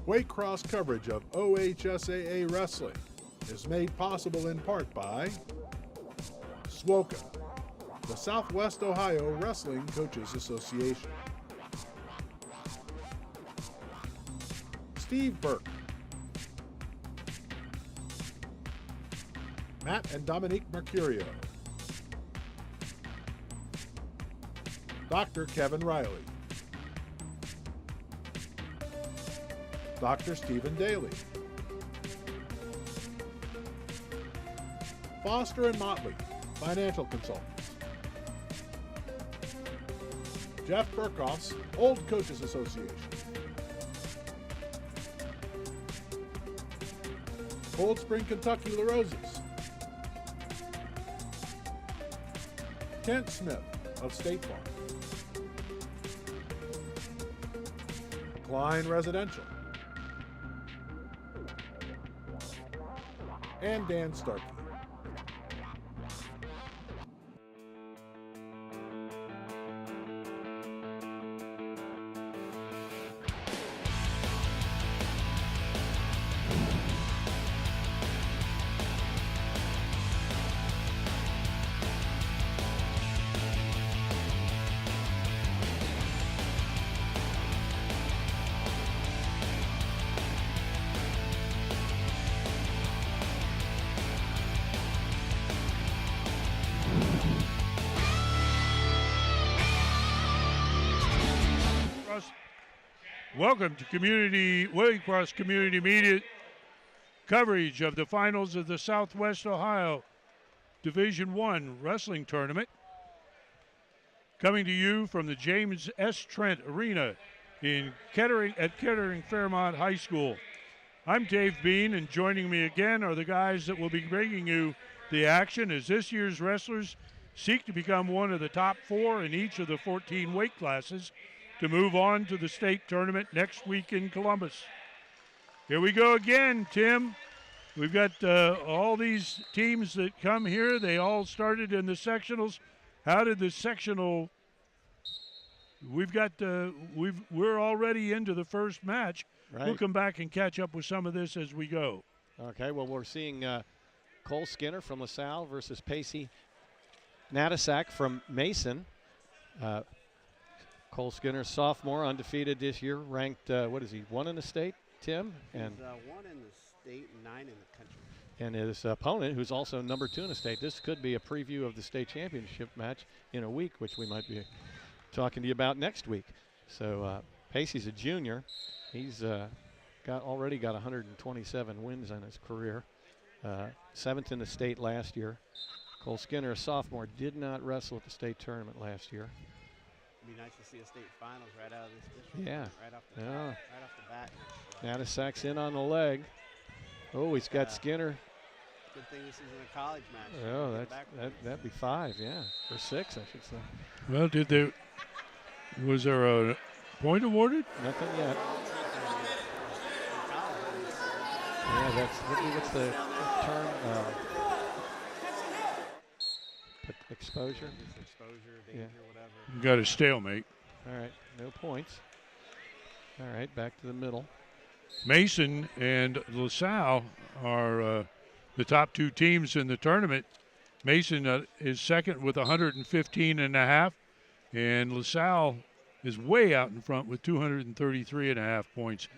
Waycross coverage of OHSAA wrestling is made possible in part by SWOCA, the Southwest Ohio Wrestling Coaches Association. Steve Burke, Matt and Dominique Mercurio, Dr. Kevin Riley, Dr. Stephen Daly, Foster and Motley, Financial Consultants, Jeff Burkhoff's Old Coaches Association, Cold Spring, Kentucky La Roses, Kent Smith of State Farm, Klein Residential, and Dan Starkey. Welcome to Waycross Community Media coverage of the finals of the Southwest Ohio Division I Wrestling Tournament. Coming to you from the James S. Trent Arena at Kettering Fairmont High School. I'm Dave Bean, and joining me again are the guys that will be bringing you the action as this year's wrestlers seek to become one of the top 4 in each of the 14 weight classes to move on to the state tournament next week in Columbus. Here we go again, Tim. We've got all these teams that come here. They all started in the sectionals. How did the sectional? We're already into the first match. Right. We'll come back and catch up with some of this as we go. Okay, well, we're seeing Cole Skinner from LaSalle versus Pacey Natasak from Mason. Cole Skinner, sophomore, undefeated this year, ranked, 1 in the state, Tim? And he's 1 in the state and 9 in the country. And his opponent, who's also number 2 in the state. This could be a preview of the state championship match in a week, which we might be talking to you about next week. So Pacey's a junior. He's already got 127 wins in his career, 7th in the state last year. Cole Skinner, a sophomore, did not wrestle at the state tournament last year. It'd be nice to see a state finals right out of this district. Yeah. Right off the bat. Natasak's in on the leg. Oh, he's got Skinner. Good thing this isn't a college match. Oh, that'd be 5, yeah. Or 6, I should say. Well, was there a point awarded? Nothing yet. Yeah, what's the term? Exposure? Exposure, danger, whatever. You got a stalemate. All right, no points. All right, back to the middle. Mason and LaSalle are the top 2 teams in the tournament. Mason is second with 115.5, and LaSalle is way out in front with 233.5 points.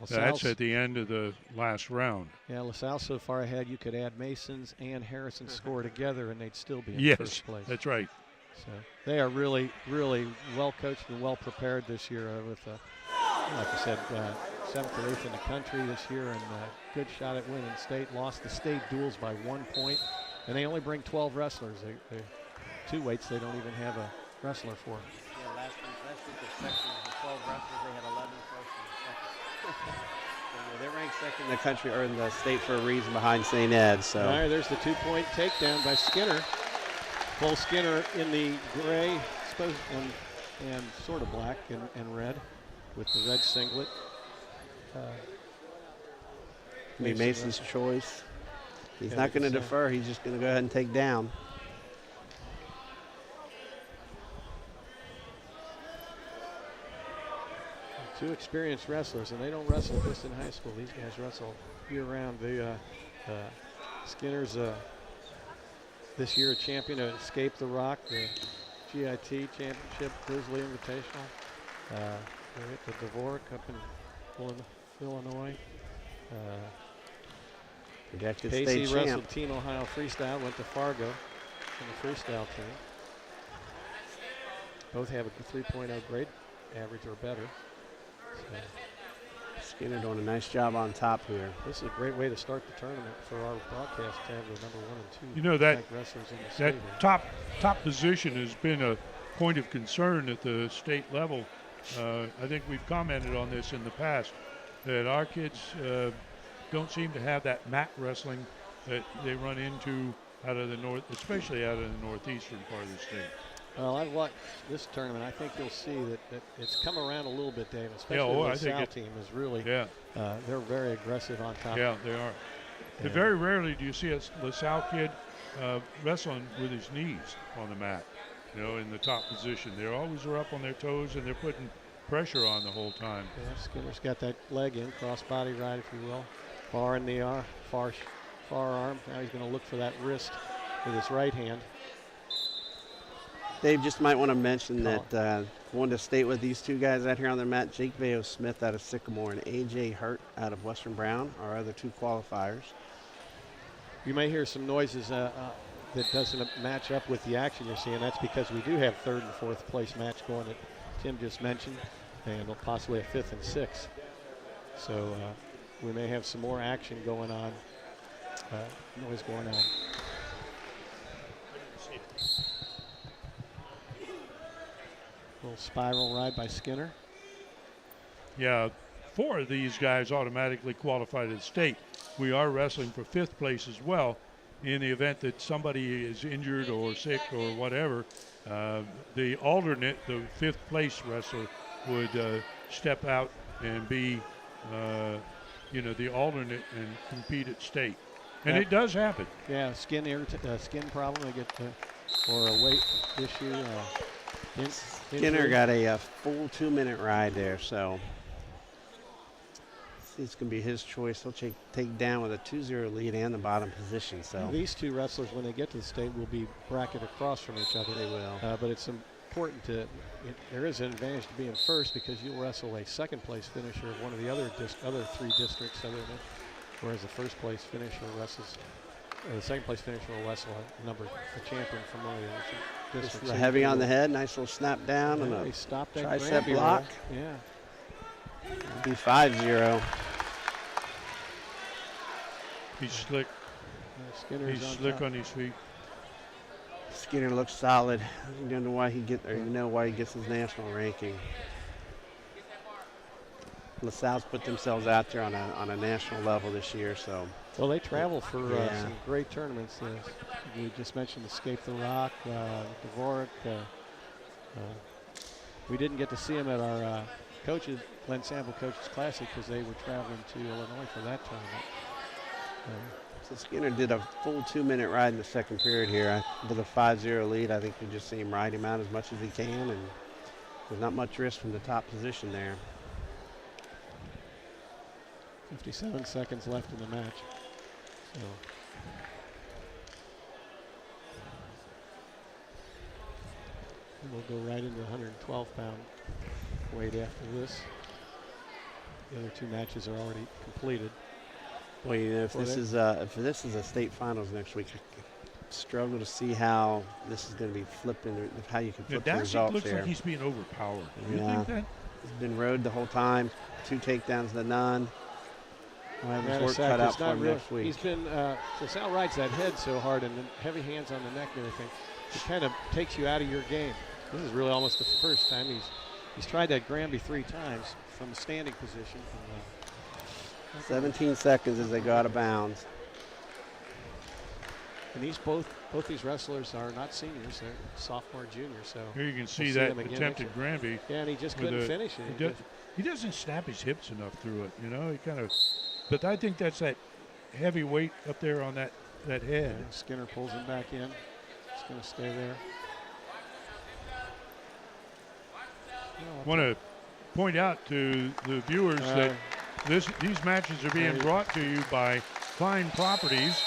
That's at the end of the last round. Yeah, LaSalle so far ahead, you could add Mason's and Harrison's score together, and they'd still be in first place. Yes, that's right. So they are really, really well coached and well prepared this year with, like I said, 7th or 8th in the country this year, and a good shot at winning state. Lost the state duels by 1 point, and they only bring 12 wrestlers. They 2 weights they don't even have a wrestler for. Yeah, last week the section was 12 wrestlers. They had 11 first and second. So, they're ranked 2nd in the country or in the state for a reason behind St. Ed. So. All right, there's the 2-point takedown by Skinner. Cole Skinner in the gray, and sort of black and red, with the red singlet. Mason's choice. He's not going to defer. He's just going to go ahead and take down. Two experienced wrestlers, and they don't wrestle just in high school. These guys wrestle year-round. Skinner's this year a champion at Escape the Rock, the GIT Championship, Grizzly Invitational. They're at the Dvorak up in Illinois. Projected Pacey state champ. wrestled Team Ohio Freestyle, went to Fargo in the freestyle team. Both have a 3.0 grade average or better. So Skinner doing a nice job on top here. this is a great way to start the tournament for our broadcast to have the number 1 and 2 You know, that ranked wrestlers in the that state. top position has been a point of concern at the state level. I think we've commented on this in the past, that our kids don't seem to have that mat wrestling that they run into out of the north, especially out of the northeastern part of the state. Well, I've watched this tournament. I think you'll see that it's come around a little bit, Dave, especially I the think LaSalle team is really, Yeah, they're very aggressive on top. yeah, they are. Yeah. Very rarely do you see a LaSalle kid wrestling with his knees on the mat, in the top position. They always are up on their toes, and they're putting pressure on the whole time. Yeah, Skinner's got that leg in, cross-body ride, if you will. Far in the far arm. Now he's going to look for that wrist with his right hand. Dave, just might want to mention that going to state with these two guys out here on their mat, Jake Veo Smith out of Sycamore and A.J. Hurt out of Western Brown, our other two qualifiers. You may hear some noises that doesn't match up with the action you're seeing. That's because we do have 3rd and 4th place match going that Tim just mentioned, and possibly a 5th and 6th. So we may have some more action going on, noise going on. Little spiral ride by Skinner. Yeah, 4 of these guys automatically qualify to the state. We are wrestling for 5th place as well. In the event that somebody is injured or sick or whatever, the alternate, the 5th place wrestler, would step out and be, the alternate and compete at state. And it does happen. Yeah, skin problem. They get or a weight issue. Skinner got a full 2-minute ride there, so it's going to be his choice. He'll take down with a 2-0 lead and the bottom position. So these two wrestlers, when they get to the state, will be bracketed across from each other. They will. But it's important there is an advantage to being first because you'll wrestle a 2nd place finisher of one of the other 3 districts, whereas the 1st place finisher wrestles. The 2nd place finisher will wrestle a champion from one of the other districts. Heavy on the head, nice little snap down and a tricep block. Yeah. It'll be 5-0. He's slick. He's slick on his feet. Skinner looks solid. You don't know why he gets his national ranking. LaSalle's put themselves out there on a national level this year, so. Well, they travel for some great tournaments. We just mentioned Escape the Rock, Dvorak. We didn't get to see them at our Glenn Sample Coaches Classic because they were traveling to Illinois for that tournament. So Skinner did a full 2-minute ride in the 2nd period here. With a 5-0 lead, I think we just see him ride him out as much as he can, and there's not much risk from the top position there. 57 seconds left in the match. So. We'll go right into the 112-pound weight after this. The other 2 matches are already completed. Well, if this is a state finals next week, I struggle to see how this is going to be flipping, how you can flip the results looks here. like he's being overpowered. Yeah. You think that? He's been rode the whole time. 2 takedowns to none. We'll have his work cut out for him next week. He's been, so Sal rides that head so hard and the heavy hands on the neck and everything. It kind of takes you out of your game. This is really almost the first time he's tried that Granby 3 times from the standing position. 17 seconds as they go out of bounds. And both these wrestlers are not seniors; they're sophomore, junior. So here you can see that attempted Granby. Yeah, and he just couldn't finish it. He doesn't snap his hips enough through it. He kind of. But I think that's that heavy weight up there on that head. Yeah, Skinner pulls him back in. He's going to stay there. Want to point out to the viewers that these matches are being brought to you by Fine Properties,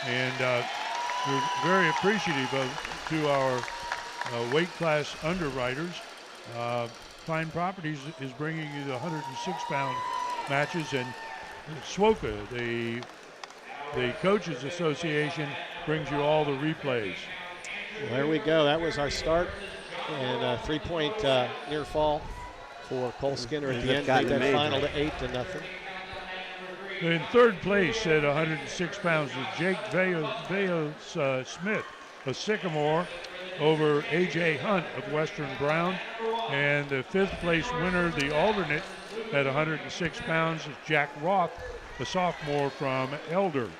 and we're very appreciative to our weight class underwriters. Fine Properties is bringing you the 106-pound matches, and SWOCA, the Coaches Association, brings you all the replays. Well, there we go. That was our start, and a 3-point near fall for Cole Skinner at the end. Made that final to 8-0. In third place at 106 pounds is Jake Vayos Smith of Sycamore over A.J. Hunt of Western Brown. And the fifth place winner, the alternate at 106 pounds, is Jack Roth, a sophomore from Elder.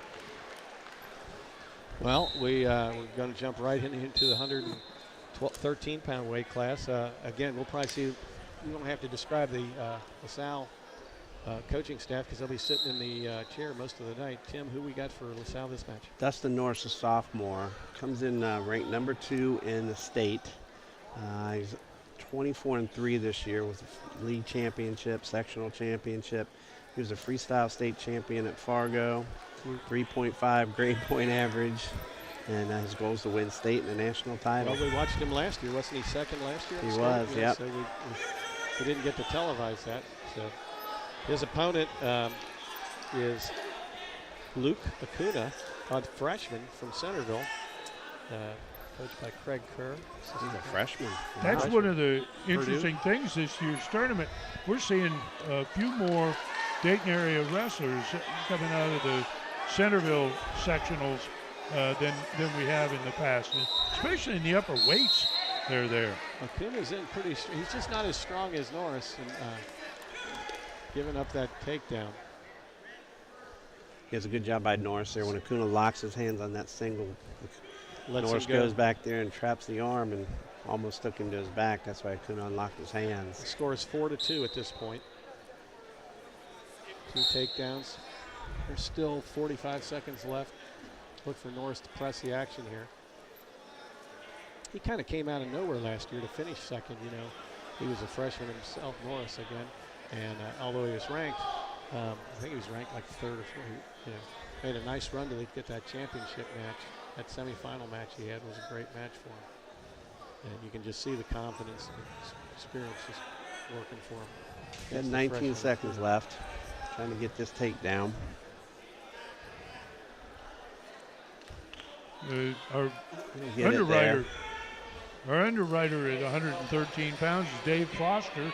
Well, we're going to jump right into the 113-pound weight class. Again, we'll probably see, we don't have to describe the LaSalle coaching staff because they'll be sitting in the chair most of the night. Tim, who we got for LaSalle this match? Dustin Norris, a sophomore, comes in ranked number 2 in the state. He's 24-3 this year with a league championship, sectional championship. He was a freestyle state champion at Fargo, 3.5 grade point average, and his goal is to win state and the national title. Well, we watched him last year. Wasn't he second last year? He was, yeah. yep. So we didn't get to televise that. So his opponent is Luke Acuna, a freshman from Centerville, coached by Craig Kerr. He's a freshman. That's one of the interesting things this year's tournament. We're seeing a few more Dayton area wrestlers coming out of the Centerville sectionals than we have in the past, especially in the upper weights. They're there. Acuna's in pretty. He's just not as strong as Norris, and giving up that takedown. He has a good job by Norris there. When Acuna locks his hands on that single, Norris go. goes back there and traps the arm and almost took him to his back. That's why Acuna unlocked his hands. The score is 4-2 at this point. 2 takedowns. There's still 45 seconds left. Look for Norris to press the action here. He kind of came out of nowhere last year to finish second. You know, he was a freshman himself, Norris again, and although he was ranked, I think he was ranked like third or fourth. You know, made a nice run to get that championship match. That semifinal match he had was a great match for him, and you can just see the confidence and experience just working for him. He had 19 seconds left, trying to get this takedown. Our underwriter at 113 pounds is Dave Foster,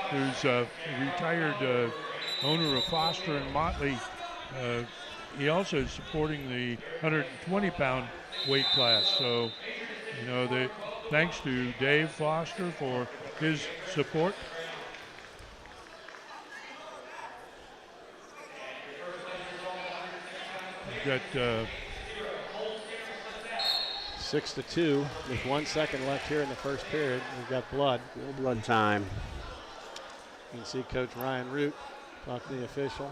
who's a retired owner of Foster and Motley. He also is supporting the 120-pound weight class. So, you know, thanks to Dave Foster for his support. We've got 6-2 with 1 second left here in the first period. We've got blood. No blood time. You can see Coach Ryan Root talk to the official.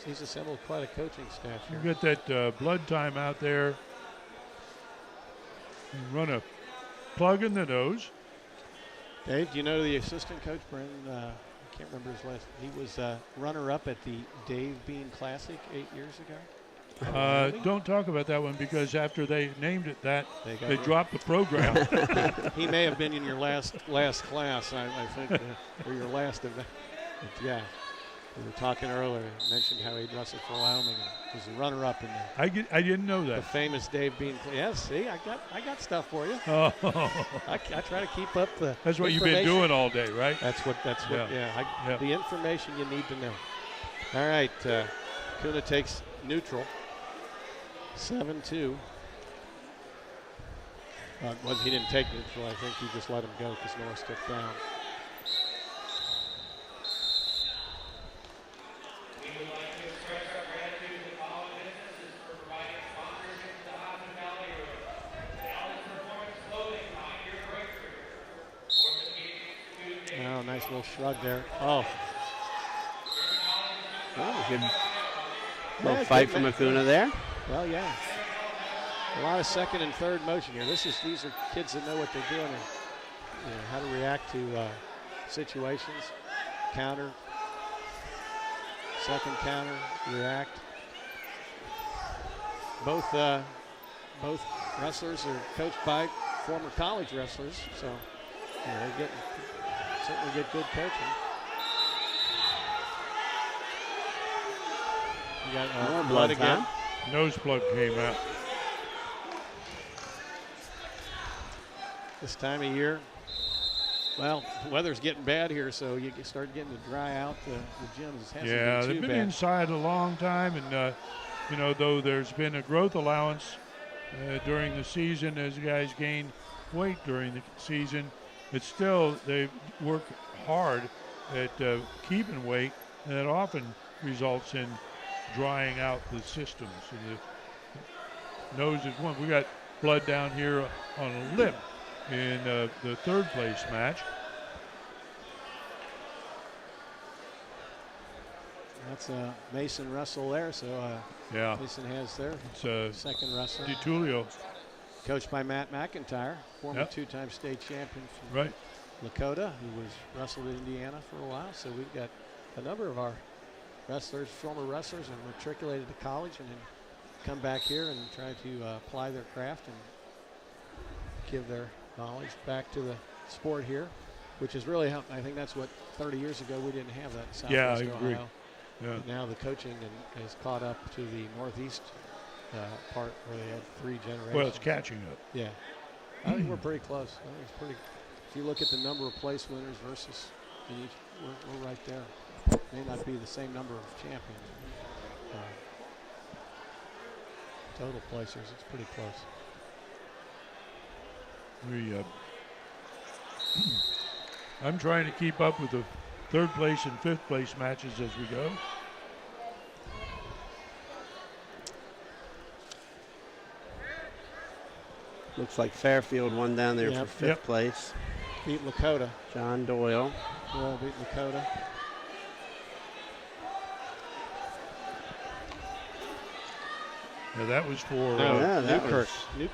He's assembled quite a coaching staff here. You got that blood time out there. You run a plug in the nose. Dave, do you know the assistant coach, Brendan? I can't remember his last. He was runner-up at the Dave Bean Classic 8 years ago. Don't talk about that one because after they named it that, they dropped the program. He may have been in your last class, I think, or your last event. But yeah, we were talking earlier. Mentioned how he wrestled for Wyoming. He was a runner-up in there. I didn't know that. The famous Dave Bean. Yeah, see, I got stuff for you. Oh. I try to keep up the. That's what you've been doing all day, right? That's what. Yeah. The information you need to know. All right, Kuna takes neutral. 7-2. Well, he didn't take neutral. I think he just let him go because Norris took down. Oh, nice little shrug there. Oh. Good little fight from Acuna there. Well, yeah. A lot of second and third motion here. These are kids that know what they're doing. how to react to situations, counter, second counter, react. Both wrestlers are coached by former college wrestlers, so they certainly get good coaching. You got more blood again. Nose plug came out. This time of year, well, weather's getting bad here, so you start getting to dry out the gyms. It hasn't Yeah, been they've too been bad. inside a long time, and though there's been a growth allowance during the season as guys gain weight during the season, it's still they work hard at keeping weight, and that often results in drying out the systems. And the nose is one. We got blood down here on a lip in the third place match. That's Mason Russell there, so Yeah, Mason has their it's second wrestler. DiTullio. Coached by Matt McIntyre, former Yep. two-time state champion from Right. Lakota, who was wrestled in Indiana for a while. So we've got a number of our wrestlers, former wrestlers, and matriculated to college and then come back here and try to apply their craft and give their knowledge back to the sport here, which is really, I think that's what 30 years ago we didn't have that in Southwest Yeah, I agree. Ohio. Yeah. But now the coaching has caught up to the Northeast part where they had 3 generations. Well, it's catching up. Yeah, I think we're pretty close. I think it's pretty. If you look at the number of place winners versus in each, we're right there. May not be the same number of champions. Total placers, it's pretty close. I'm trying to keep up with the third place and fifth place matches as we go. Looks like Fairfield won down there Yep. for fifth place. Beat Lakota. John Doyle. Doyle beat Lakota. Yeah, that was for yeah, that Newkirk.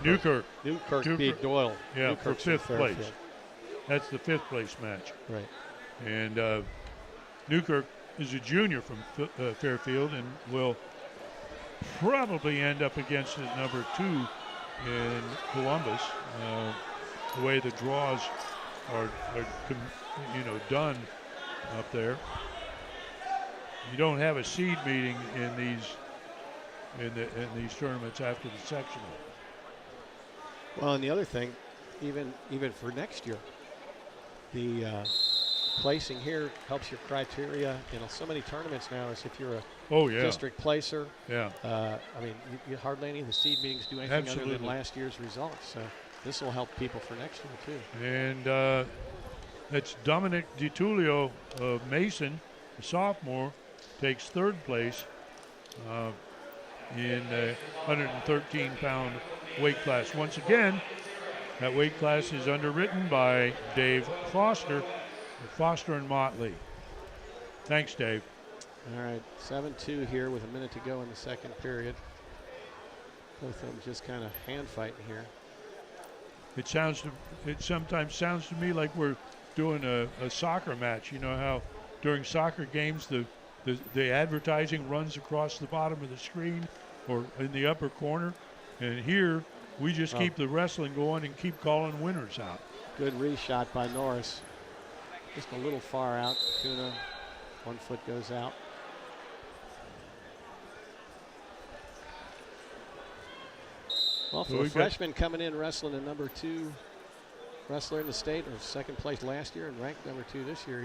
Newkirk. Newkirk Newkirk. beat Doyle. Yeah, for Newkirk's in fifth place. Fairfield. That's the fifth place match. Right. And Newkirk is a junior from Fairfield and will probably end up against the number 2 in Columbus. The way the draws are done up there. You don't have a seed meeting in these tournaments after the sectional. Well, and the other thing, even for next year, the placing here helps your criteria in so many tournaments now. Is if you're a district placer. Yeah. I mean, you hardly any of the seed meetings do anything other Absolutely. than last year's results. So this will help people for next year too. And that's Dominic DiTullio of Mason, a sophomore, takes third place in the 113-pound weight class. Once again, that weight class is underwritten by Dave Foster, Foster and Motley. Thanks, Dave. All right, 7-2 here with a minute to go in the second period. Both of them just kind of hand fighting here. It sometimes sounds to me like we're doing a soccer match. You know how during soccer games the advertising runs across the bottom of the screen or in the upper corner, and here we just keep the wrestling going and keep calling winners out. Good reshot by Norris. Just a little far out. Kuna, 1 foot goes out. Well, for a freshman coming in wrestling a number 2 wrestler in the state, or second place last year and ranked number 2 this year,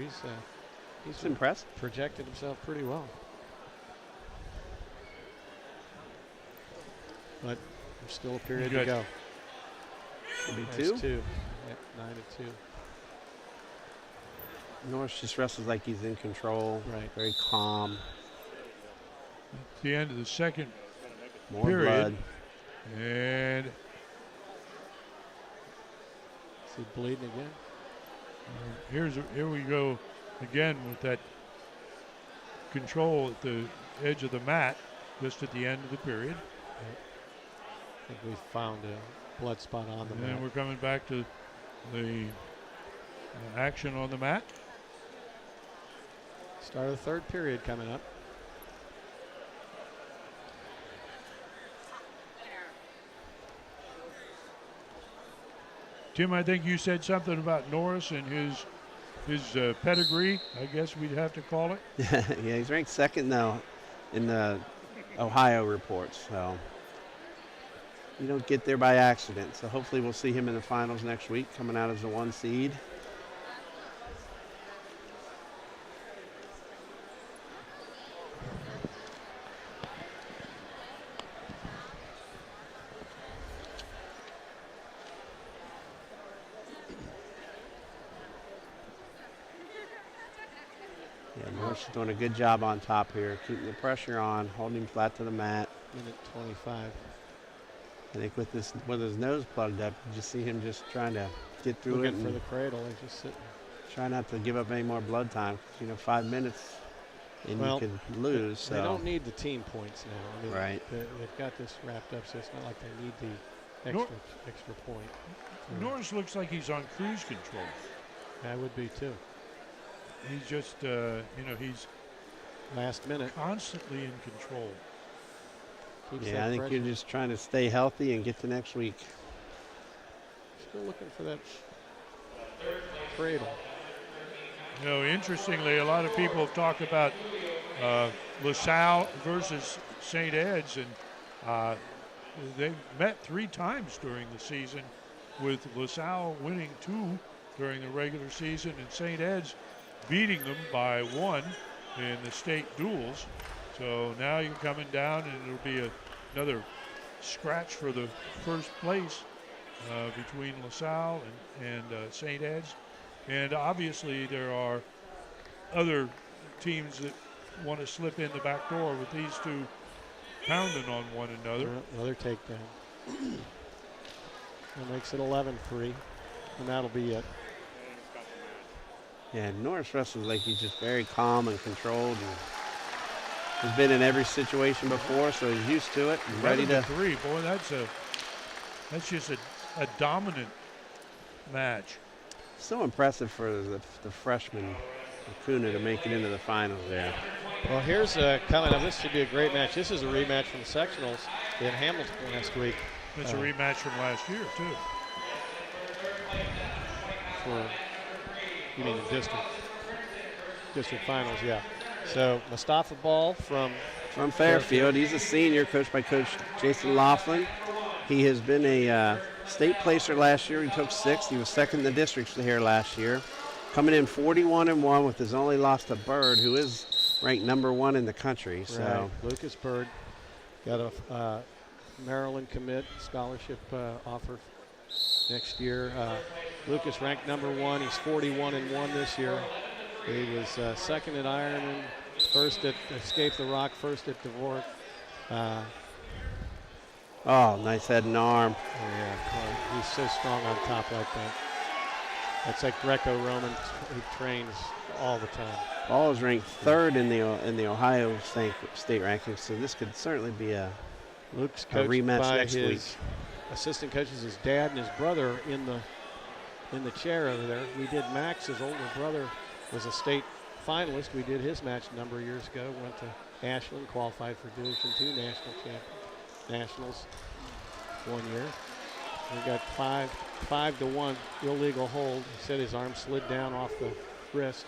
he's impressed. Projected himself pretty well. But there's still a period to go. Should be There's 2. Yep, 9-2. Norris just wrestles like he's in control. Right. Very calm. At the end of the second More period. blood. And Is he bleeding again? here we go again with that control at the edge of the mat just at the end of the period. I think we found a blood spot on the And then mat. we're coming back to the Action on the mat. Start of the third period coming up. Tim, I think you said something about Norris and his pedigree, I guess we'd have to call it. Yeah, he's ranked second now in the Ohio reports. So you don't get there by accident. So hopefully we'll see him in the finals next week, coming out as the 1 seed. Norris is doing a good job on top here, keeping the pressure on, holding him flat to the mat. Minute 25. I think with his nose plugged up, you just see him just trying to get through Looking it for and the cradle. He's just sitting. try not to give up any more blood time. 5 minutes and you could lose. They don't need the team points now. I mean, right. They've got this wrapped up, so it's not like they need the extra point. Norris looks like he's on cruise control. I would be too. He's just, he's last minute constantly in control. Keeps I think you're just trying to stay healthy and get to next week. Still looking for that cradle. Interestingly, a lot of people have talked about LaSalle versus St. Ed's, and they met 3 times during the season, with LaSalle winning 2 during the regular season and St. Ed's beating them by 1 in the state duels. So now you're coming down, and it'll be another scratch for the first place between LaSalle and St. Ed's. And obviously there are other teams that want to slip in the back door with these 2 pounding on one another. Another takedown. That makes it 11-3, and that'll be it. Yeah, Norris wrestles like he's just very calm and controlled, and has been in every situation before, so he's used to it and ready to. 3, boy, that's just a dominant match. So impressive for the freshman Acuna to make it into the finals there. Well, here's coming up. This should be a great match. This is a rematch from the sectionals in Hamilton last week. It's a rematch from last year, too. You mean the district finals, yeah. So Mustafa Ball from Fairfield. He's a senior, coached by Coach Jason Laughlin. He has been a state placer last year. He took 6th. He was 2nd in the district here last year. Coming in 41-1 with his only loss to Bird, who is ranked number 1 in the country. So right. Lucas Bird got a Maryland commit scholarship offer next year. Lucas ranked number 1. He's 41-1 this year. He was 2nd at Ironman, 1st at Escape the Rock, 1st at Dvorak. Nice head and arm. Yeah, he's so strong on top like that. That's like Greco-Roman. He trains all the time. Ball is ranked 3rd in the Ohio state rankings, so this could certainly be a rematch next week. Assistant coaches, his dad and his brother in the chair over there. We did Max's older brother was a state finalist. We did his match a number of years ago. Went to Ashland, qualified for Division II nationals 1 year. We got 5-1 illegal hold. He said his arm slid down off the wrist.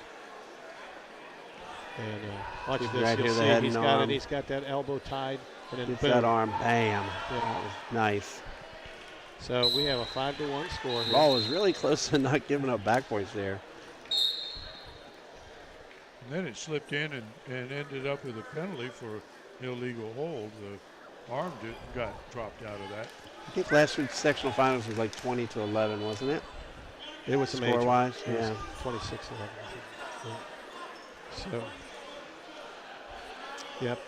And watch this. Right You'll here, see he's got it. He's got that elbow tied. And then Gets boom. that arm, bam. Yeah. That was nice. So we have a 5-1 score here. Ball was really close to not giving up back points there. And then it slipped in and ended up with a penalty for illegal hold. The arm got dropped out of that. I think last week's sectional finals was like 20-11, wasn't it? It was a major. Score-wise, It was yeah. 26-11. So, yep.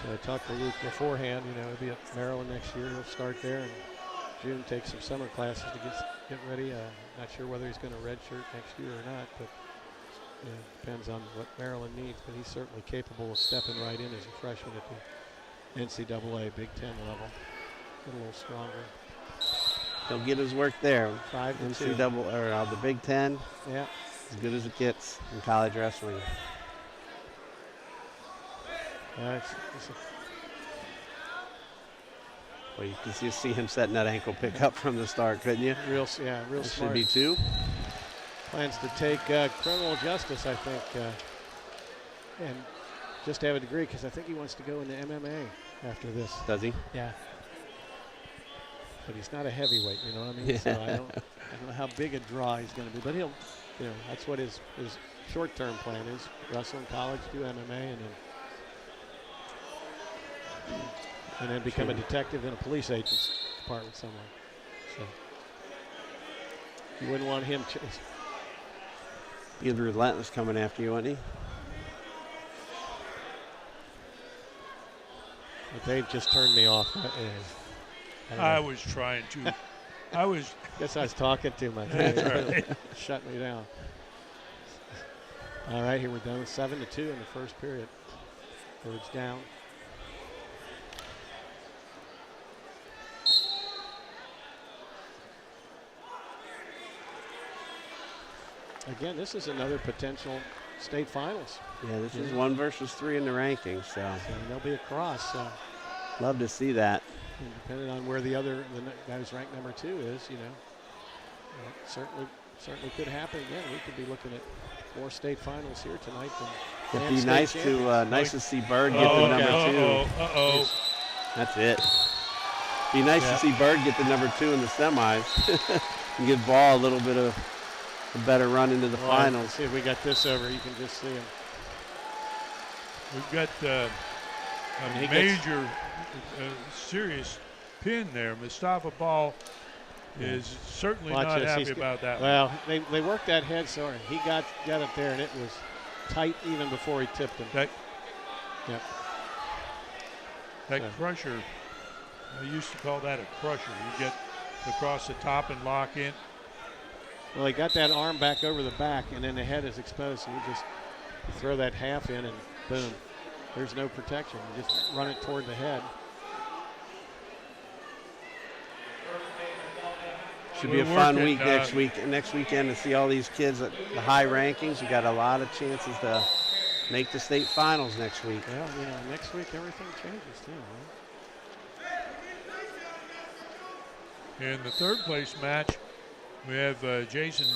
So I talked to Luke beforehand. He'll be at Maryland next year. He'll start there in June, take some summer classes to get ready. Not sure whether he's going to redshirt next year or not, but depends on what Maryland needs. But he's certainly capable of stepping right in as a freshman at the NCAA Big Ten level. Get a little stronger. He'll get his work there. 5-2. NCAA or the Big Ten. Yeah. As good as it gets in college wrestling. Well, you can see him setting that ankle pick up from the start, couldn't you? Real smart. Should be 2. Plans to take criminal justice, I think, and just have a degree because I think he wants to go into MMA after this. Does he? Yeah. But he's not a heavyweight, you know what I mean? Yeah. So I don't know how big a draw he's going to be, but he'll, that's what his short-term plan is: wrestle in college, do MMA, and then become a detective in a police agent's department somewhere. So you wouldn't want him. He's relentless coming after you, wasn't he? But they've just turned me off. I was trying to. Guess I was talking too much. That's right. Shut me down. All right, here we're down 7-2 in the first period. Birds down. Again, this is another potential state finals. Yeah, this is 1 versus 3 in the rankings, so there'll be a cross. So love to see that. and depending on where the guy who's ranked number 2 is, certainly could happen again. We could be looking at more state finals here tonight. It'd be nice to see Bird get the number 2. That's it. Be nice to see Bird get the number 2 in the semis and give Ball a little bit of a better run into the finals. See if we got this over. You can just see him. We've got a major, serious pin there. Mustafa Ball is certainly not happy about that. Well, they worked that head so hard. He got it there, and it was tight even before he tipped him. That crusher, I used to call that a crusher. You get across the top and lock in. Well, he got that arm back over the back, and then the head is exposed. So you just throw that half in, and boom, there's no protection. You just run it toward the head. Should be a fun week next weekend to see all these kids at the high rankings. We got a lot of chances to make the state finals next week. Well, next week everything changes too, right? In the third place match, we have Joshua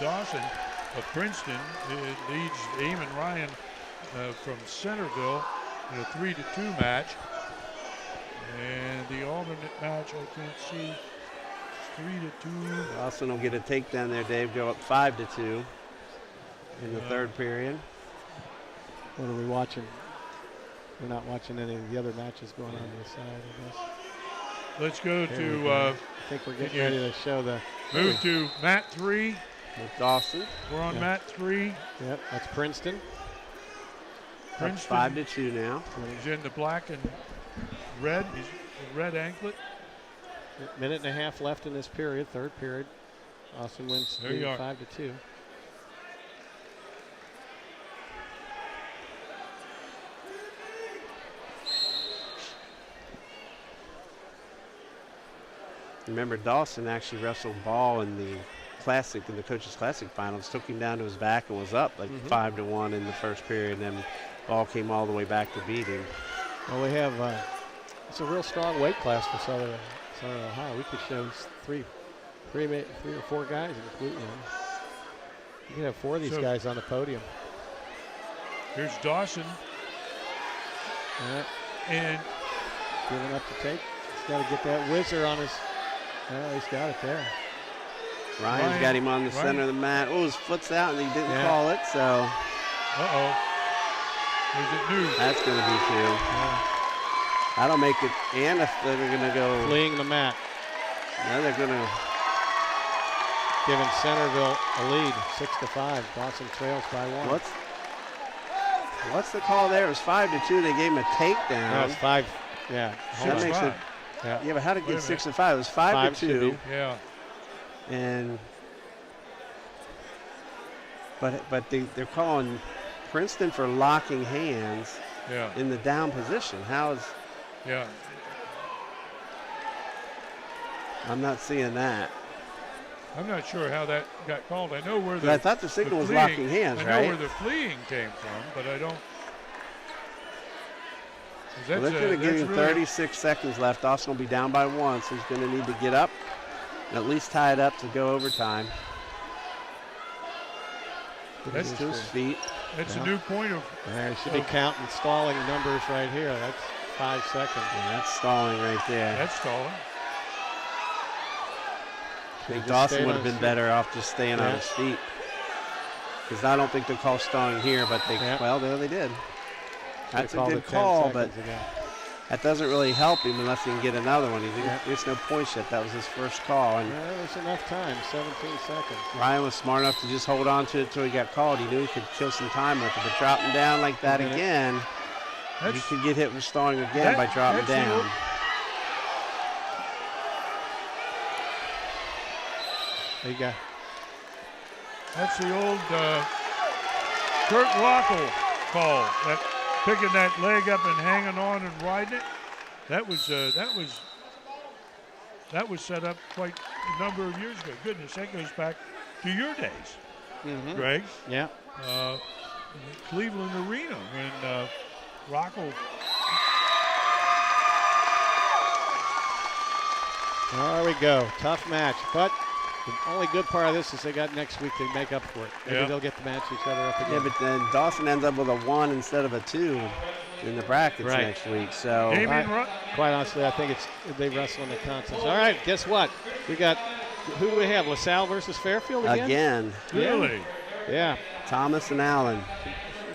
Dawson of Princeton. It leads Eamon Ryan from Centerville in a 3-2 match. And the alternate match, I can't see, 3-2. Dawson will get a takedown there, Dave. Go up 5-2 in the third period. What are we watching? We're not watching any of the other matches going on this side, I guess. Let's go to. I think we're getting ready to show the. Move to mat 3. With Dawson. We're on mat 3. Yep, that's Princeton. Princeton 5-2 now. He's in the black and red. He's in red anklet. Minute and a half left in this period, third period. Austin wins 5-2. Remember, Dawson actually wrestled Ball in the Coaches Classic finals, took him down to his back and was up like 5-1 in the first period, and then Ball came all the way back to beat him. Well, we have, it's a real strong weight class for Southern Ohio. We could show three or four guys, including you could have 4 of these guys on the podium. Here's Dawson. And giving up the take. He's got to get that whizzer on his. Well, he's got it there. Ryan's got him on the center of the mat. Oh, his foot's out, and he didn't call it, so. Uh-oh. Is it new? That's going to be 2. Yeah. That'll make it, and if they're going to go. Fleeing the mat. Now they're going to. Giving Centerville a lead, 6-5. Dawson trails by 1. What's the call there? It was 5-2. They gave him a takedown. No, it's 5. Yeah. That makes it. Yeah, but how did it get 6-5? It was 5-2. Yeah. And but they're calling Princeton for locking hands in the down position. How is? Yeah. I'm not seeing that. I'm not sure how that got called. I know where I thought the signal was locking hands, I right? know where the fleeing came from, but I don't. Well, they're going to give him 36 seconds left. Austin will be down by 1, so he's going to need to get up and at least tie it up to go overtime. That's to his feet. That's a new point of. There should be counting stalling numbers right here. That's 5 seconds. Yeah, that's stalling right there. That's stalling. I think Dawson would have been better off just staying on his feet. Because I don't think they'll call stalling here, but well, there they did. That's a good call, but that doesn't really help him unless he can get another one. There's no points yet. That was his first call. And there's enough time, 17 seconds. Ryan was smart enough to just hold on to it until he got called. He knew he could kill some time with it, but dropping down like that again, you could get hit with stalling again by dropping down. There you go. That's the old Kurt Rockle call. Picking that leg up and hanging on and riding it. That was set up quite a number of years ago. Goodness, that goes back to your days, Greg. Yeah. Cleveland Arena when Rockle. There we go. Tough match, but the only good part of this is they got next week to make up for it. Maybe they'll get to match each other up again. Yeah, but then Dawson ends up with a 1 instead of a 2 in the brackets next week. So quite honestly, I think they wrestle in the conference. All right, guess what? We got, who do we have? LaSalle versus Fairfield again? Really? Yeah. Thomas and Allen.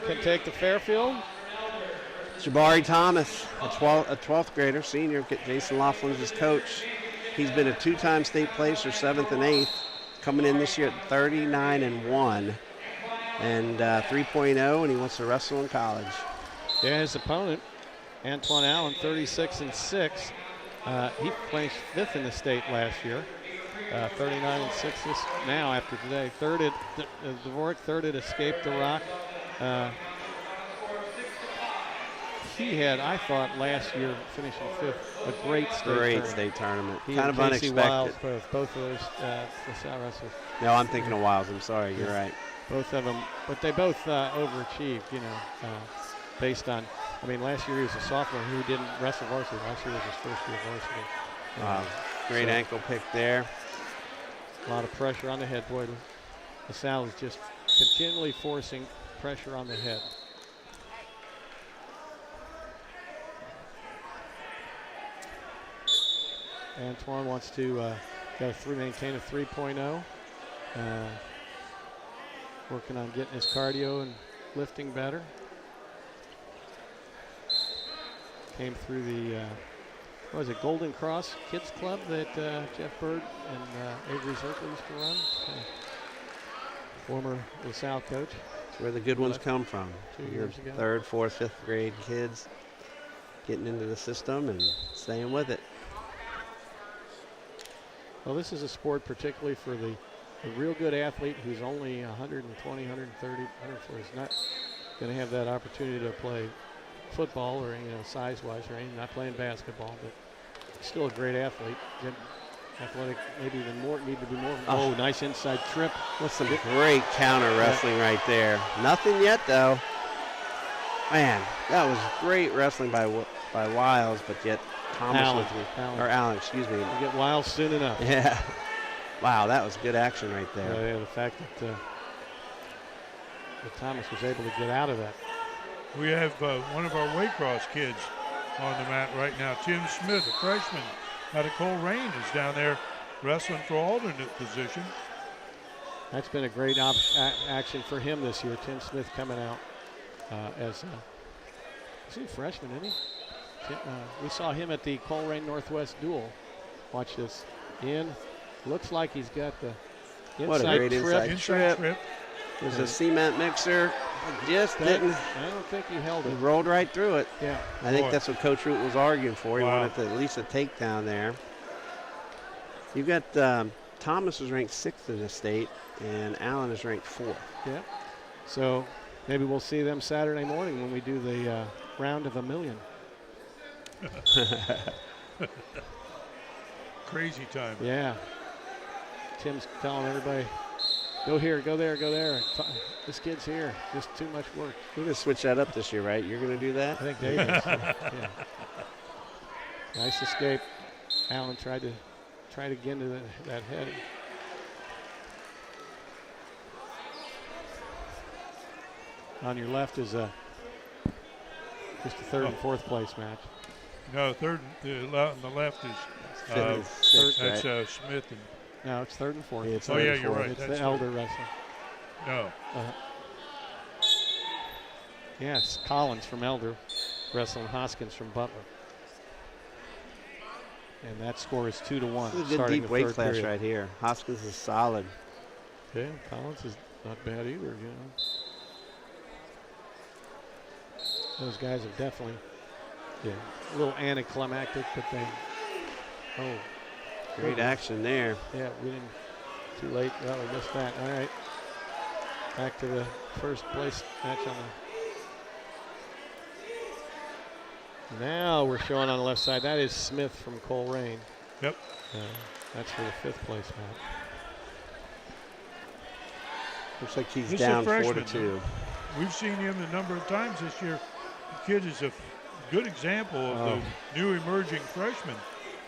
Can take the Fairfield. Jabari Thomas, a 12th grader, senior. Jason Laughlin's his coach. He's been a 2-time state placer, 7th and 8th, coming in this year at 39-1 and 3.0, and he wants to wrestle in college. Yeah, his opponent, Antoine Allen, 36-6. He placed 5th in the state last year, 39-6 now after today. Third at Dvorak, third at Escape the Rock. He had, I thought, last year finishing 5th, a great state tournament. Kind of unexpected. Wiles, both of those LaSalle wrestlers. No, I'm thinking of Wiles. I'm sorry. You're right. Both of them, but they both overachieved, based on, last year he was a sophomore who didn't wrestle varsity. Last year was his first year varsity. Great ankle pick there. A lot of pressure on the head. Boy, LaSalle is just continually forcing pressure on the head. Antoine wants to maintain a 3.0. Working on getting his cardio and lifting better. Came through the Golden Cross Kids Club that Jeff Bird and Avery Zirkle used to run. Former LaSalle coach. That's where the good ones come from. 2 years ago. 3rd, 4th, 5th grade kids getting into the system and staying with it. Well, this is a sport particularly for the real good athlete who's only 120, 130, 140. He's not going to have that opportunity to play football or, size-wise or anything. Not playing basketball, but still a great athlete. Good athletic, maybe even more, need to be more. Oh, nice inside trip. What's some great counter wrestling right there. Nothing yet, though. Man, that was great wrestling by Wiles, but yet Thomas Allen, excuse me. You get Wiles soon enough. Yeah. Wow, that was good action right there. Yeah, the fact that Thomas was able to get out of that. We have one of our Waycross kids on the mat right now. Tim Smith, a freshman out of Coleraine, is down there wrestling for alternate position. That's been a great action for him this year. Tim Smith coming out as is he a freshman, isn't he? We saw him at the Coleraine Northwest duel. Watch this. Looks like he's got the inside what a great trip. inside trip. There's a cement mixer. Just didn't. I don't think he held it. He rolled right through it. Yeah. I think that's what Coach Root was arguing for. He wanted at least a takedown there. You've got Thomas is ranked 6th in the state, and Allen is ranked 4th. Yeah. So maybe we'll see them Saturday morning when we do the round of a million. crazy time. Yeah. Tim's telling everybody, go here, go there, go there. This kid's here. Just too much work. We're going to switch that up this year, right? You're going to do that? I think Dave is. Yeah. Nice escape. Allen tried to get into that head. On your left is just a third and fourth place match. No, third. On the left is Sixth, right? Smith and. No, it's third and fourth. It's Oh third yeah, and you're fourth. right. It's That's the elder wrestling. No. Yes, Collins from Elder wrestling Hoskins from Butler. And that score is 2-1. This is a good starting deep the weight third class period. right here. Hoskins is solid. Yeah, Collins is not bad either, you know. Those guys have definitely, a little anticlimactic, but Great action there. yeah, we didn't, too late. Well, we missed that. All right. Back to the first place match on the. Now we're showing on the left side. That is Smith from Coleraine. Yep. That's for the fifth place match. Looks like he's This is a down freshman. 4-2. We've seen him a number of times this year. The kid is a good example of the new emerging freshman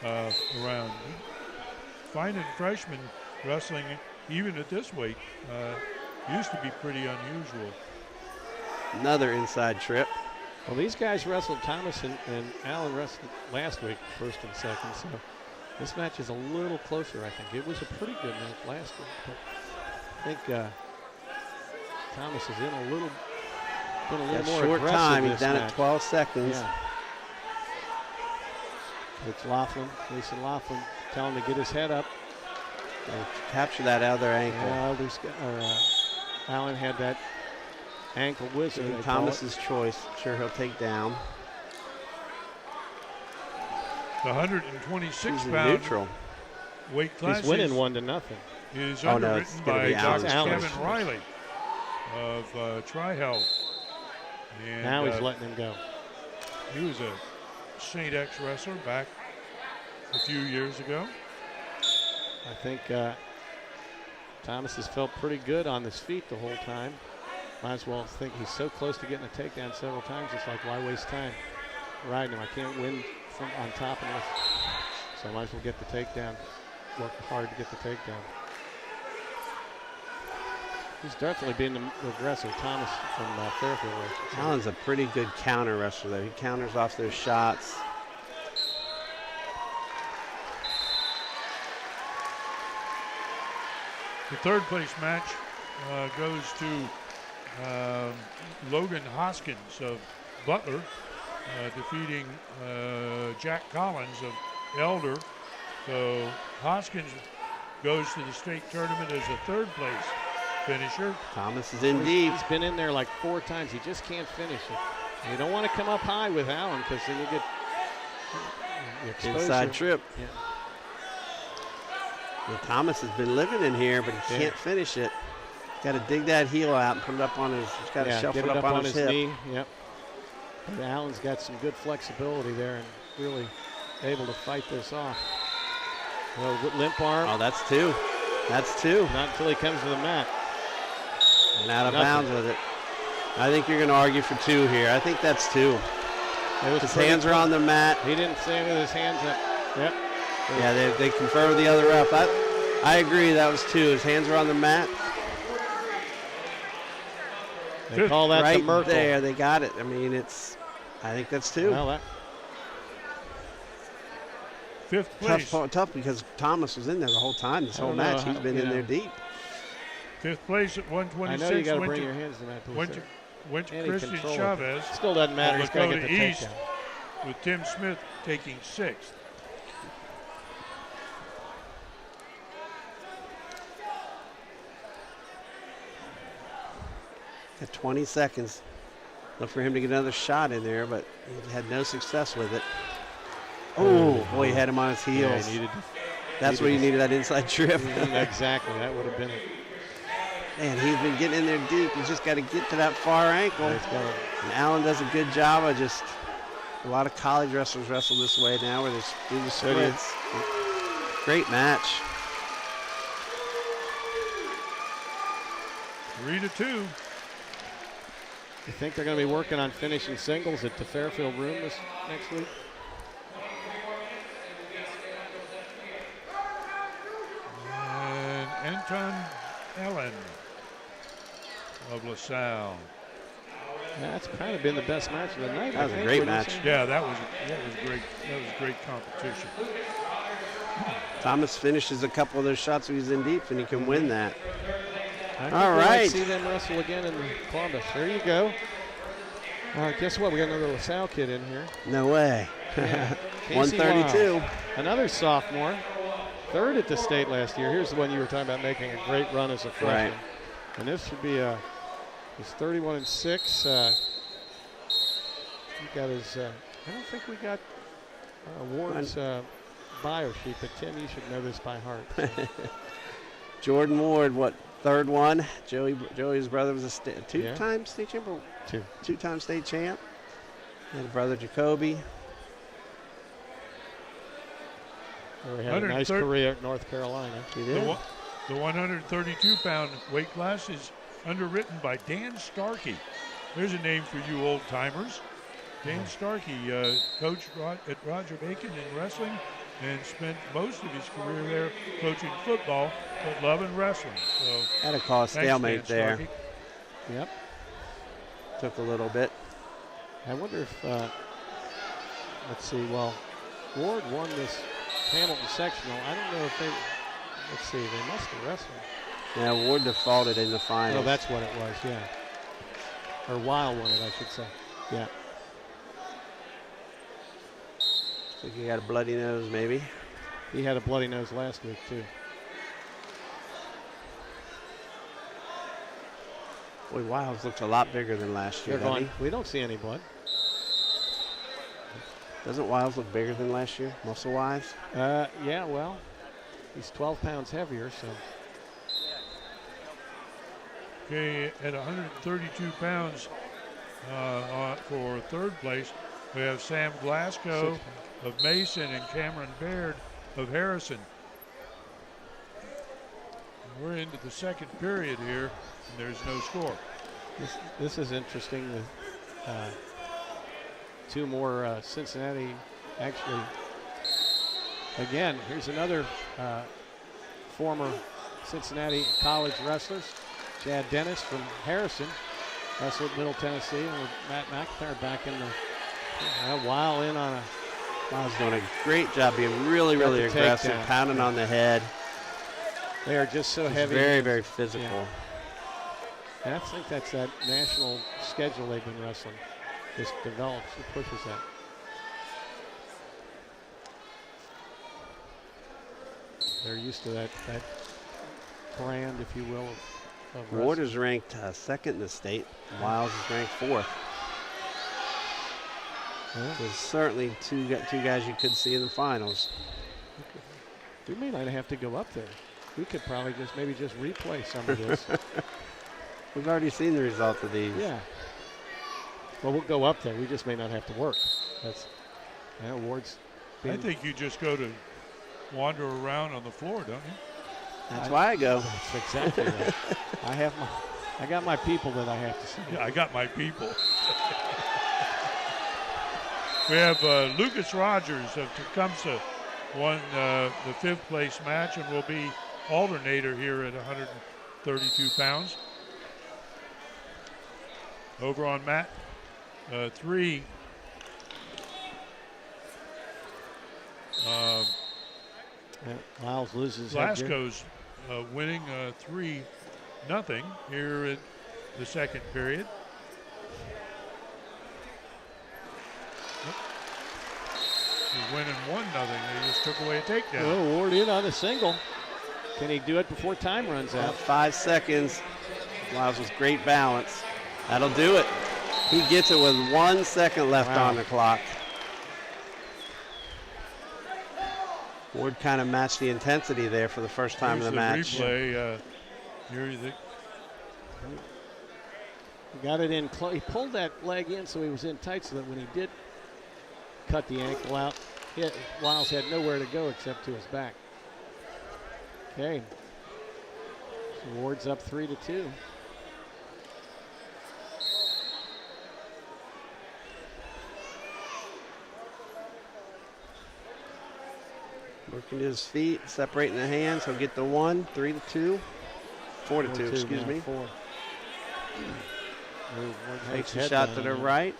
around. Finding freshmen wrestling, even at this weight, used to be pretty unusual. Another inside trip. Well, these guys wrestled. Thomas and Allen wrestled last week, first and second. So this match is a little closer, I think. It was a pretty good match last week. But I think Thomas is in a little more Short aggressive time. He's this down match. at 12 seconds. Yeah. It's Laughlin, Mason Laughlin, telling him to get his head up. Capture that other ankle. Yeah, Allen had that ankle wizard. they call it. Thomas's choice. Sure, he'll take down. The 126 He's pound neutral. weight class He's winning 1-0. is Oh, no, underwritten it's gonna by be Dr. Allen's. Kevin Riley of Tri-Health. And, Now he's letting him go. He was a St. X wrestler back a few years ago. I think Thomas has felt pretty good on his feet the whole time. Might as well think he's so close to getting a takedown several times. It's like, why waste time riding him? I can't win from on top unless, so I might as well get the takedown. Work hard to get the takedown. He's definitely been the aggressor, Thomas from Fairfield. Allen's a pretty good counter wrestler, though. He counters off those shots. The third place match goes to Logan Hoskins of Butler, defeating Jack Collins of Elder. So Hoskins goes to the state tournament as a third place finisher. Thomas is in deep. He's been in there like 4 times. He just can't finish it. And you don't want to come up high with Allen because then you get the exposure. Inside trip. Yeah. And Thomas has been living in here, but he can't finish it. Got to dig that heel out and put it up on his. He's got to shuffle get it up on his hip. knee. Yep. But Allen's got some good flexibility there and really able to fight this off. Well, limp arm. Oh, that's 2. That's 2. Not until he comes to the mat. And out of bounds with it. I think you're going to argue for 2 here. I think that's 2. His hands are on the mat. He didn't stand with his hands up. Yep. Yeah, they confer with the other ref. I agree, that was 2. His hands are on the mat. They call that right the Merkel. there, they got it. I mean, I think that's 2. Well, that, Fifth place. Tough because Thomas was in there the whole time, this whole match. He's been in there deep. Fifth place at 126. I know you got to bring your hands to that. Went to Any Christian control of Chavez. Still doesn't matter. He's got to get the East takedown. with Tim Smith taking 6th. Got 20 seconds. Look for him to get another shot in there, but he had no success with it. Oh, boy, he had him on his heels. Yeah, That's where you needed that inside trip. Exactly, that would have been it. Man, he's been getting in there deep. He's just got to get to that far ankle. And Allen does a good job of just, a lot of college wrestlers wrestle this way now where they do the splits. Great match. 3-2. You think they're going to be working on finishing singles at the Fairfield Room this next week? And Anton Ellen of LaSalle. That's kind of been the best match of the night. That was a great match. Yeah, that was great. That was great competition. Thomas finishes a couple of those shots when he's in deep, and he can win that. I All think right. we'll see them wrestle again in Columbus. There you go. Guess what? We got another LaSalle kid in here. No way. Yeah. Casey 132. Wiles, another sophomore. Third at the state last year. Here's the one you were talking about making a great run as a freshman. Right. And this should be he's 31-6. He got his. I don't think we got Ward's bio sheet, but Tim, you should know this by heart. So. Jordan Ward, third one? Joey's brother was a two-time state champ. Two-time state champ. And a brother Jacoby. We had a nice career at North Carolina. He did. The 132-pound weight class is underwritten by Dan Starkey. There's a name for you old-timers. Dan Starkey coached at Roger Bacon in wrestling and spent most of his career there coaching football, but loving wrestling. So Had a call stalemate there. Starkey. Yep. Took a little bit. I wonder if, let's see, well, Ward won this Hamilton sectional. I don't know if they, let's see, they must have wrestled. Yeah, Ward defaulted in the finals. Oh, that's what it was, yeah. Or Wild won it, I should say. Yeah. So he got a bloody nose, maybe. He had a bloody nose last week, too. Boy, Wiles looks a lot bigger than last year, doesn't he? We don't see any blood. Doesn't Wiles look bigger than last year, muscle-wise? Yeah, well, he's 12 pounds heavier, so. Okay, at 132 pounds for third place, we have Sam Glasgow of Mason and Cameron Baird of Harrison. We're into the second period here, and there's no score. This is interesting. Two more Cincinnati, actually. Again, here's another former Cincinnati college wrestlers. Chad Dennis from Harrison, wrestled Middle Tennessee, and with Matt McIntyre back in the while in on a. Wiles doing a great job being really, really aggressive, pounding on the head. They are just so heavy. Very, very physical. Yeah. And I think that's that national schedule they've been wrestling. Just develops, it pushes that. They're used to that brand, if you will, of Ward is ranked second in the state. Wiles is ranked fourth. Yeah. There's certainly two guys you could see in the finals. We may not have to go up there. We could probably maybe just replay some of this. We've already seen the results of these. Yeah. Well, we'll go up there. We just may not have to work. That's Ward's. I think you just go to wander around on the floor, don't you? That's why I go. That's exactly right. I got my people that I have to see. Yeah, I got my people. We have Lucas Rogers of Tecumseh won the fifth place match and will be alternator here at 132 pounds. Over on mat 3. Miles loses. Glasgow's winning 3-0 here in the second period. He's winning 1-0. They just took away a takedown. Oh, Ward in on a single. Can he do it before time runs out? 5 seconds. Wiles with great balance. That'll do it. He gets it with 1 second left on the clock. Ward kind of matched the intensity there for the first time in the match. Replay. He got it in close. He pulled that leg in so he was in tight so that when he did cut the ankle out, Wiles had nowhere to go except to his back. Okay. So Ward's up 3-2. Working to his feet, separating the hands. He'll get the 1, 3-2. 4-2, excuse me. 4. Takes a shot to the right.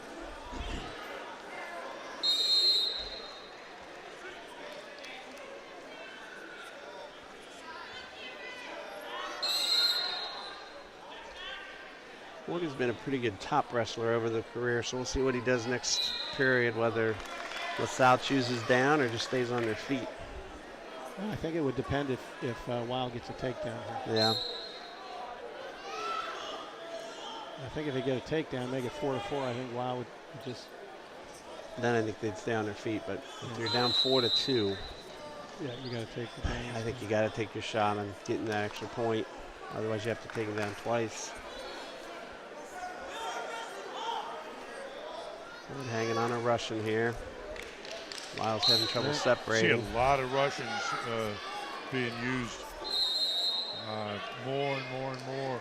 Woody's been a pretty good top wrestler over the career, so we'll see what he does next period, whether LaSalle chooses down or just stays on their feet. Well, I think it would depend if Wild gets a takedown here. Yeah. I think if they get a takedown, make it 4-4, I think Wild would just... Then I think they'd stay on their feet, but if you're down 4-2, yeah, you got to take the game. I think you got to take your shot on getting that extra point. Otherwise, you have to take it down twice. Wood hanging on a Russian here. Wild's having trouble separating. See a lot of Russians being used more and more and more.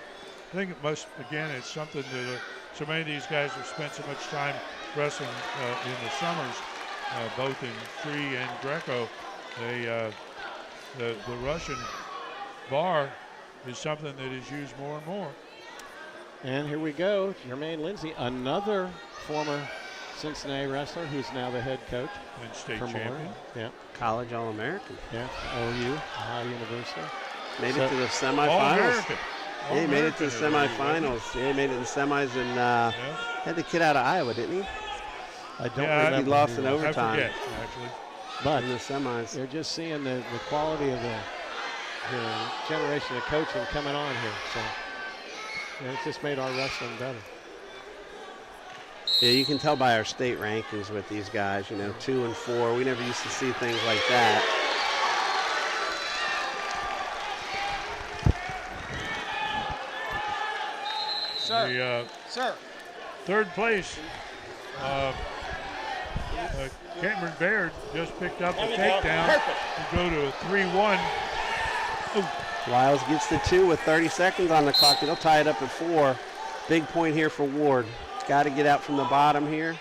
I think it must, again, it's something that so many of these guys have spent so much time wrestling in the summers, both in free and Greco. The Russian bar is something that is used more and more. And here we go, Jermaine Lindsay, another former Cincinnati wrestler who's now the head coach. And state champion. Yeah. College All-American. Yeah, OU, Ohio University. Made it to the semifinals. All-American. Yeah, he made it to the semifinals. Yeah, he made it in the semis and had the kid out of Iowa, didn't he? I don't remember. He lost in overtime. I forget, actually. But in the semis. They're just seeing the quality of the generation of coaching coming on here. So it's just made our wrestling better. Yeah, you can tell by our state rankings with these guys, 2 and 4. We never used to see things like that. Sir. Third place, Cameron Baird just picked up a takedown to go to a 3-1. Wiles gets the 2 with 30 seconds on the clock. They'll tie it up at 4. Big point here for Ward. Got to get out from the bottom here,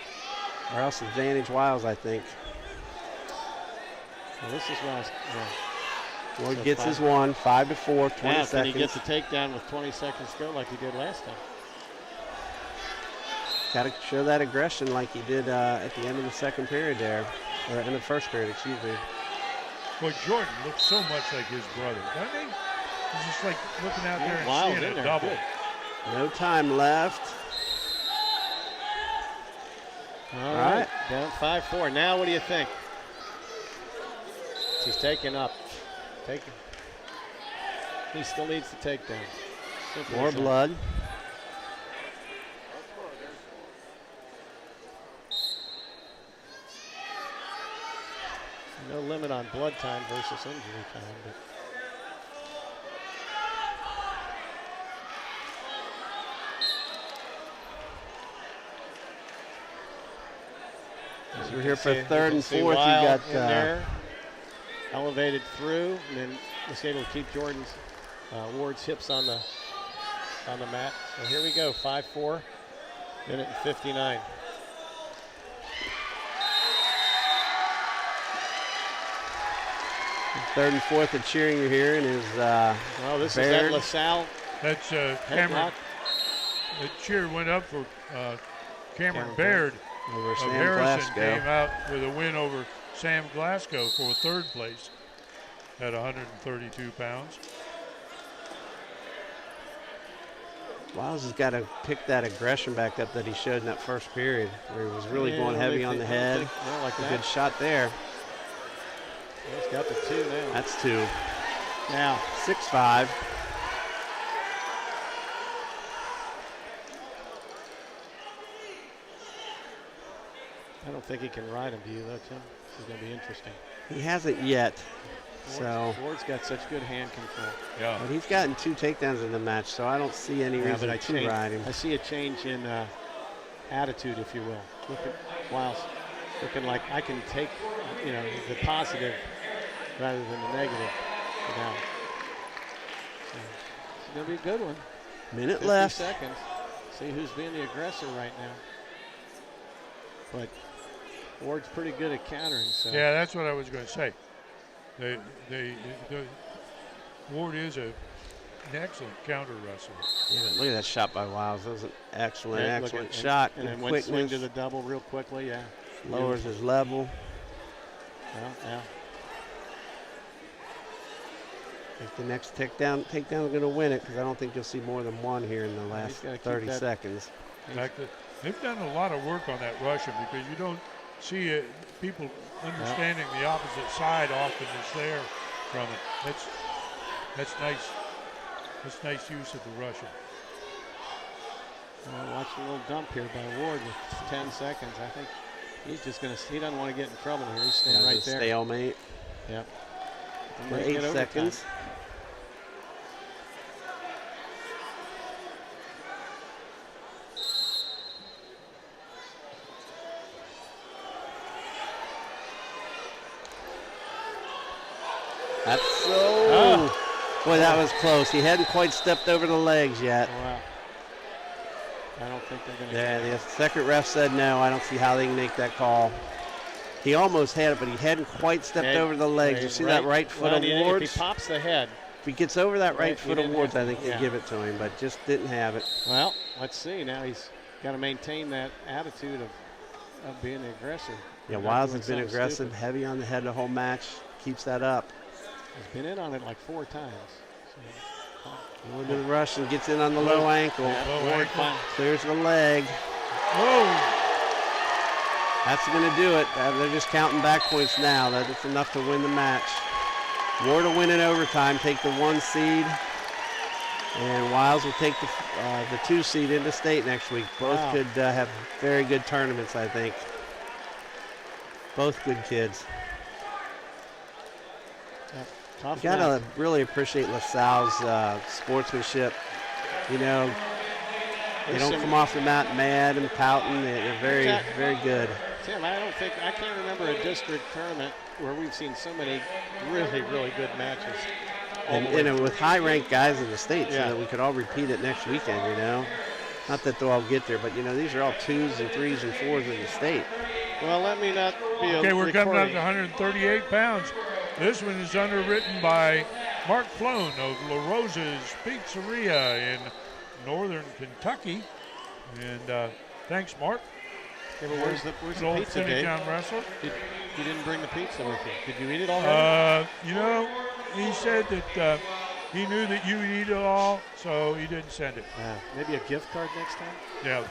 or else advantage Wiles, I think. Well, this is Wiles. Yeah. Ward gets his 1, 5-4, 20 seconds. Can he get the takedown with 20 seconds to go like he did last time? Got to show that aggression like he did at the end of the second period there, or in the first period, excuse me. Well, Jordan looks so much like his brother, doesn't he? He's just like looking out there and seeing a double. Good. No time left. All right, down 5-4. Now what do you think? He's taking up. He still needs the takedown. More blood. No limit on blood time versus injury time. As we're here for third and fourth, you got in there, elevated through, and then was able to keep Jordan's Ward's hips on the mat. So here we go, 5-4, minute and 59. Third and fourth, the cheering you're hearing is this Baird. is that LaSalle. That's Cameron. The cheer went up for Cameron Baird. Over Sam Harrison Glasgow. came out with a win over Sam Glasgow for third place at 132 pounds. Wiles has got to pick that aggression back up that he showed in that first period, where he was really going heavy on the head. Like a good shot there. He's got the 2 now. That's 2. Now 6-5. I don't think he can ride him, do you, though, Tim? This is going to be interesting. He hasn't yet. Ward's got such good hand control. Yeah. But he's gotten 2 takedowns in the match, so I don't see any reason to ride him. I see a change in attitude, if you will. Look at Wiles looking like I can take, the positive rather than the negative. Now, going to be a good one. Minute 50 left. seconds. See who's being the aggressor right now. But Ward's pretty good at countering. So. Yeah, that's what I was going to say. The Ward is an excellent counter wrestler. Yeah, but look at that shot by Wiles. That was an excellent, And excellent shot. And then Good went swing quickness. to the double real quickly, yeah. Lowers his level. Yeah. I think the next takedown is going to win it, because I don't think you'll see more than one here in the last gotta keep 30 that- seconds. In fact, they've done a lot of work on that Russian, because you don't see people understanding the opposite side often is there from it. That's nice. That's nice use of the Russian. Watch a little dump here by Ward with 10 seconds. I think he's just going to, he doesn't want to get in trouble here. He's staying right there. Stalemate. Yep. For 8 seconds. That's so. Boy, that was close. He hadn't quite stepped over the legs yet. Wow. I don't think they're going to. Yeah, the second ref said no. I don't see how they can make that call. He almost had it, but he hadn't quite stepped over the legs. You see that right foot of Ward's? If he pops the head. If he gets over that right foot of Ward's, I think they yeah. give it to him, but just didn't have it. Well, let's see. Now he's got to maintain that attitude of being the aggressor. Yeah, Not Wiles doing has been something aggressive, stupid. heavy on the head the whole match. Keeps that up. He's been in on it like 4 times. Ward to the rush and gets in on the low ankle. Low ankle. Clears the leg. Whoa! That's going to do it. They're just counting back points now. That's enough to win the match. Ward will win in overtime, take the 1 seed. And Wiles will take the 2 seed into state next week. Both could have very good tournaments, I think. Both good kids. Tough You gotta match. really appreciate LaSalle's sportsmanship. You know, they don't come off the mat mad and pouting. They're very, very good. Tim, I can't remember a district tournament where we've seen so many really, really good matches. And with high-ranked guys in the state, Yeah. so that we could all repeat it next weekend, you know. Not that they'll all get there, but, you know, these are all 2s and 3s and 4s in the state. Well, let me not be Okay, we're coming up recording. to 138 pounds. This one is underwritten by Mark Flown of La Rosa's Pizzeria in northern Kentucky. And thanks, Mark. Yeah, but where's the Old pizza, Dave? Finneytown wrestler. You didn't bring the pizza with you. Did you eat it already? You know, he said that he knew that you would eat it all, so he didn't send it. Maybe a gift card next time? Yeah.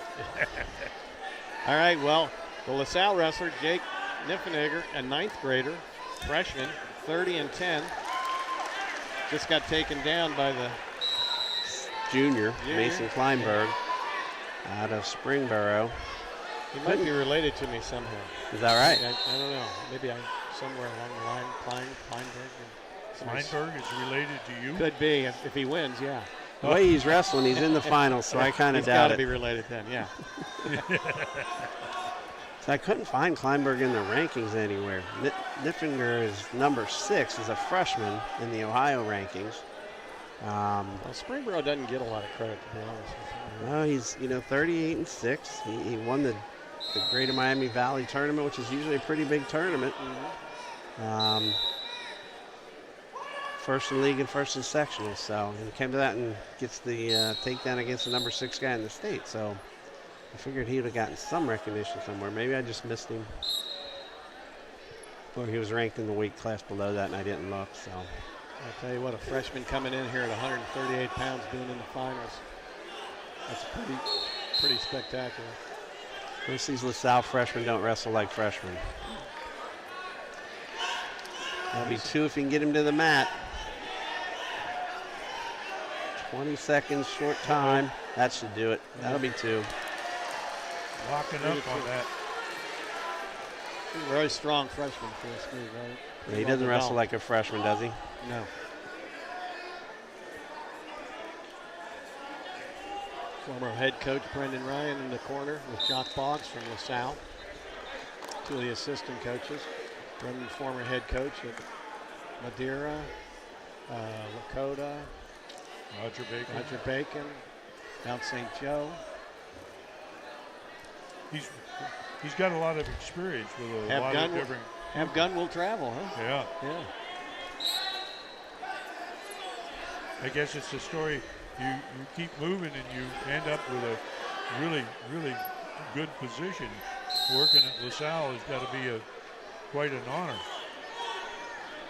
All right, well, the LaSalle wrestler, Jake Niffenegger, a 9th grader, freshman, 30 and 10, just got taken down by the Junior, Mason Kleinberg, out of Springboro. He might be related to me somehow. Is that right? I don't know. Maybe I'm somewhere along the line. Kleinberg is related to you? Could be if he wins, yeah. The way he's wrestling, he's in the finals, so I kind of doubt He's got to it. be related then, yeah. So I couldn't find Kleinberg in the rankings anywhere. Niffinger is number 6 as a freshman in the Ohio rankings. Well, Springboro doesn't get a lot of credit, to be honest with you. Well, he's 38 and 6. He won the Greater Miami Valley tournament, which is usually a pretty big tournament. First in league and first in sectional. So he came to that and gets the takedown against the number 6 guy in the state. So I figured he would have gotten some recognition somewhere. Maybe I just missed him. Or he was ranked in the weight class below that and I didn't look. So I'll tell you what, a freshman coming in here at 138 pounds being in the finals, that's pretty spectacular. most of these LaSalle freshmen don't wrestle like freshmen. That'll be 2 if you can get him to the mat. 20 seconds, short time. That should do it. That'll be 2. Locking up on that. He's a very strong freshman for this league, right? Yeah, he doesn't wrestle like a freshman, does he? No. Former head coach Brendan Ryan in the corner with Jock Boggs from LaSalle. 2 of the assistant coaches. Brendan, former head coach at Madeira, Lakota, Roger Bacon, Mount St. Joe. He's got a lot of experience with a lot of different. Have Gun will travel, huh? Yeah. Yeah. I guess it's the story. You keep moving and you end up with a really, really good position. Working at LaSalle has got to be quite an honor.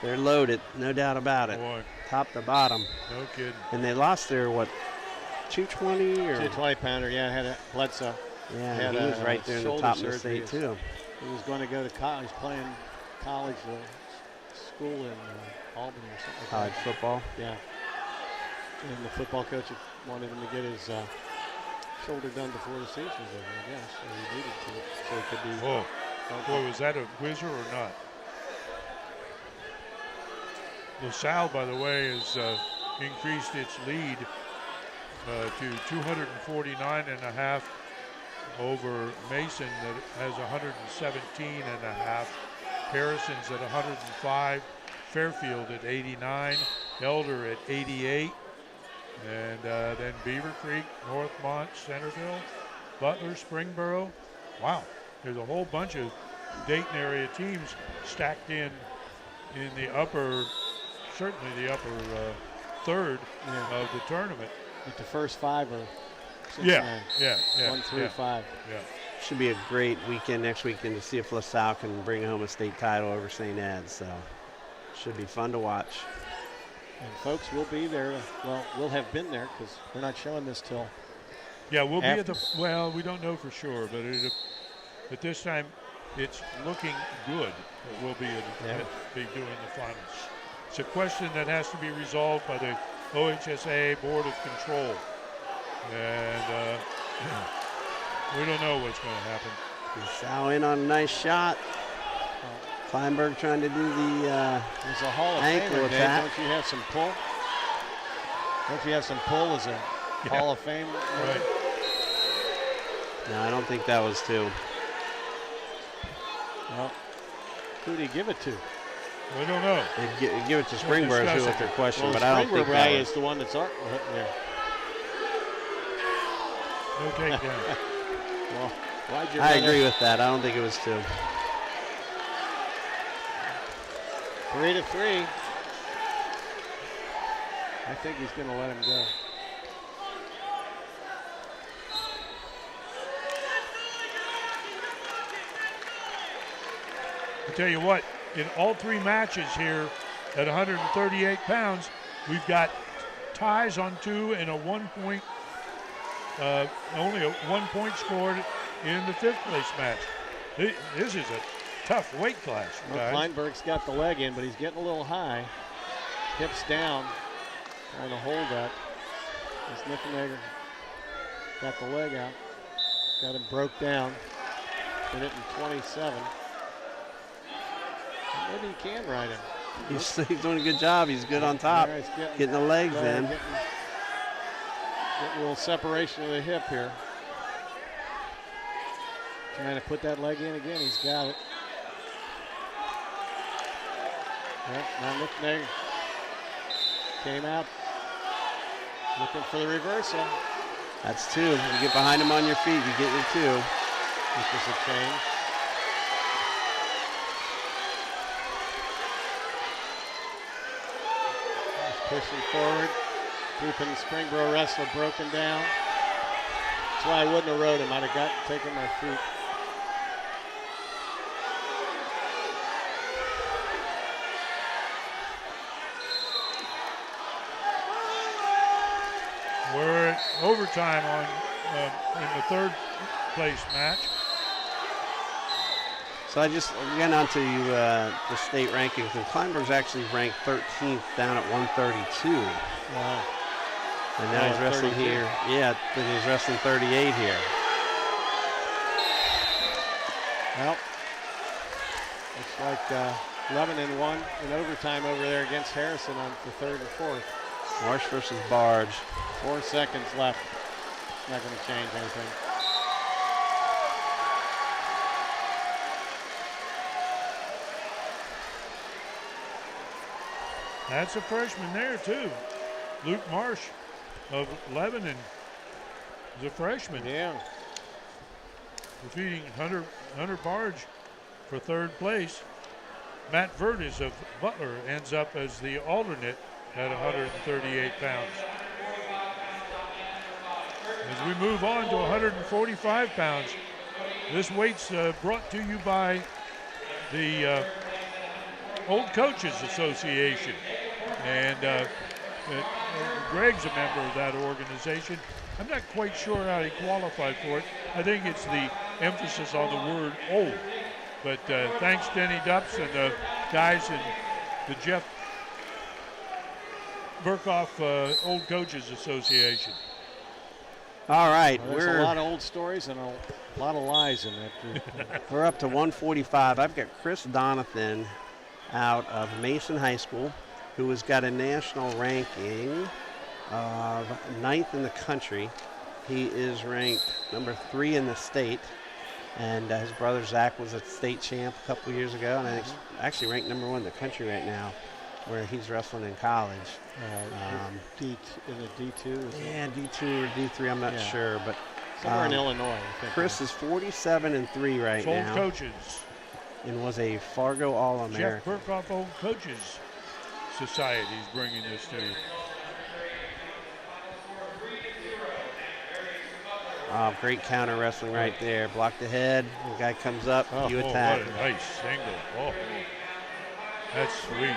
They're loaded, no doubt about it. Boy. Top to bottom. No kidding. And they lost their, 220 or? 220 pounder, yeah, had a Bledsoe. Yeah, he was right there in the top of the state, too. He was going to go to college, playing college school in Albany or something like college that. Football? Yeah. And the football coach wanted him to get his shoulder done before the season was over, I guess. So he needed to, so he could be. Whoa. Boy, was that a whizzer or not? LaSalle, by the way, has increased its lead to 249.5 over Mason that has 117.5. Harrison's at 105. Fairfield at 89. Elder at 88. And then Beaver Creek, Northmont, Centerville, Butler, Springboro. Wow, there's a whole bunch of Dayton area teams stacked in the upper, certainly the upper third of the tournament. But the first 5 are Cincinnati. Yeah. 1 through 5. Yeah. Should be a great weekend next weekend to see if LaSalle can bring home a state title over St. Ed's. So should be fun to watch. And folks, we'll be there. Well, we'll have been there because we're not showing this till. Yeah, we'll after. be at the. Well, we don't know for sure, but at this time, it's looking good that we'll be doing the finals. It's a question that has to be resolved by the OHSAA Board of Control, and we don't know what's going to happen. LaSalle in on a nice shot. Kleinberg trying to do the there's a Hall of ankle Famer, attack. Dave. Don't you have some pull? Don't you have some pull as a Hall of Fame? Right. No, I don't think that was two. Well, who do you give it to? We don't know. They'd give it to Springboro too with their question, Well, but I don't think that is the one that's there. No takedown. Well, why'd you I agree with that. I don't think it was two. 3-3. I think he's going to let him go. I tell you what, in all 3 matches here at 138 pounds, we've got ties on 2 and a 1 point, only a 1 point scored in the 5th place match. This is a tough weight class, guys. Well, Kleinberg's got the leg in, but he's getting a little high. Hips down, trying to hold that. As Niffenegger got the leg out. Got him broke down. Put it in 27. Maybe he can ride him. He's doing a good job. He's good on top. He's getting the legs in. Getting a little separation of the hip here. Trying to put that leg in again. He's got it. Yep, now Niffenegger came out looking for the reversal. That's 2. You get behind him on your feet, you get your 2. This is a change. Pushing forward, keeping the Springboro wrestler broken down. That's why I wouldn't have rode him. I'd have taken my feet. We're at overtime in the 3rd place match. So I just, again, onto the state rankings, and Kleinberg's actually ranked 13th down at 132. Wow. And now he's wrestling 32. here. Yeah, but he's wrestling 38 here. Well, looks like 11-1 in overtime over there against Harrison on the 3rd and 4th. Marsh versus Barge. 4 seconds left. Not going to change anything. That's a freshman there, too. Luke Marsh of Lebanon. He's a freshman. Yeah. Defeating Hunter Barge for third place. Matt Verdes of Butler ends up as the alternate at 138 pounds. As we move on to 145 pounds, this weight's brought to you by the Old Coaches Association. And Greg's a member of that organization. I'm not quite sure how he qualified for it. I think it's the emphasis on the word old. But thanks, Denny Dupps and the guys in the Jeff Burkhoff Old Coaches Association. All right, Well, there's a lot of old stories and a lot of lies in that. we're up to 145. I've got Chris Donathan out of Mason High School, who has got a national ranking of 9th in the country. He is ranked number 3 in the state, and his brother Zach was a state champ a couple years ago, and I think actually ranked number 1 in the country right now, where he's wrestling in college. In the D2? Yeah, D2 or D3, I'm not sure, but somewhere in Illinois, I think. Chris is 47-3 right Old now, Coaches. and was a Fargo All-American. Jeff Burkhoff Old Coaches Society is bringing this to you. Oh, great counter wrestling right there. Blocked the head. The guy comes up. You attack. What a nice single. Oh, that's sweet.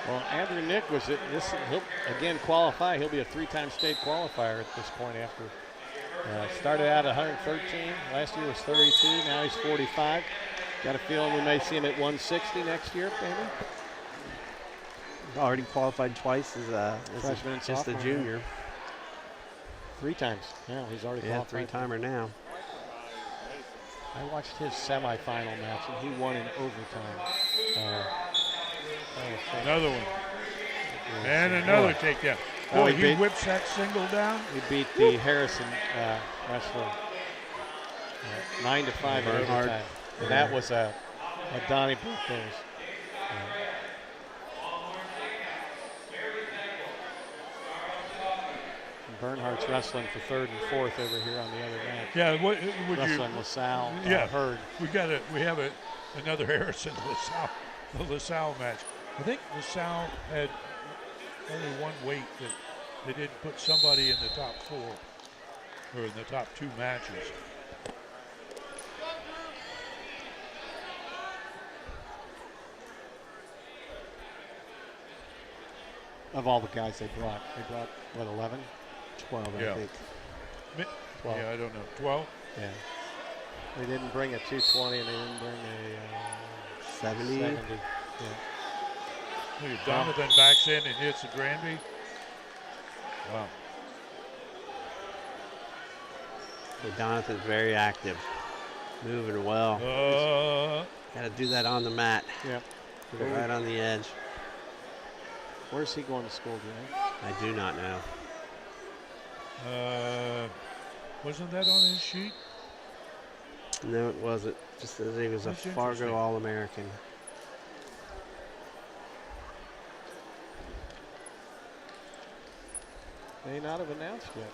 Well, Andrew Nick was he'll again qualify. He'll be a 3-time state qualifier at this point after started out at 113. Last year was 32. Now he's 45. Got a feeling we may see him at 160 next year, maybe. Already qualified twice as Freshman and just a sophomore, junior. 3 times. Yeah, he's already Yeah, qualified. 3-timer now. I watched his semifinal match, and he won in overtime. Another one. And another takedown. Oh, Boy, he he beat- whips that single down. He beat the Harrison wrestler 9-5 in Bernhard. overtime. And that was a Donnybrook finish. Bernhardt's wrestling for 3rd and 4th over here on the other match. Yeah, what would you? Wrestling LaSalle. Yeah, Hurd. we have another Harrison LaSalle, the LaSalle match. I think LaSalle had only one weight that they didn't put somebody in the top 4 or in the top 2 matches. Of all the guys they brought what, 11? 12, Yeah. I think. 12. Yeah, I don't know. 12? Yeah. They didn't bring a 220 and they didn't bring a 70. 70. Yeah. Look at Donovan backs in and hits a Granby. Wow. So Donathan's very active. Moving well. Got to do that on the mat. Yeah. Put it right on the edge. Where's he going to school, do you know? I do not know. Wasn't that on his sheet? No, it wasn't. Just as he was a That's Fargo interesting. All-American. May not have announced yet.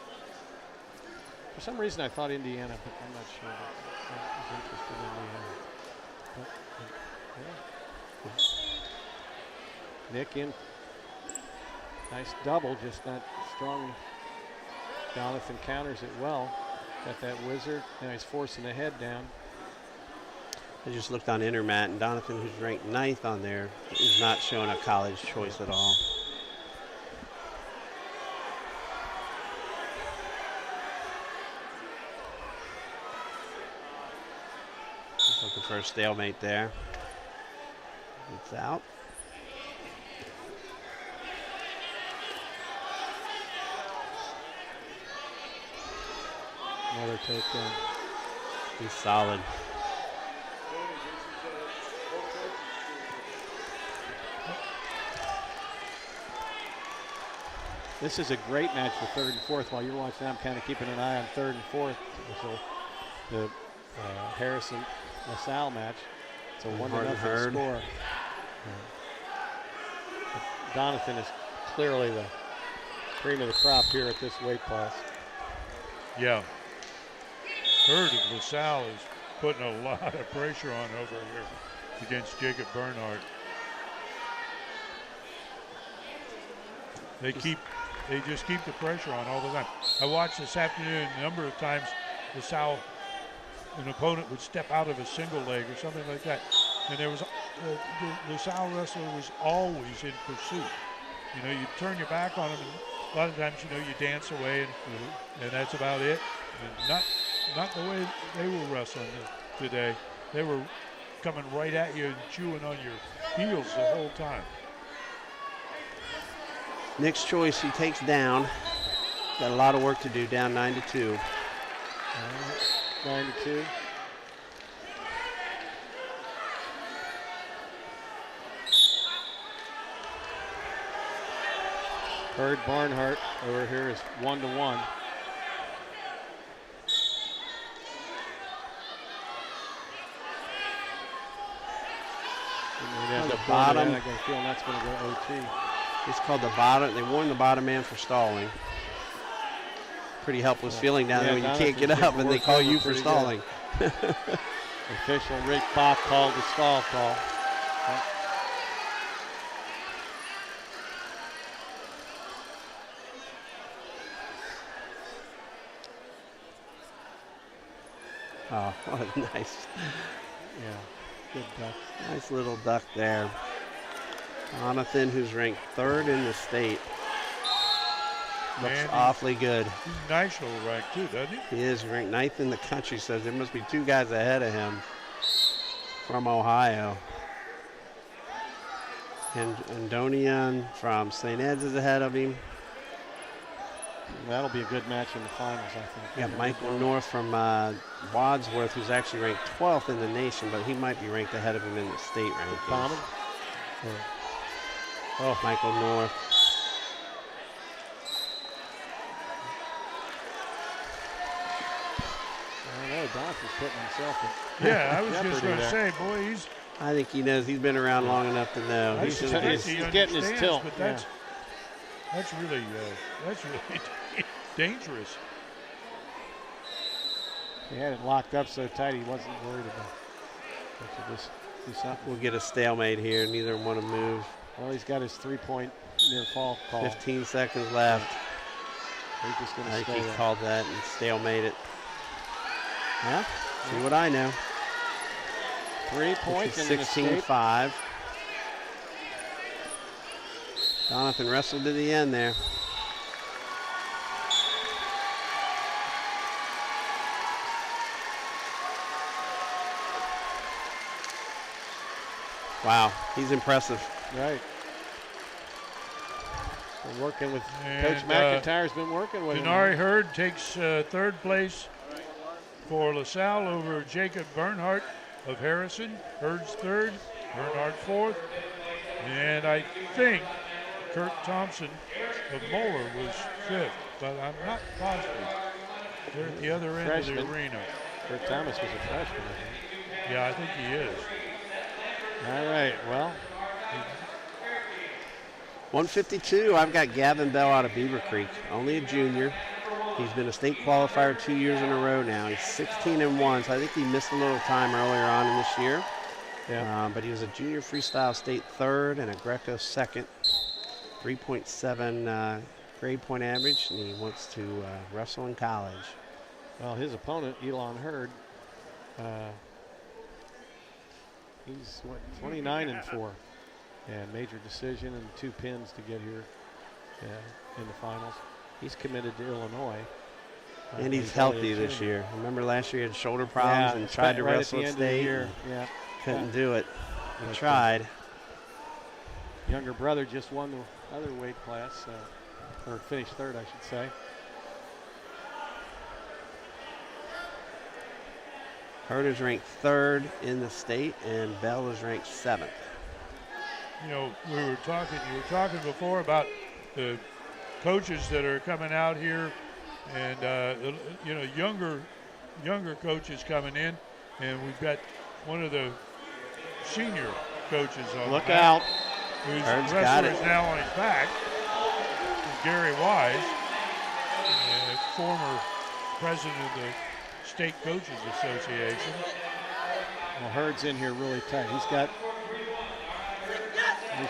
For some reason, I thought Indiana, but I'm not sure. I was interested in Indiana. But, yeah. Nick in. Nice double, just not strong. Jonathan counters it well. Got that wizard. Now he's forcing the head down. I just looked on Intermat, and Donathan, who's ranked 9th on there, is not showing a college choice at all. Just looking for a stalemate there. It's out. Another takedown. He's solid. This is a great match for 3rd and 4th. While you're watching, I'm kind of keeping an eye on 3rd and 4th. So the Harrison LaSalle match. It's a 1-0 Hurd. score. Donathan is clearly the Cream of the crop here at this weight class. Yeah. Hurd of LaSalle is putting a lot of pressure on over here against Jacob Bernhardt. They just keep the pressure on all the time. I watched this afternoon a number of times LaSalle, an opponent would step out of a single leg or something like that. And there was, the LaSalle wrestler was always in pursuit. You know, you turn your back on them, and a lot of times, you know, you dance away, and that's about it. And not the way they were wrestling today. They were coming right at you and chewing on your heels the whole time. Nick's choice, he takes down. Got a lot of work to do, down 9-2. 9-2. Hurd Barnhart over here is 1-1. On the bottom. I got a feeling that's going to go OT. It's called the bottom. They warned the bottom man for stalling. Pretty helpless feeling down there when you can't get up and they call you for stalling. Official Rick Pop called the stall call. Oh, what a nice, Good duck. nice little duck there. Jonathan, who's ranked 3rd in the state. Looks Man, awfully good. He's national ranked too, doesn't he? He is ranked 9th in the country, so there must be 2 guys ahead of him from Ohio. And Donian from St. Ed's is ahead of him. That'll be a good match in the finals, I think. We got Michael North from Wadsworth, who's actually ranked 12th in the nation, but he might be ranked ahead of him in the state rankings. Common? Oh, Michael North. I don't know, Donovan's putting himself in. Yeah, I was just jeopardy going to there. say, boy, he's I think he knows. He's been around long enough to know. I He's suspect just, he he's getting his understands, tilt, but that's really dangerous. He had it locked up so tight he wasn't worried about it. Just do something. we'll get a stalemate here. Neither one to move. Well, he's got his 3-point near fall call. 15 seconds left. He's just going I to think stay he there. called that and stalemate it. Yeah, see what I know. 3 points and an escape. 16-5. Jonathan wrestled to the end there. Wow, he's impressive. Right. Been working with And, Coach McIntyre's been working with Denari him. Hurd takes 3rd place for LaSalle over Jacob Bernhardt of Harrison. Hurd's 3rd, Bernhardt 4th. And I think Kurt Thompson of Moeller was 5th, but I'm not positive. They're at the other end of Freshman. the arena. Kurt Thomas was a freshman, I think. Yeah, I think he is. All right, well, 152, I've got Gavin Bell out of Beaver Creek, only a junior. He's been a state qualifier 2 years in a row now. He's 16-1, so I think he missed a little time earlier on in this year. yeah. But he was a junior freestyle state 3rd and a Greco 2nd. 3.7 grade point average, and he wants to wrestle in college. Well, his opponent, Elon Hurd, he's, 29-4. And major decision and 2 pins to get here in the finals. He's committed to Illinois. And he's only healthy a this junior. year. Remember last year he had shoulder problems and it's tried to right wrestle at at the end of the state. year. Yeah. Couldn't do it. He But, tried. Younger brother just won the other weight class, or finished 3rd, I should say. Hurd is ranked 3rd in the state, and Bell is ranked 7th. You know, you were talking before about the coaches that are coming out here, and you know, younger coaches coming in, and we've got one of the senior coaches on. Look the mat, out. Whose Hurd's wrestler got is it. now on his back. Gary Wise, former president of the State Coaches Association. Well, Hurd's in here really tight. He's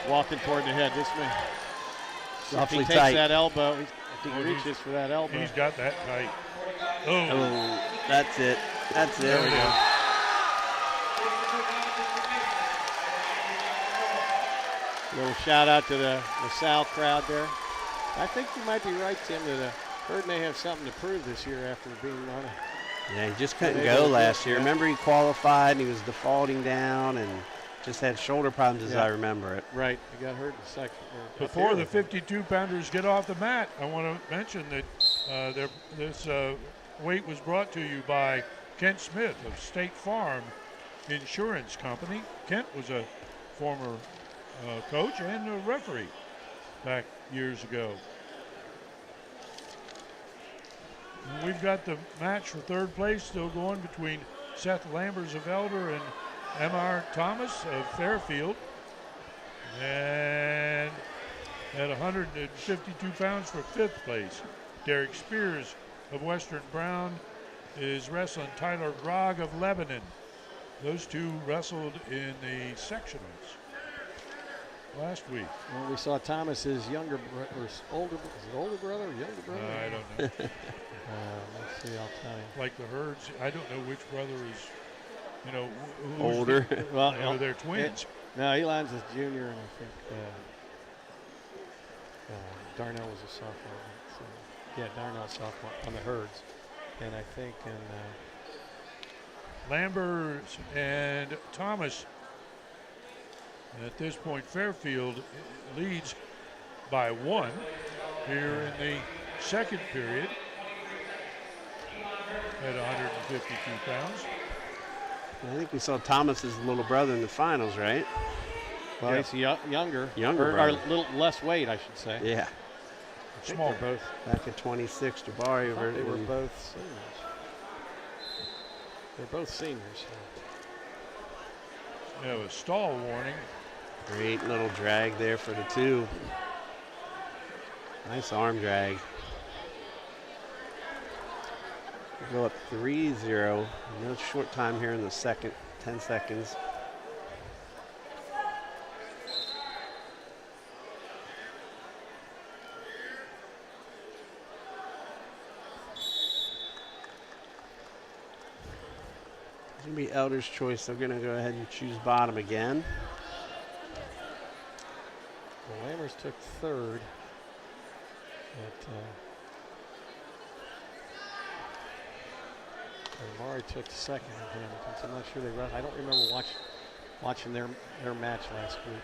walking toward the head. This man, if he takes tight. that elbow, he reaches for that elbow. He's got that tight. Oh, that's it. That's it. There we go. Little shout out to the South crowd there. I think you might be right, Tim, that Hurd may have something to prove this year after being on it. Yeah, he just couldn't go last year. Remember, he qualified and he was defaulting down and just had shoulder problems, as I remember it. Right, he got hurt in the second. Before the 52-pounders get off the mat, I want to mention that this weight was brought to you by Kent Smith of State Farm Insurance Company. Kent was a former coach and a referee back years ago. And we've got the match for third place still going between Seth Lambers of Elder and M.R. Thomas of Fairfield. And at 152 pounds for fifth place, Derek Spears of Western Brown is wrestling Tyler Grog of Lebanon. Those two wrestled in the sectionals last week. Well, we saw Thomas's younger brother, older brother, or younger brother? I don't know. Let's see, I'll tell you. Like the Herds, I don't know which brother is, Older. Well, they're twins. No, Elon's a junior, and I think Darnell was a sophomore. So, yeah, Darnell's sophomore on the Herds. And I think Lambers and Thomas. At this point, Fairfield leads by 1 here in the second period at 152 pounds. I think we saw Thomas's little brother in the finals, right? well, he's younger. Younger or brother. a little less weight, I should say. Yeah. Small. Both. Back at 26, Jabari. They were both seniors. They're both seniors. So. We have a stall warning. Great little drag there for the two. Nice arm drag. We'll go up 3-0. No short time here in the second, 10 seconds. It's going to be Elder's choice. They're going to go ahead and choose bottom again. Well, Lammers took third. Amari took second at Hamilton, so I'm not sure they run. I don't remember watching their match last week.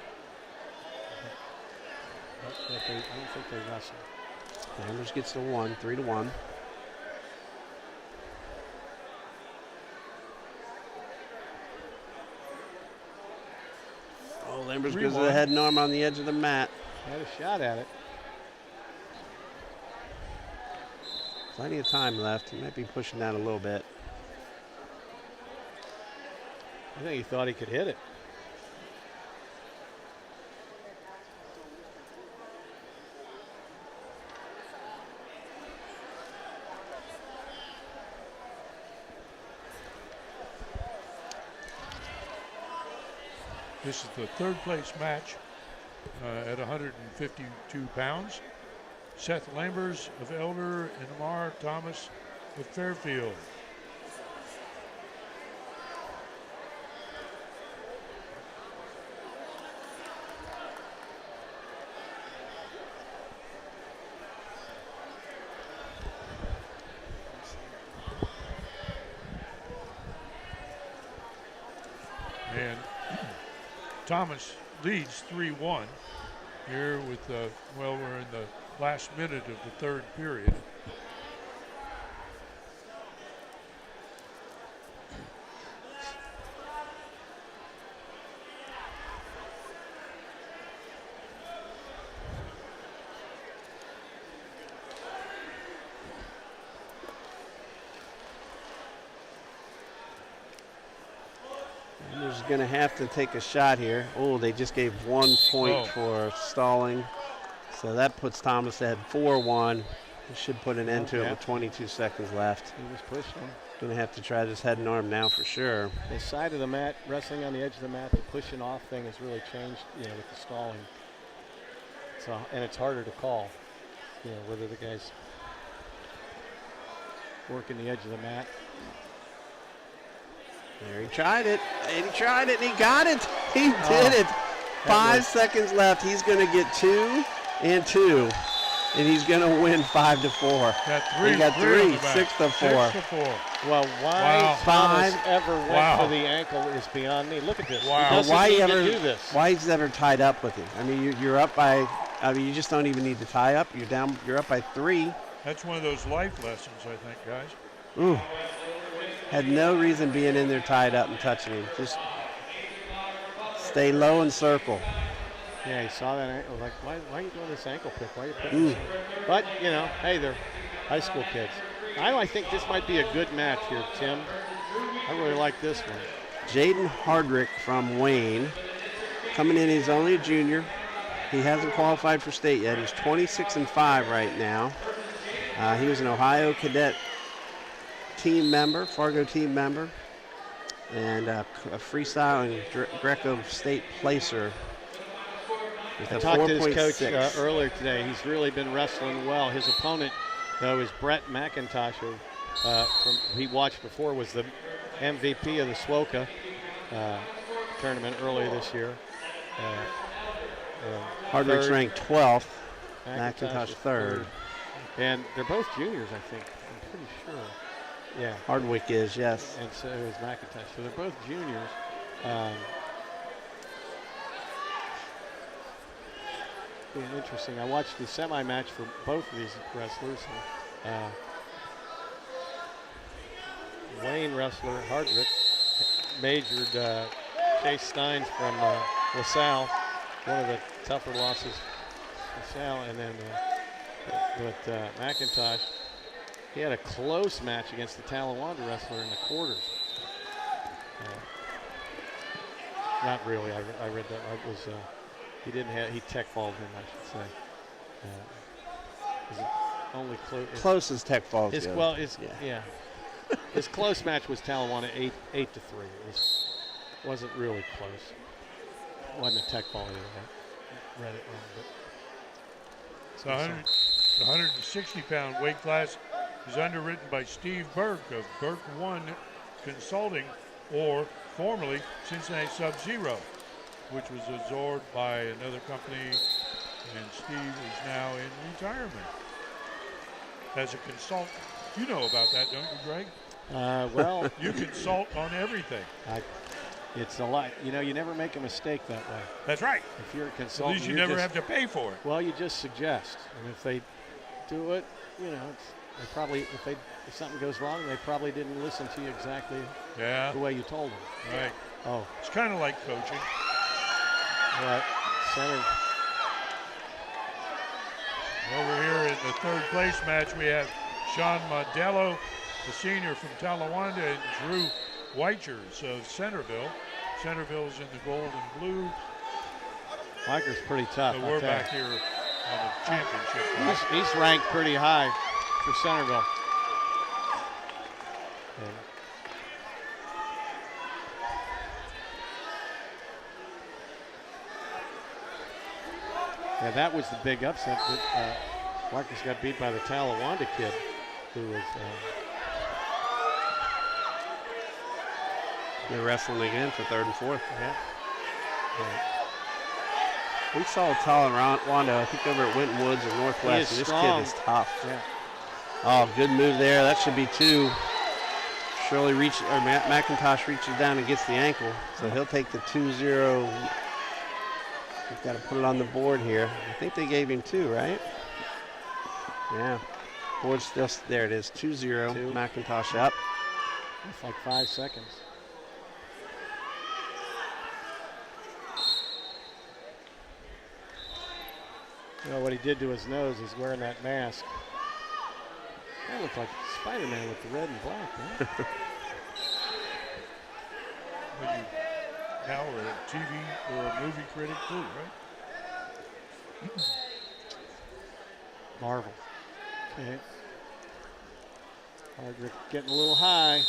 I don't think they wrestled. Lammers gets the 1, 3-1. Oh, Lammers goes to the head and arm on the edge of the mat. Had a shot at it. Plenty of time left. He might be pushing that a little bit. I think he thought he could hit it. This is the third place match at 152 pounds. Seth Lambers of Elder and Amar Thomas of Fairfield. And Thomas leads 3-1 here with, we're in the last minute of the third period. Lammers going to have to take a shot here. Oh, they just gave 1 point for stalling. So that puts Thomas ahead 4-1. It should put an end to it Yeah. with 22 seconds left. He was pushing him. Gonna have to try this head and arm now for sure. The side of the mat, wrestling on the edge of the mat, the pushing off thing has really changed, with the stalling. So, and it's harder to call, whether the guy's working the edge of the mat. There, he tried it. And he tried it, and he got it. He did it. 5 seconds left. He's going to get 2 and 2, and he's going to win 5-4. Got three. He got three 3, 6-4. 6-4. Well, why Thomas 5. ever went for the ankle is beyond me. Look at this. Wow. He doesn't Why need ever to do this. Why he's ever tied up with him? I mean, you're up by. I mean, you just don't even need to tie up. You're down. You're up by 3. That's one of those life lessons, I think, guys. Ooh. Had no reason being in there tied up and touching him. Just stay low and circle. Yeah, he saw that ankle. Like, why are you doing this ankle pick? Why are you putting this? But, hey, they're high school kids. I think this might be a good match here, Tim. I really like this one. Jaden Hardrick from Wayne. Coming in, he's only a junior. He hasn't qualified for state yet. He's 26-5 right now. He was an Ohio Cadet team member, Fargo team member, and a freestyle and Greco state placer. I talked to his coach earlier today. He's really been wrestling well. His opponent, though, is Brett McIntosh, who he watched before, was the MVP of the SWOCA tournament earlier this year. Hardrick's ranked 12th, McIntosh McIntosh 3rd. And they're both juniors, I think. I'm pretty sure. Yeah. Hardwick is, yes. And so is McIntosh. So they're both juniors. Interesting. I watched the semi-match for both of these wrestlers. Wayne wrestler Hardrick majored Chase Steins from LaSalle, one of the tougher losses for LaSalle, and then McIntosh, he had a close match against the Talawanda wrestler in the quarters. Not really. I read that. It was he tech fouled him, I should say. Only close as tech falls. His close match was Talawanda 8-3. It wasn't really close. It wasn't a tech ball either. I read it wrong. So the 160-pound weight class is underwritten by Steve Burke of Burke One Consulting, or formerly Cincinnati Sub-Zero, which was absorbed by another company, and Steve is now in retirement as a consultant. You know about that, don't you, Greg? Well, you consult on everything. It's a lot. You never make a mistake that way. That's right. If you're a consultant, at least you never have to pay for it. Well, you just suggest, and if they do it, they probably if something goes wrong, they probably didn't listen to you exactly the way you told them. Right. Oh, it's kind of like coaching. Right. Center. Over here in the third place match, we have Sean Modello, the senior from Talawanda, and Drew Weichers of Centerville. Centerville's in the gold and blue. Weicher's pretty tough. So we're back here on the championship. He's ranked pretty high for Centerville. Yeah, that was the big upset. Weicher's got beat by the Talawanda kid, who was. They're wrestling again for 3rd and 4th. Yeah. We saw Talawanda, I think, over at Winton Woods or Northwest. And this kid is tough. Yeah. Oh, good move there. That should be 2. Shirley McIntosh reaches down and gets the ankle, so he'll take the 2-0. We've got to put it on the board here. I think they gave him 2, right? Yeah. Board's still there. It is 2-0. McIntosh up. It's like 5 seconds. What he did to his nose is wearing that mask. That looked like Spider-Man with the red and black, man. Well, you now are a TV or a movie critic too, right? Marvel. Okay. Hardrick getting a little high.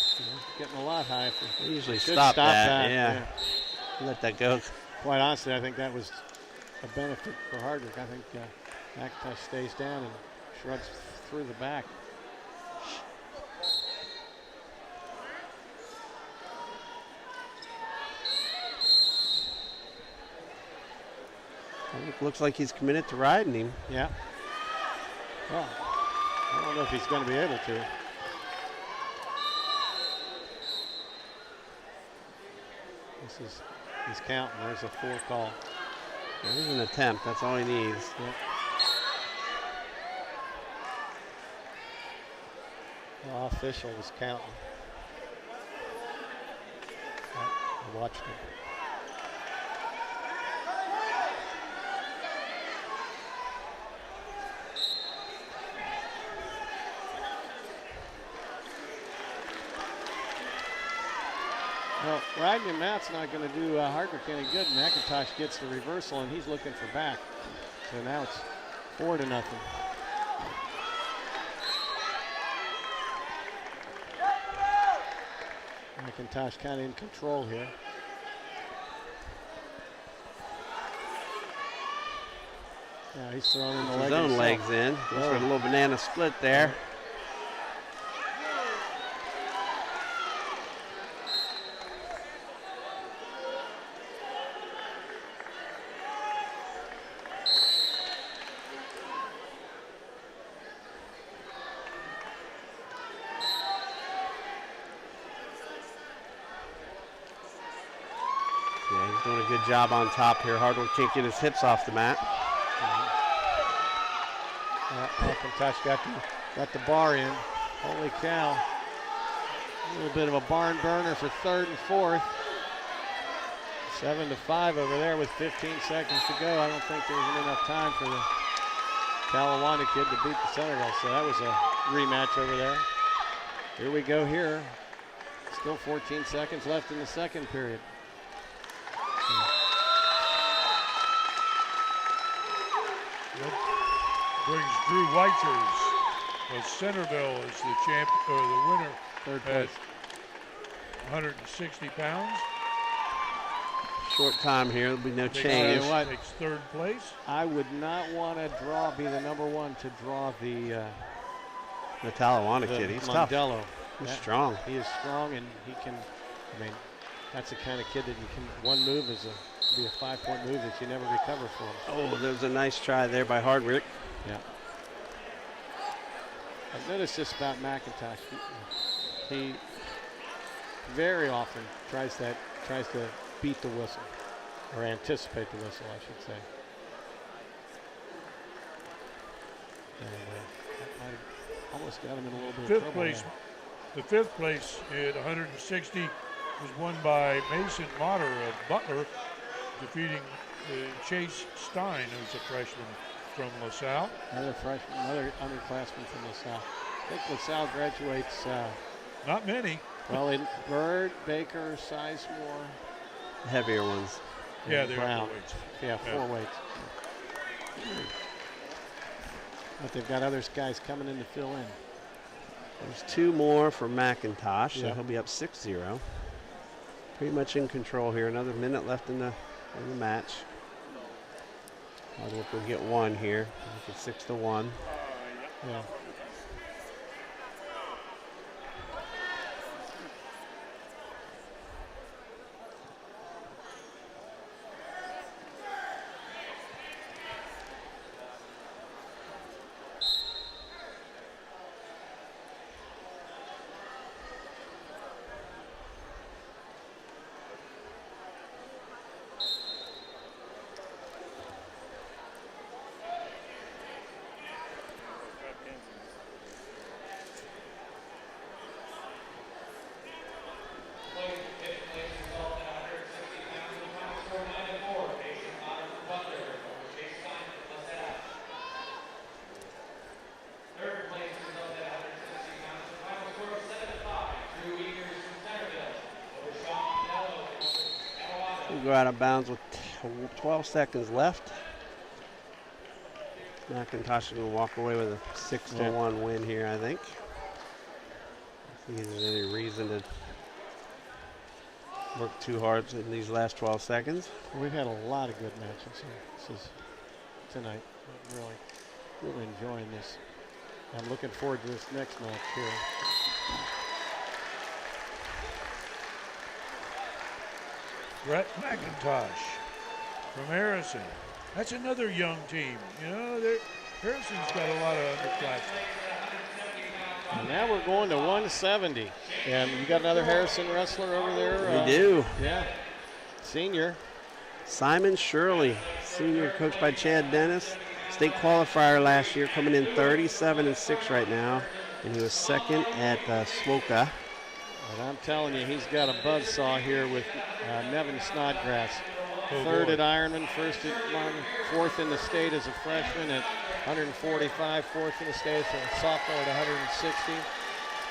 Getting a lot high. They usually Should stop that. that. Yeah. Let that go. Quite honestly, I think that was a benefit for Hardrick. I think McIntosh stays down and shrugs through the back. Looks like he's committed to riding him. Yeah. Well, I don't know if he's going to be able to. He's counting. There's a 4 call. There's an attempt. That's all he needs. Yep. The official was counting. I watched him. Well, riding him out's not going to do Hardrick any good. McIntosh gets the reversal, and he's looking for back. So now it's 4-0. McIntosh kind of in control here. Yeah, he's throwing in the his own legs in. Goes for a little banana split there. Yeah, he's doing a good job on top here. Hardwick can't get his hips off the mat. McIntosh got the bar in. Holy cow. A little bit of a barn burner for 3rd and 4th. 7-5 over there with 15 seconds to go. I don't think there's enough time for the Talawanda kid to beat the Centerville. So that was a rematch over there. Here we go here. Still 14 seconds left in the second period. Brings Drew Weichers of Centerville as the champ or the winner. 3rd place. 160 pounds. Short time here. There'll be no change. Takes 3rd place. I would not want to be the number 1 to draw the Talawanda kid. He's tough. Mondello. He's strong. He is strong, and he can. I mean, that's the kind of kid that you can. One move is be a 5-point move that you never recover from. Oh, there was a nice try there by Hardwick. Yeah. I've noticed this about McIntosh. He very often tries to beat the whistle, or anticipate the whistle, I should say. And I almost got him in a little bit of trouble there. The 5th place at 160 was won by Mason Motter of Butler, defeating Chase Stein, who's a freshman from LaSalle. Another freshman, another underclassman from LaSalle. I think LaSalle graduates. Not many. Well, in Bird, Baker, Sizemore. Heavier ones. Yeah, they're Brown. weights. Yeah, 4 weights. But they've got other guys coming in to fill in. There's 2 more for McIntosh, so Yeah. he'll be up 6-0. Pretty much in control here. Another minute left in the match. Hardwick will get 1 here. Make it 6-1. Yeah. We'll go out of bounds with 12 seconds left. McIntosh is going to walk away with a 6-1 win here, I think. I don't think there's any reason to work too hard in these last 12 seconds. We've had a lot of good matches here. This is tonight. I'm really enjoying this. I'm looking forward to this next match here. Brett McIntosh from Harrison. That's another young team. You know, Harrison's got a lot of underclassmen. And now we're going to 170. And you got another Harrison wrestler over there? We do. Yeah. Senior. Simon Shirley, senior, coached by Chad Dennis. State qualifier last year, coming in 37-6 right now. And he was second at SWOCA. And I'm telling you, he's got a buzzsaw here with Nevin Snodgrass. Third at Ironman, first at Martin, fourth in the state as a freshman at 145, fourth in the state as a sophomore at 160.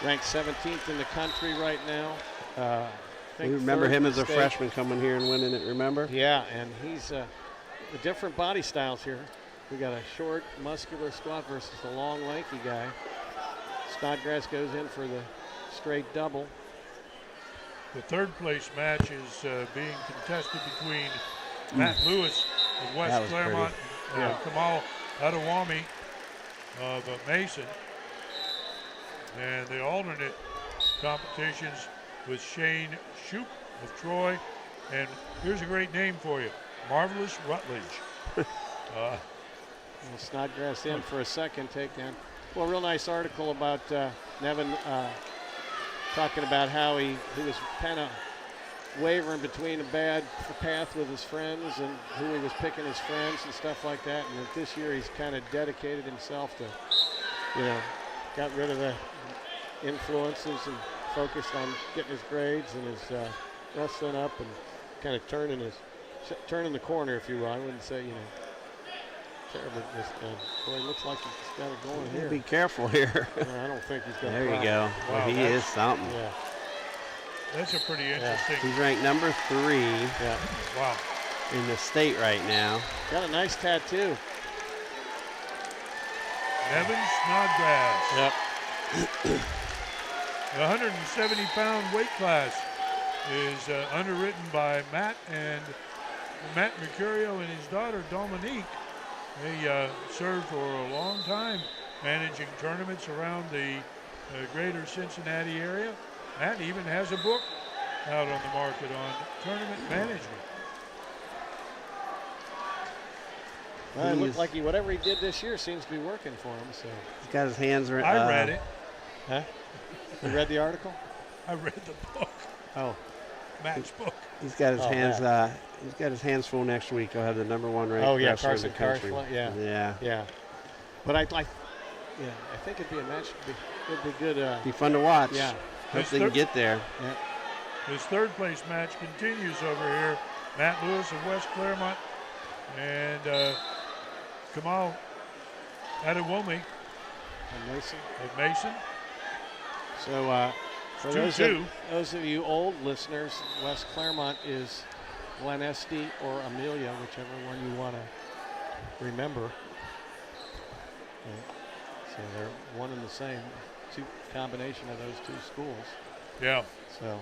Ranked 17th in the country right now. We remember him as a freshman coming here and winning it, remember? Yeah, and he's the different body styles here. We got a short, muscular squat versus a long, lanky guy. Snodgrass goes in for the straight double. The third place match is being contested between Matt Lewis of West Claremont and Kamal Adewami of Mason. And the alternate competitions with Shane Shoup of Troy. And here's a great name for you, Marvelous Rutledge. Snodgrass in for a second takedown. Well, a real nice article about Nevin talking about how he was kind of wavering between a bad path with his friends and who he was picking his friends and stuff like that. And that this year he's kind of dedicated himself to, got rid of the influences and focused on getting his grades and his wrestling up and kind of turning the corner, if you will. I wouldn't say, terrible. Boy, looks like he's got it going here. Be careful here. No, I don't think he's got There a you problem. go. Wow, Well, he is something. Yeah. That's a pretty interesting. He's ranked number 3 Wow. in the state right now. Got a nice tattoo. Nevin Snodgrass. Yep. The 170-pound weight class is underwritten by Matt Mercurio and his daughter Dominique. They served for a long time managing tournaments around the greater Cincinnati area. Matt even has a book out on the market on tournament management. Well, it looked like whatever he did this year seems to be working for him. So He's got his hands around. I read it. Huh? You read the article? I read the book. Oh. Matt's book. He's got his hands. He's got his hands full next week. He'll have the number 1 ranked wrestler in the country. Yeah. But I think it'd be a match. It'd be good. Be fun to watch. Yeah. Hope they can get there. Yeah. His third place match continues over here. Matt Lewis of West Claremont and Kamal Adewami of Mason. So for 2-2. those of you old listeners, West Claremont is Glen Estee or Amelia, whichever one you want to remember. So they're one and the same, combination of those two schools. Yeah. So.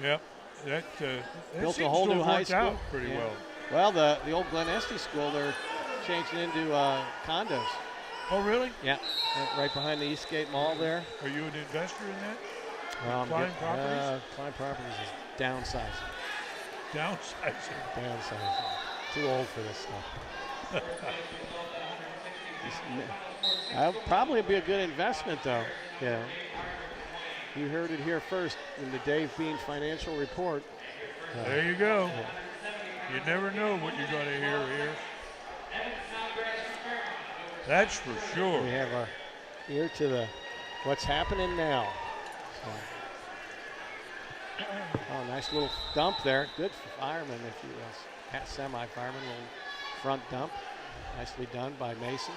Yep. That built seems a whole to new have high worked school. out pretty well. Well, the old Glen Estee school, they're changing into condos. Oh, really? Yeah. Right behind the Eastgate Mall there. Are you an investor in that? Klein Properties? Klein Properties is downsizing. Downsizing. Too old for this stuff. That'll probably be a good investment, though. Yeah. You heard it here first in the Dave Bean Financial Report. There you go. You never know what you're going to hear here. That's for sure. We have our ear to what's happening now. So. Oh, nice little dump there. Good fireman, if you will. Semi-fireman, little front dump. Nicely done by Mason.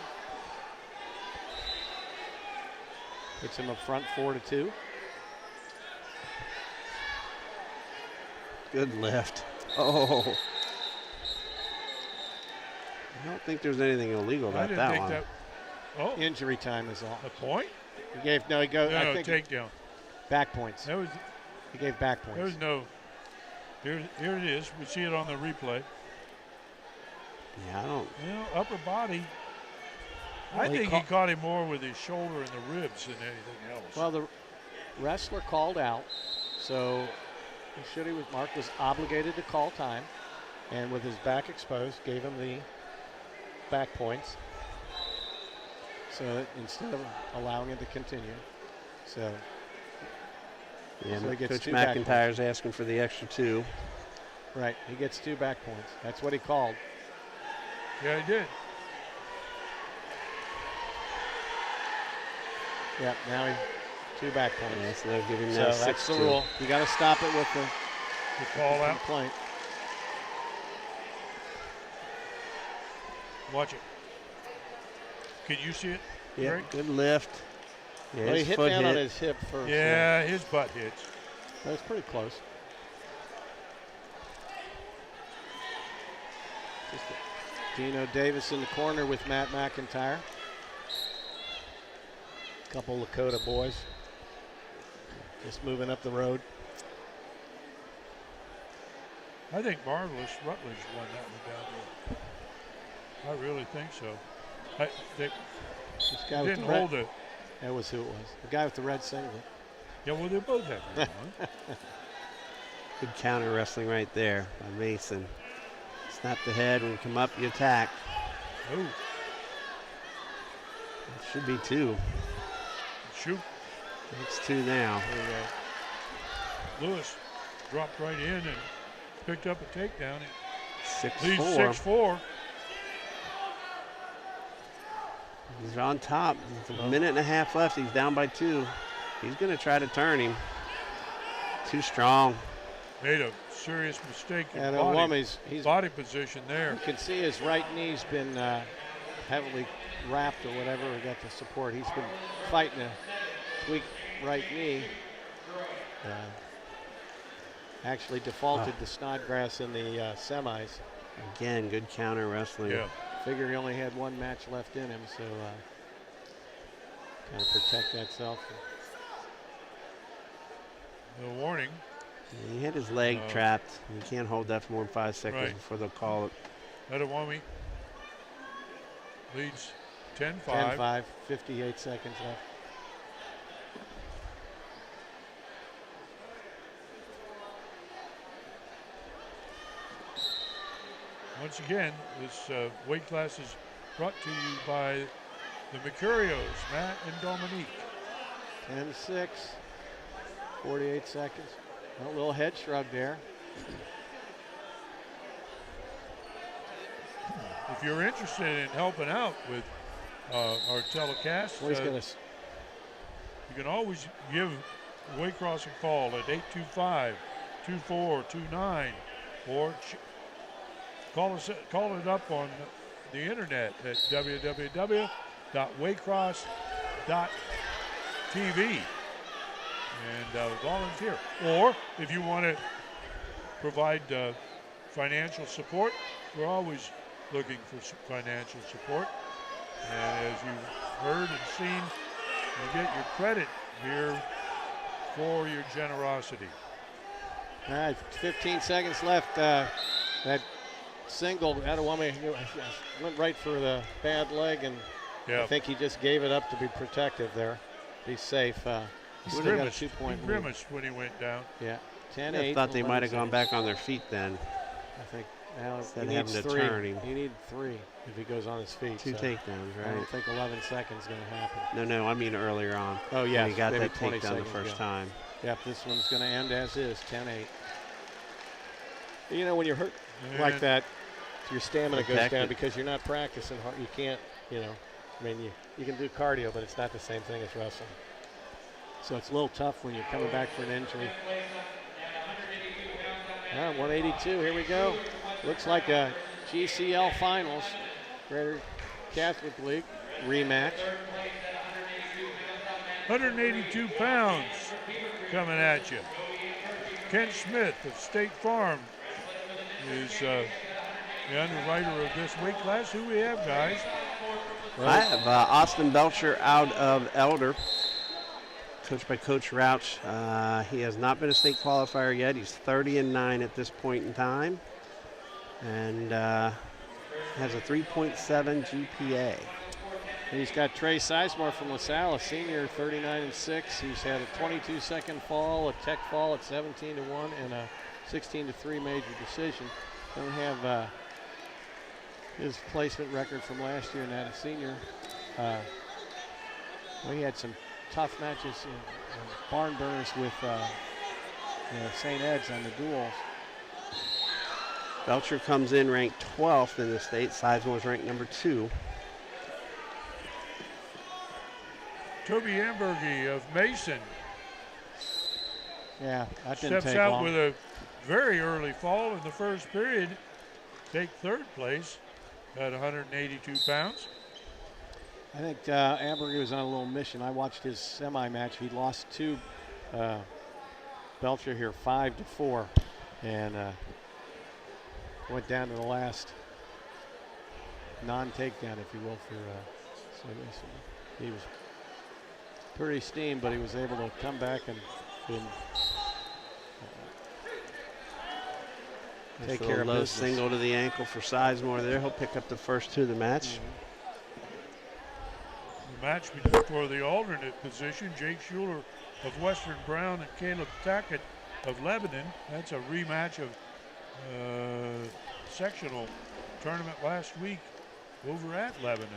Puts him up front 4-2. Good lift. Oh. don't think there's anything illegal I about didn't that think one. that. Oh, Injury time is all. a point? He gave no. He go. No, I think takedown. back points. There was He gave back points. there was no. Here it is. We see it on the replay. Yeah, I don't. Upper body. I Well, think he caught him more with his shoulder and the ribs than anything else. Well, the wrestler called out, so Mark was obligated to call time, and with his back exposed, gave him the back points. So instead of allowing it to continue, so Yeah, So he gets Coach 2 back McIntyre's asking for the extra 2. right, he gets 2 back points. That's what he called. yeah, he did. Yeah, now he 2 back points. Yeah, so they're giving So now that's the 6-2. rule. You got to stop it with the The call out. complaint. Watch it. Can you see it? Yeah, Greg? good lift. Yeah, Well, he his hit foot down on hit. his hip first. Yeah, his butt hits. That was pretty close. Just Dino Davis in the corner with Matt McIntyre. Couple Lakota boys just moving up the road. I think Marvelous Rutledge won that one down there. I really think so. They This guy with didn't the red, hold it. that was who it was. The guy with the red singlet. Yeah, well, they both have that one. Good counter wrestling right there by Mason. Snap the head. When you come up, you attack. Oh, It should be 2. shoot. It's 2 now. Lewis dropped right in and picked up a takedown. It 6-4. leads 6-4. He's on top. There's a minute and a half left. He's down by 2. He's going to try to turn him. Too strong. Made a serious mistake in And he's body position there. you can see his right knee's been heavily wrapped or whatever. We got the support. He's been fighting a tweaked right knee. Actually defaulted to Snodgrass in the semis. Again, good counter wrestling. Yeah. Figure he only had 1 match left in him, so kind of protect that self. No warning. He had his leg trapped. You can't hold that for more than 5 seconds Right. before they'll call it. Adewami leads 10-5. 10-5, 58 seconds left. Once again, this weight class is brought to you by the Mercurios, Matt and Dominique. 10-6, 48 seconds. A little head shrug there. If you're interested in helping out with our telecast, Well, he's gonna you can always give Waycross a call at 825-2429 or call it up on the internet at www.waycross.tv and volunteer. Or if you want to provide financial support, we're always looking for financial support. And as you've heard and seen, you get your credit here for your generosity. All right, 15 seconds left. That single, Adewami went right for the bad leg, and Yeah. I think he just gave it up to be protective there, be safe. He still got a Grimaced. 2-point He lead. grimaced when he went down. Yeah, I 10-8. thought they 11 might have gone seconds. back on their feet then. I think now Instead he of having needs to 3. turn him. He needs 3 if he goes on his feet. 2 so takedowns, I don't right? think 11 seconds is going to happen. No, I mean earlier on. Oh, When yes, he got maybe that 20 takedown the seconds first ago. time. Yep, this one's going to end as is, 10-8. You know, when you're hurt And like that, your stamina goes Protect down it. because you're not practicing hard. You can't, I mean, you can do cardio, but it's not the same thing as wrestling. So it's a little tough when you're coming back for an injury. 182, here we go. Looks like a GCL Finals, Greater Catholic League rematch. 182 pounds coming at you. Ken Smith of State Farm is the underwriter of this weight class. Who we have, guys? I have Austin Belcher out of Elder, coached by Coach Rouch. He has not been a state qualifier yet. He's 30-9 at this point in time, and has a 3.7 GPA. He's got Trey Sizemore from LaSalle, a senior, 39-6. He's had a 22-second fall, a tech fall at 17-1, and a 16-3 major decision. Don't have his placement record from last year, and that a senior. Well, he had some tough matches in barn burners with St. Ed's on the duels. Belcher comes in ranked 12th in the state. Sizemore is ranked number 2. Toby Ambergy of Mason Yeah, that didn't steps take out long. with a very early fall in the first period. Take third place at 182 pounds. I think Ambergy was on a little mission. I watched his semi match. He lost to Belcher here 5-4, and went down to the last non-takedown, if you will, for he was pretty steamed, but he was able to come back and take care of low business. single to the ankle for Sizemore there. He'll pick up the first 2 of the match. The match for the alternate position, Jake Schuler of Western Brown and Caleb Tackett of Lebanon. That's a rematch of sectional tournament last week over at Lebanon.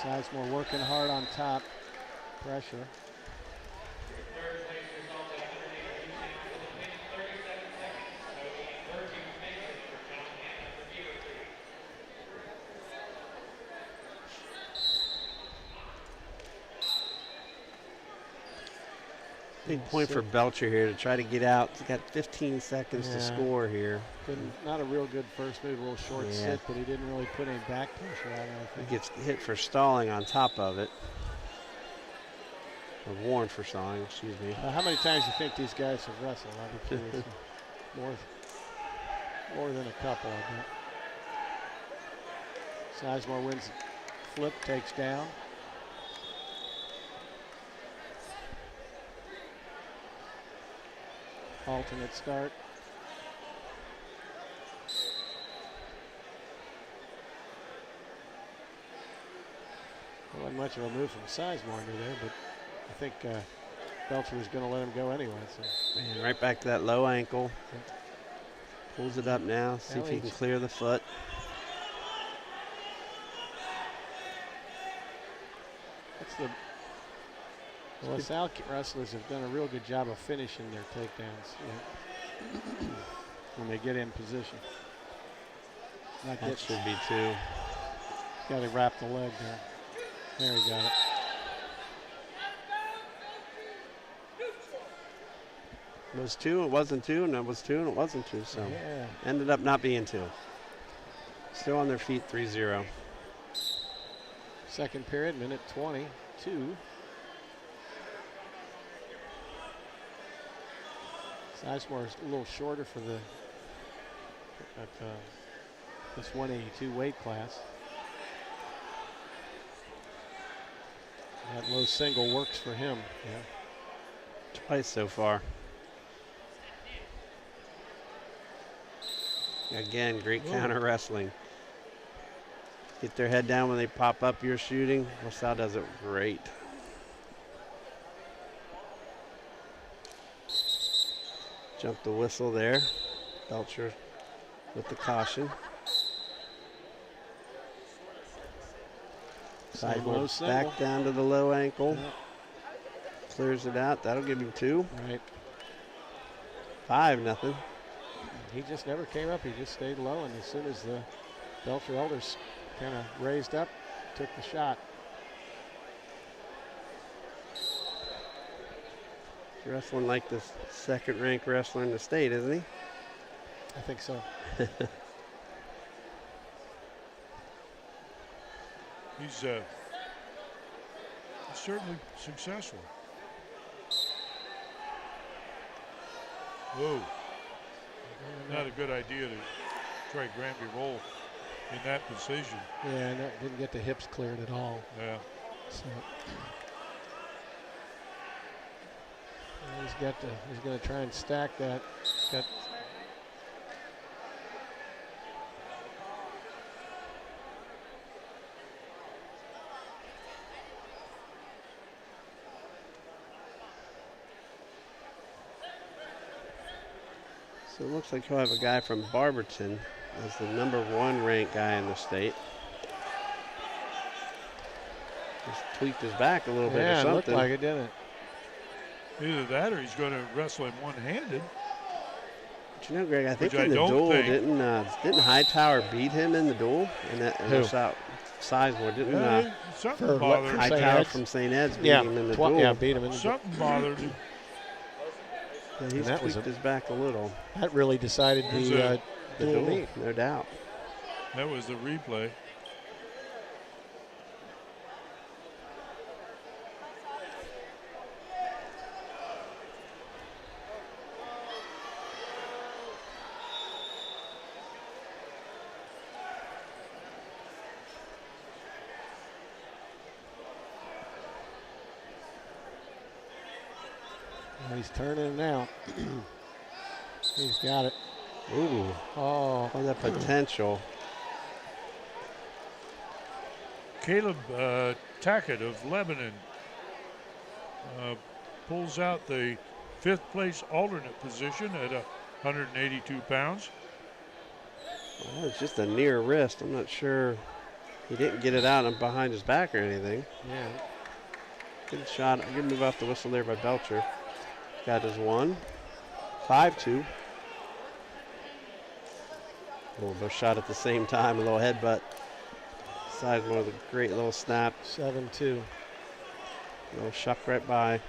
Sizemore working hard on top, pressure. Big point for Belcher here to try to get out. He's got 15 seconds to score here. Not a real good first move, a little short sit, but he didn't really put any back pressure on it. He gets hit for stalling on top of it. Or warned for stalling, excuse me. How many times do you think these guys have wrestled? I'd be curious. More than a couple, I bet. Sizemore wins, flip, takes down. Alternate start. Wasn't much of a move from Sizemore under there, but I think Belcher was going to let him go anyway. So. Man, right back to that low ankle. Pulls it up now, see if he can clear the foot. That's the LaSalle wrestlers have done a real good job of finishing their takedowns when they get in position. That should be 2. Got to wrap the leg there. There he got it. It was 2, it wasn't 2, and it was 2, and it wasn't 2. So ended up not being 2. Still on their feet, 3-0. Second period, minute 22. Sizemore is a little shorter for this 182 weight class. That low single works for him. Yeah. Twice so far. Again, great counter wrestling. Get their head down when they pop up your shooting. LaSalle does it great. Jump the whistle there. Belcher with the caution. Sideward back down to the low ankle. Clears it out. That'll give him 2. Right. 5-0. He just never came up. He just stayed low, and as soon as the Belcher elders kind of raised up, took the shot. Wrestling like the second-ranked wrestler in the state, isn't he? I think so. He's certainly successful. Whoa. Not a good idea to try Granby roll in that position. Yeah, and that didn't get the hips cleared at all. Yeah. So he's going to try and stack that. So it looks like he'll have a guy from Barberton as the #1 ranked guy in the state. Just tweaked his back a little bit or Yeah, it something. looked like it, didn't it? Either that or he's going to wrestle him one-handed. But you know, Greg, I think Which I in the don't duel, think. didn't Hightower beat him in the duel? And that Who? was out Sizemore, didn't Something For what, bothered for him. St. Hightower Ed's? from St. Ed's beat Yeah, him in the duel? yeah, beat him in the Something bothered him. Yeah, he's And that was tweaked his back a little. That really decided was the The dual duel, meet. no doubt. That was the replay. He's turning now. He's got it. Ooh, Oh, oh, the potential. Caleb Tackett of Lebanon pulls out the 5th place alternate position at 182 pounds. Well, it's just a near wrist. I'm not sure. He didn't get it out and behind his back or anything. yeah. Good shot. Good move off the whistle there by Belcher. Got his 1. 5-2. Both shot at the same time. A little headbutt. Sizemore with a great little snap. 7-2. Little shuck right by.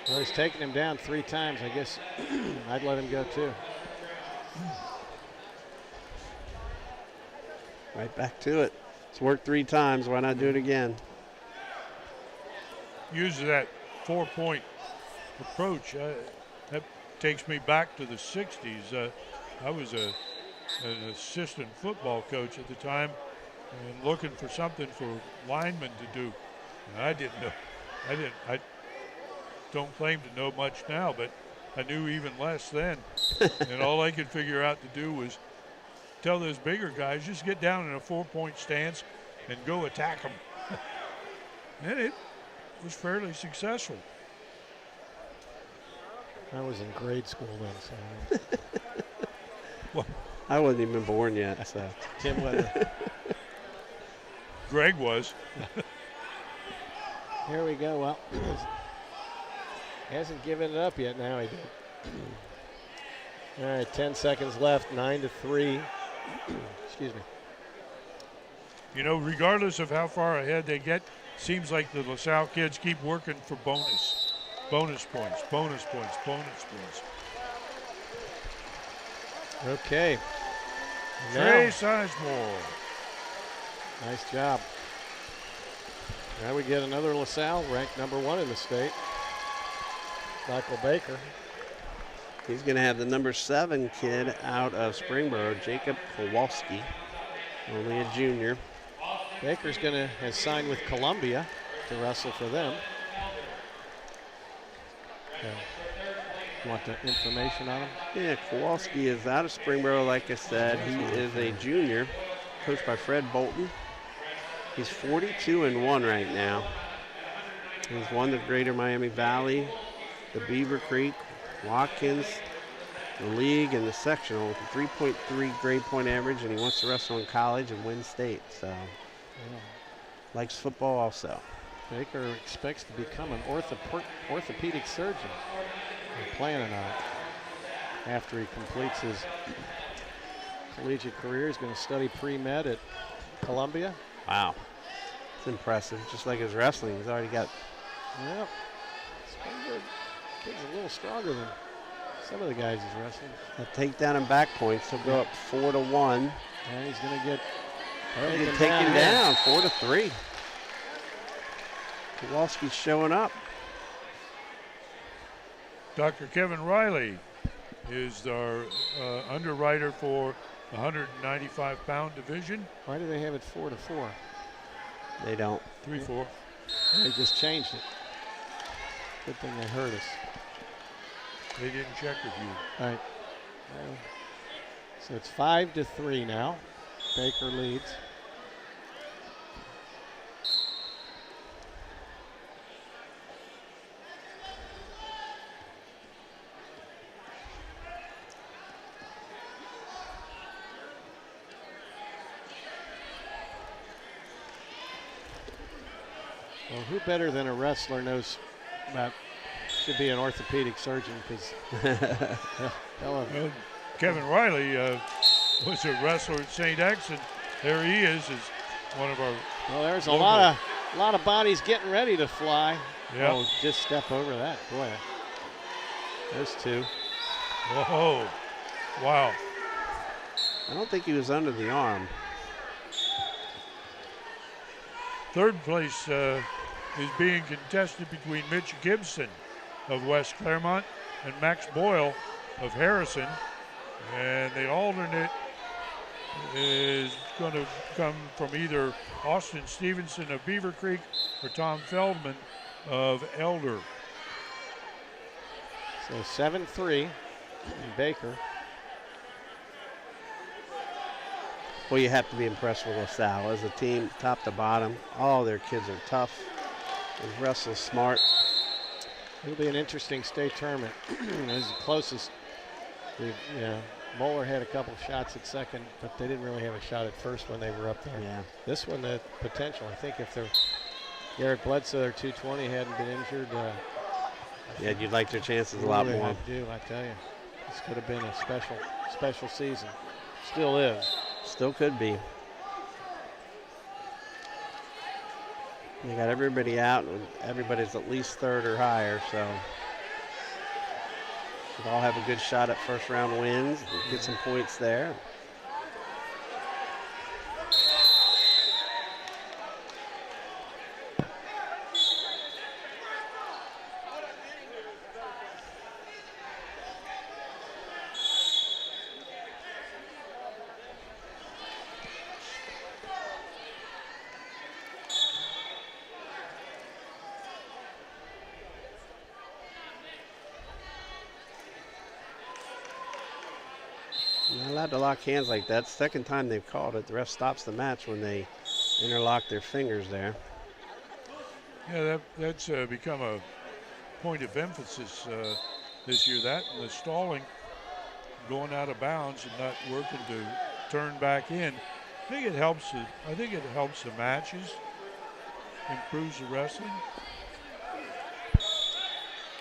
Well, he's taken him down 3 times. I guess I'd let him go too. Right back to it. It's worked 3 times. Why not do it again? Uses that 4-point approach. That takes me back to the 60s. I was an assistant football coach at the time and looking for something for linemen to do. And I didn't know. I don't claim to know much now, but I knew even less then. And all I could figure out to do was tell those bigger guys, just get down in a 4-point stance and go attack them. And it was fairly successful. I was in grade school then, so. I wasn't even born yet, so. Tim Weather. Greg was. Here we go. Well, hasn't given it up yet. Now he did. All right, 10 seconds left. 9-3. Excuse me. You know, regardless of how far ahead they get, seems like the LaSalle kids keep working for bonus. Bonus points, bonus points, bonus points. Okay. Trey Now, Sizemore. nice job. Now we get another LaSalle ranked #1 in the state. Michael Baker. He's going to have the #7 kid out of Springboro, Jacob Kowalski. Only a junior. Baker's has signed with Columbia to wrestle for them. Want the information on him? Yeah, Kowalski is out of Springboro, like I said. He is a junior, coached by Fred Bolton. He's 42-1 right now. He's won the Greater Miami Valley, the Beaver Creek, Watkins, the league, and the sectional with a 3.3 grade point average, and he wants to wrestle in college and win state. So, likes football also. Baker expects to become an orthopedic surgeon. They're planning on it. After he completes his collegiate career, he's going to study pre-med at Columbia. Wow. It's impressive. Just like his wrestling, he's already got. Yep. Kid's a little stronger than some of the guys he's wrestling. A takedown and back points. He'll go up 4-1. And he's going to get Taken down 4-3. Kowalski's showing up. Dr. Kevin Riley is our underwriter for the 195-pound division. Why do they have it 4-4? They don't. 3-4. They just changed it. Good thing they heard us. They didn't check with you. All right. So it's 5-3 now. Baker leads. Well, who better than a wrestler knows about, should be an orthopedic surgeon, because Well, Kevin Riley was a wrestler at St. X, and there he is one of our. well, there's a local. lot of bodies getting ready to fly. Yep. Oh, just step over that. Boy, there's two. Whoa. Wow. I don't think he was under the arm. Third place is being contested between Mitch Gibson of West Claremont and Max Boyle of Harrison. And the alternate is going to come from either Austin Stevenson of Beaver Creek or Tom Feldman of Elder. So 7-3 in Baker. Well, you have to be impressed with LaSalle as a team, top to bottom. All their kids are tough. They wrestle smart. It'll be an interesting state tournament. It's the closest. Moeller had a couple shots at second, but they didn't really have a shot at first when they were up there. Yeah. This one, the potential. I think if they're Garrett Bledsoe, their 220 hadn't been injured. Yeah, you'd like their chances a lot really more. I do, I tell you. This could have been a special season. Still is. Still could be. They got everybody out, and everybody's at least third or higher, so should all have a good shot at first round wins. Get some points there. Not allowed to lock hands like that. Second time they've called it. The ref stops the match when they interlock their fingers there. Yeah, that's become a point of emphasis this year. That and the stalling, going out of bounds and not working to turn back in. I think it helps the matches, improves the wrestling.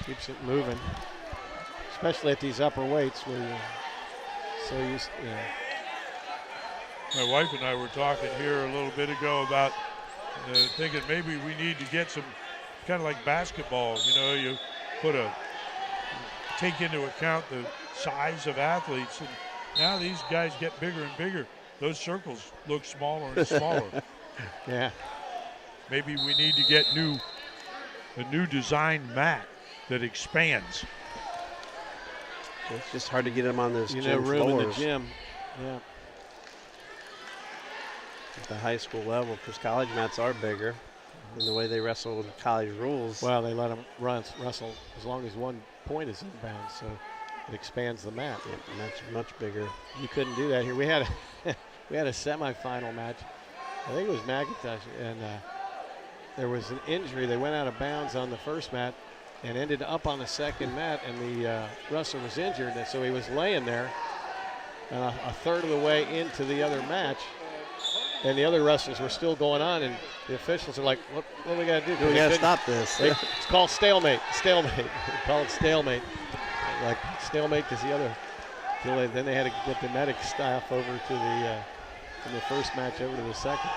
Keeps it moving, especially at these upper weights where you're so used. My wife and I were talking here a little bit ago about thinking maybe we need to get some kind of like basketball. You take into account the size of athletes, and now these guys get bigger and bigger. Those circles look smaller and smaller. Yeah. Maybe we need to get a new design mat that expands. It's just hard to get them on those You know, gym room floors in the gym. Yeah. at the high school level, because college mats are bigger. And the way they wrestle with college rules. Well, they let them wrestle as long as 1 point is inbound, so it expands the mat. Yeah, much bigger. You couldn't do that here. We had a semifinal match. I think it was McIntosh, and there was an injury. They went out of bounds on the first mat and ended up on the second mat, and the wrestler was injured, and so he was laying there a third of the way into the other match, and the other wrestlers were still going on, and the officials are like, what do we got to do? We got to stop this. It's called stalemate. Stalemate. They call it stalemate. Like stalemate is the other. Then they had to get the medic staff over to the from the first match over to the second.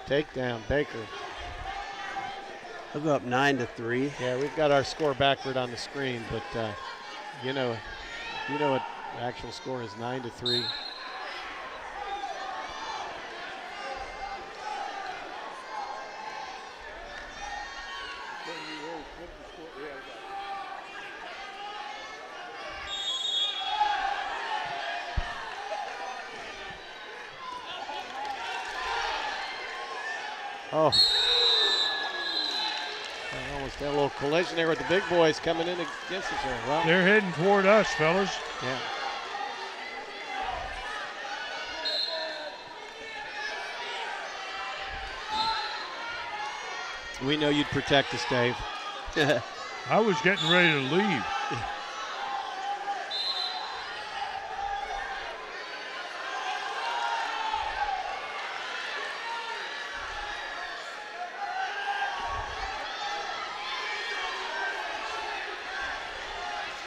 Takedown, Baker. They'll go up 9-3. Yeah, we've got our score backward on the screen, but you know what the actual score is, 9-3. Oh. I almost had a little collision there with the big boys coming in against each other. Well, They're heading toward us, fellas. yeah. We know you'd protect us, Dave. I was getting ready to leave.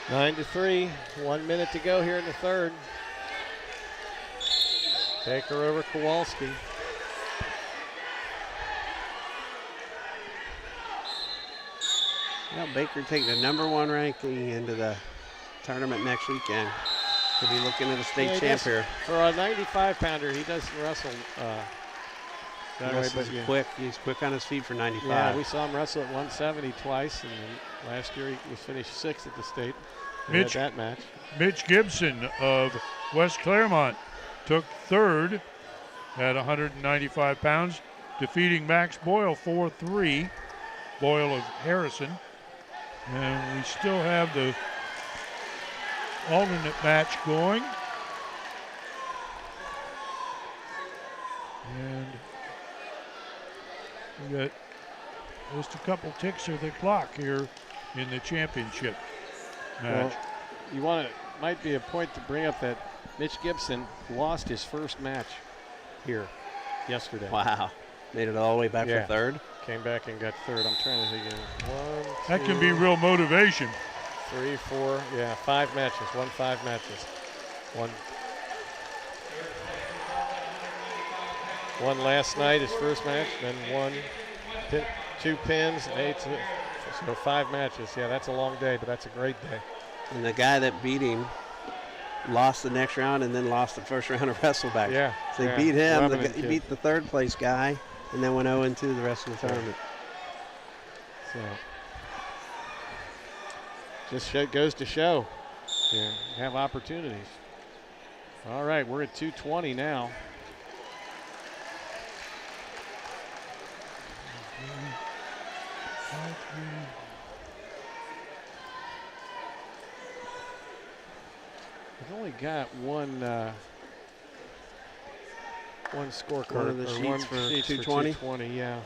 Nine to 3, 1 minute to go here in the third. Baker over Kowalski. Yeah, Baker take the #1 ranking into the tournament next weekend. He'll be looking at a state champ here. For a 95-pounder, he doesn't wrestle. He's quick. He's quick on his feet for 95. Yeah, we saw him wrestle at 170 twice, and then last year he was finished 6th at the state. Mitch, that match. Mitch Gibson of West Claremont took third at 195 pounds, defeating Max Boyle 4-3. Boyle of Harrison. And we still have the alternate match going. And we got just a couple ticks of the clock here in the championship match. Well, might be a point to bring up that Mitch Gibson lost his first match here yesterday. Wow. Made it all the way back for third. Came back and got third. I'm trying to think of 1, That 2, can be real motivation. 3, 4, 5 matches. 5 matches. One last night, his first match, then 2 pins, and 8. So 5 matches. Yeah, that's a long day, but that's a great day. And the guy that beat him lost the next round and then lost the first round of wrestleback. Yeah. So they beat him. He beat the third place guy and then went 0-2 the rest of the tournament. So just goes to show you have opportunities. All right, we're at 2:20 now. We've only got one scorecard. One of the sheets for 220. Yeah,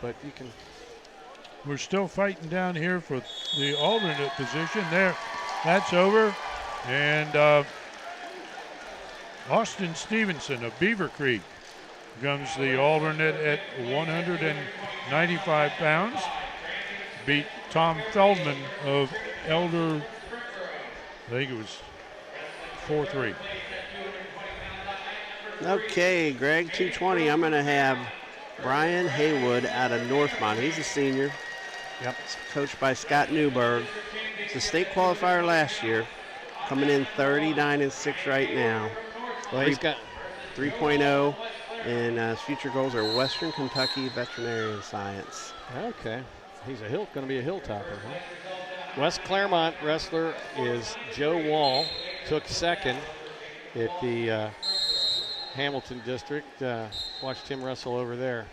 but you can. We're still fighting down here for the alternate position. There, that's over. And Austin Stevenson of Beaver Creek becomes the alternate at 195 pounds. Beat Tom Feldman of Elder, I think it was 4-3. Okay, Greg, 220. I'm going to have Brian Haywood out of Northmont. He's a senior. Yep. He's coached by Scott Newberg. He's a state qualifier last year. Coming in 39-6 right now. Well, he's got 3.0, and his future goals are Western Kentucky Veterinarian Science. Okay. He's going to be a hilltopper, huh? West Claremont wrestler is Joe Wall. Took second at the Hamilton district. Watched him wrestle over there.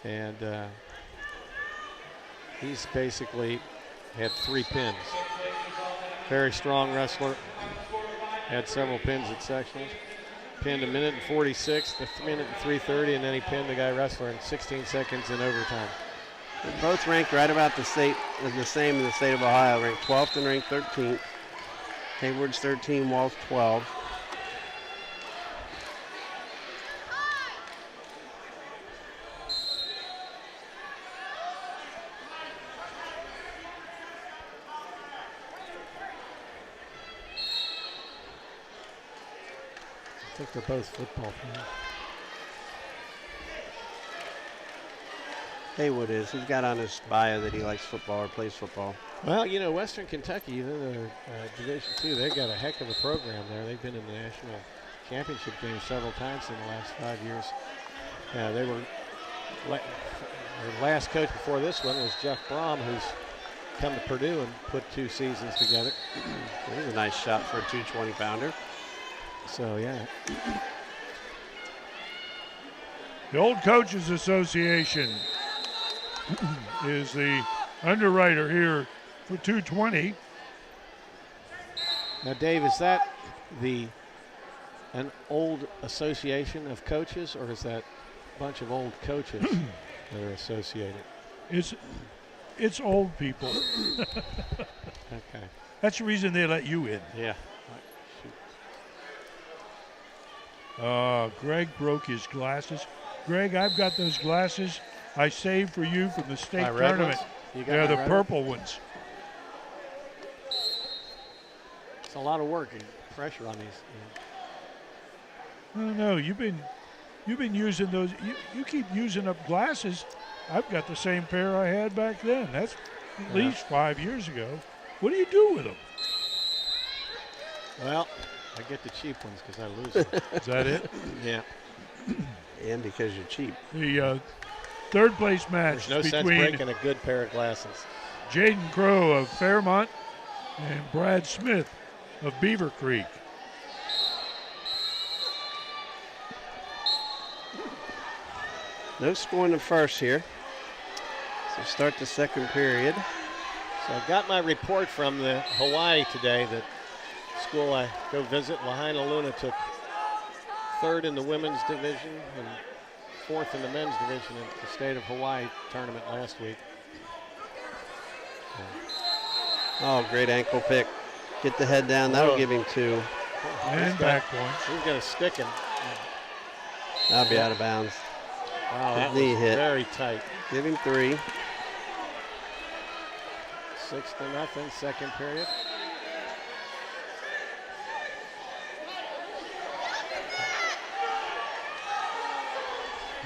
And he's basically had 3 pins. Very strong wrestler. Had several pins at sectionals. pinned a minute and 46, the minute and 3:30, and then he pinned the guy wrestler in 16 seconds in overtime. They're both ranked right about the same in the state of Ohio, ranked 12th and ranked 13th. Hayward's 13, Wall's 12. I think they're both football players. Haywood is. He's got on his bio that he likes football or plays football. Well, you know, Western Kentucky, even though they're Division II, they've got a heck of a program there. They've been in the national championship game several times in the last 5 years. They were, their last coach before this one was Jeff Brom, who's come to Purdue and put 2 seasons together. He's a nice shot for a 220-pounder. So, yeah. The Old Coaches Association is the underwriter here for 220. Now, Dave, is that an old association of coaches, or is that a bunch of old coaches that are associated? It's old people. Okay. That's the reason they let you in. Yeah. Greg broke his glasses. Greg, I've got those glasses I saved for you from the state My red tournament. ones? You got Yeah, my the red purple ones. It's a lot of work and pressure on these. No, you've been using those. You keep using up glasses. I've got the same pair I had back then. That's at least 5 years ago. What do you do with them? Well, I get the cheap ones because I lose them. Is that it? Yeah. And because you're cheap. The third place match There's no sense between breaking a good pair of glasses. Jaden Crow of Fairmont and Brad Smith of Beaver Creek. No score in the first here. So start the second period. So I got my report from the Hawaii today that school I go visit, Lahaina Luna, took 3rd in the women's division and 4th in the men's division in the state of Hawaii tournament last week. Oh, great ankle pick. Get the head down. That'll give him 2. And back points. He's going to stick him. That'll be out of bounds. Wow, that knee was hit. very tight. Give him 3. 6-0, second period.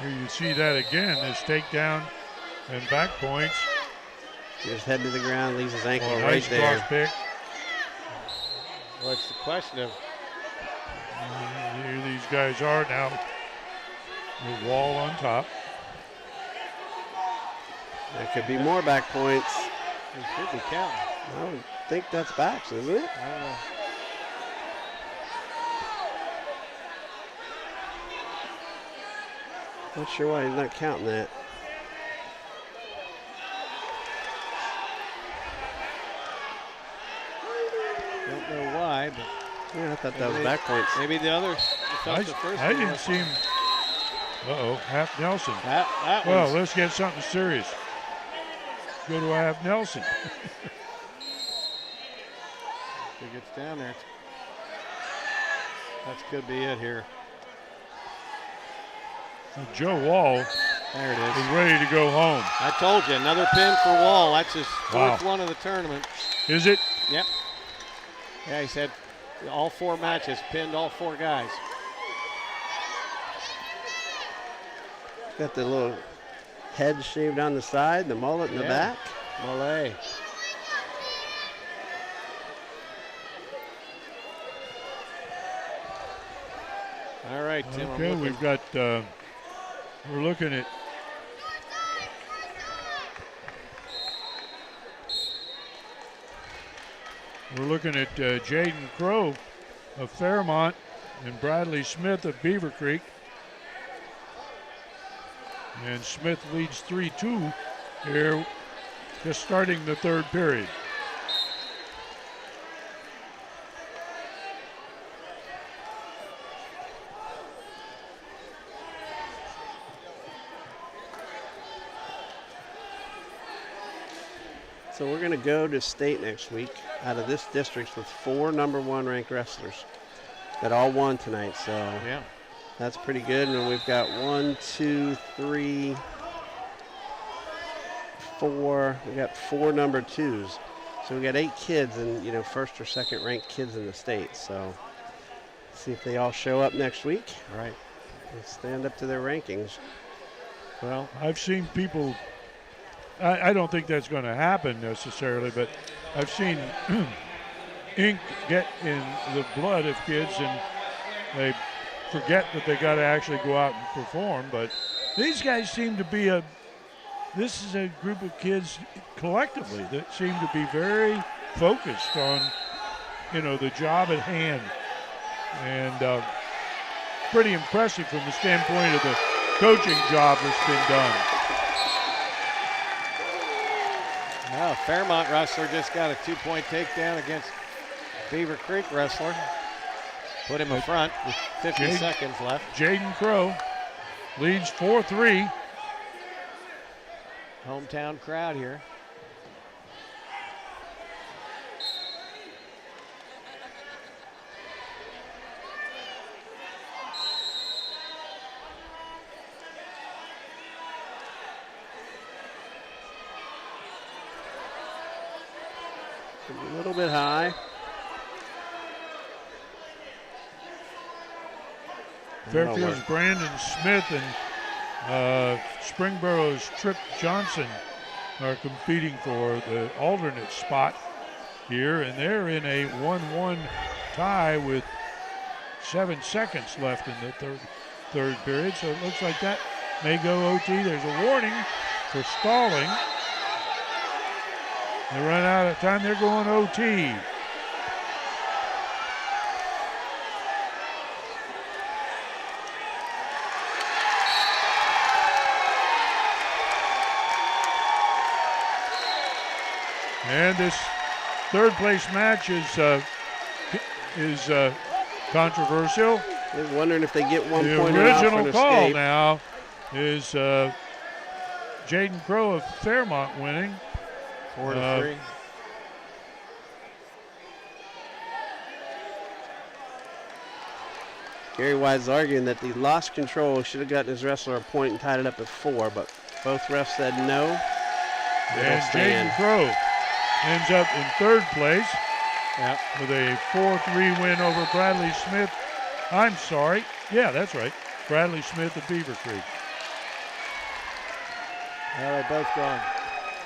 Here you see that again, this takedown and back points. His head to the ground, leaves his ankle right Nice there. cross pick. Well, it's the question of Here these guys are now. The wall on top. There could be more back points. he should be counting. I don't think that's backs, isn't it? I don't know. Not sure why he's not counting that. Don't know why, but Yeah, I thought that was back points. maybe the others felt the first I one didn't was- see him. Uh-oh, half Nelson. That Well, was, let's get something serious. Go to a half Nelson. if it gets down there, that could be it here. Joe Wall There it is is. ready to go home. I told you, another pin for Wall. That's his Wow. 4th one of the tournament. Is it? Yep. Yeah, he said all 4 matches, pinned all 4 guys. Got the little head shaved on the side, the mullet in the Yeah. back. Malay. All right, Tim. I'm Okay, looking. we've got, we're looking at Jaden Crow of Fairmont and Bradley Smith of Beaver Creek. And Smith leads 3-2 here, just starting the third period. So we're going to go to state next week out of this district with 4 #1 ranked wrestlers that all won tonight. So Yeah. that's pretty good. And we've got 1, 2, 3, 4. We got 4 #2s. So we got 8 kids and, you know, first or second ranked kids in the state. So see if they all show up next week. Right. And stand up to their rankings. Well, I've seen people, I don't think that's going to happen necessarily, but I've seen ink get in the blood of kids and they forget that they got to actually go out and perform. But these guys seem to be this is a group of kids collectively that seem to be very focused on, you know, the job at hand. And pretty impressive from the standpoint of the coaching job that's been done. Now, Fairmont wrestler just got a 2-point takedown against Beaver Creek wrestler. Put him in front with 50 seconds left. Jaden Crow leads 4-3. Hometown crowd here. A little bit high. Fairfield's Brandon Smith and Springborough's Trip Johnson are competing for the alternate spot here, and they're in a 1-1 tie with 7 seconds left in the third period. So it looks like that may go OT. There's a warning for stalling. They run out of time. They're going OT. And this third place match is controversial. They're wondering if they get 1 The point off original an call escape. now is Jaden Crow of Fairmont winning. 4-3. Gary Wise is arguing that the lost control should have gotten his wrestler a point and tied it up at 4, but both refs said no. And Jaden Crow ends up in third place with a 4-3 win over Bradley Smith. I'm sorry. Yeah, that's right. Bradley Smith of Beaver Creek. Well, they're both gone.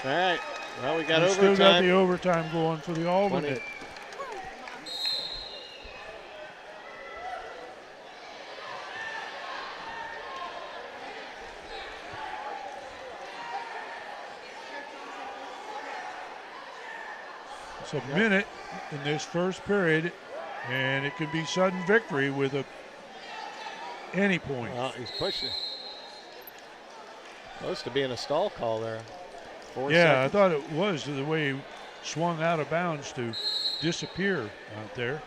All right. Well, we got We overtime. still got the overtime going for the alternate. 20. It's a minute in this first period, and it could be sudden victory with any point. Well, he's pushing. Close to being a stall call there. 4 Yeah, I seconds. thought it was the way he swung out of bounds to disappear out there.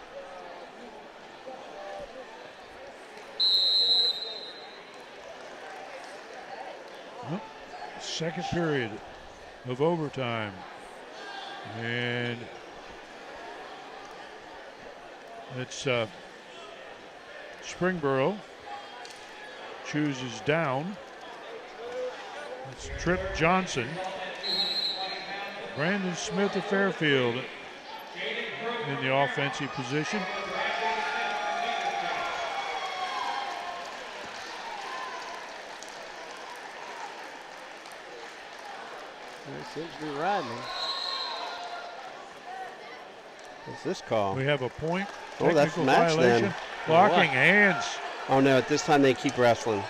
Well, second period of overtime. And it's Springboro chooses down. It's Trip Johnson. Brandon Smith of Fairfield in the offensive position. It seems to be riding. What's this call? We have a point. Oh, that's Technical match violation. then. Blocking hands. Oh no! At this time they keep wrestling.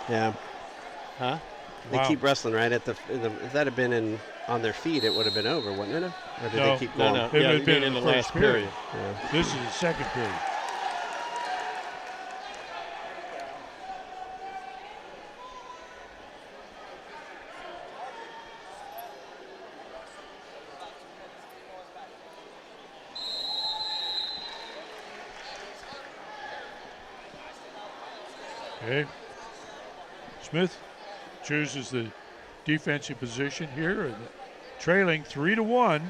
Yeah. Huh? They Wow. keep wrestling right at if that had been on their feet, it would have been over, wouldn't it? Or did No, they keep going? No. It Yeah, would you have been mean in in the the first last period. period. Yeah. This is the second period. Okay. Smith chooses the defensive position here and trailing 3-1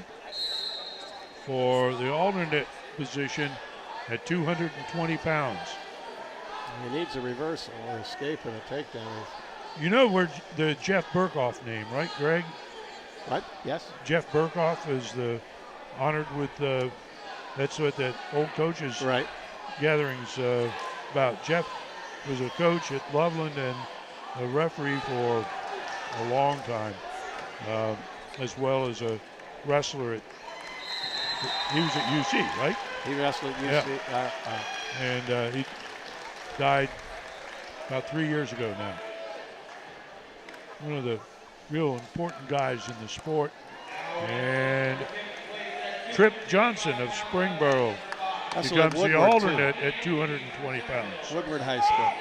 for the alternate position at 220 pounds. He needs a reversal or escape and a takedown. You know where the Jeff Burkhoff name, right, Greg? What? Yes. Jeff Burkhoff is the honored with that's what that old coaches Right. gatherings about. Jeff was a coach at Loveland and a referee for a long time, as well as a wrestler he was at UC, right? He wrestled at UC. And he died about 3 years ago now. One of the real important guys in the sport. And Trip Johnson of Springboro Wrestled becomes at the Woodward, alternate at 220 pounds. Woodward High School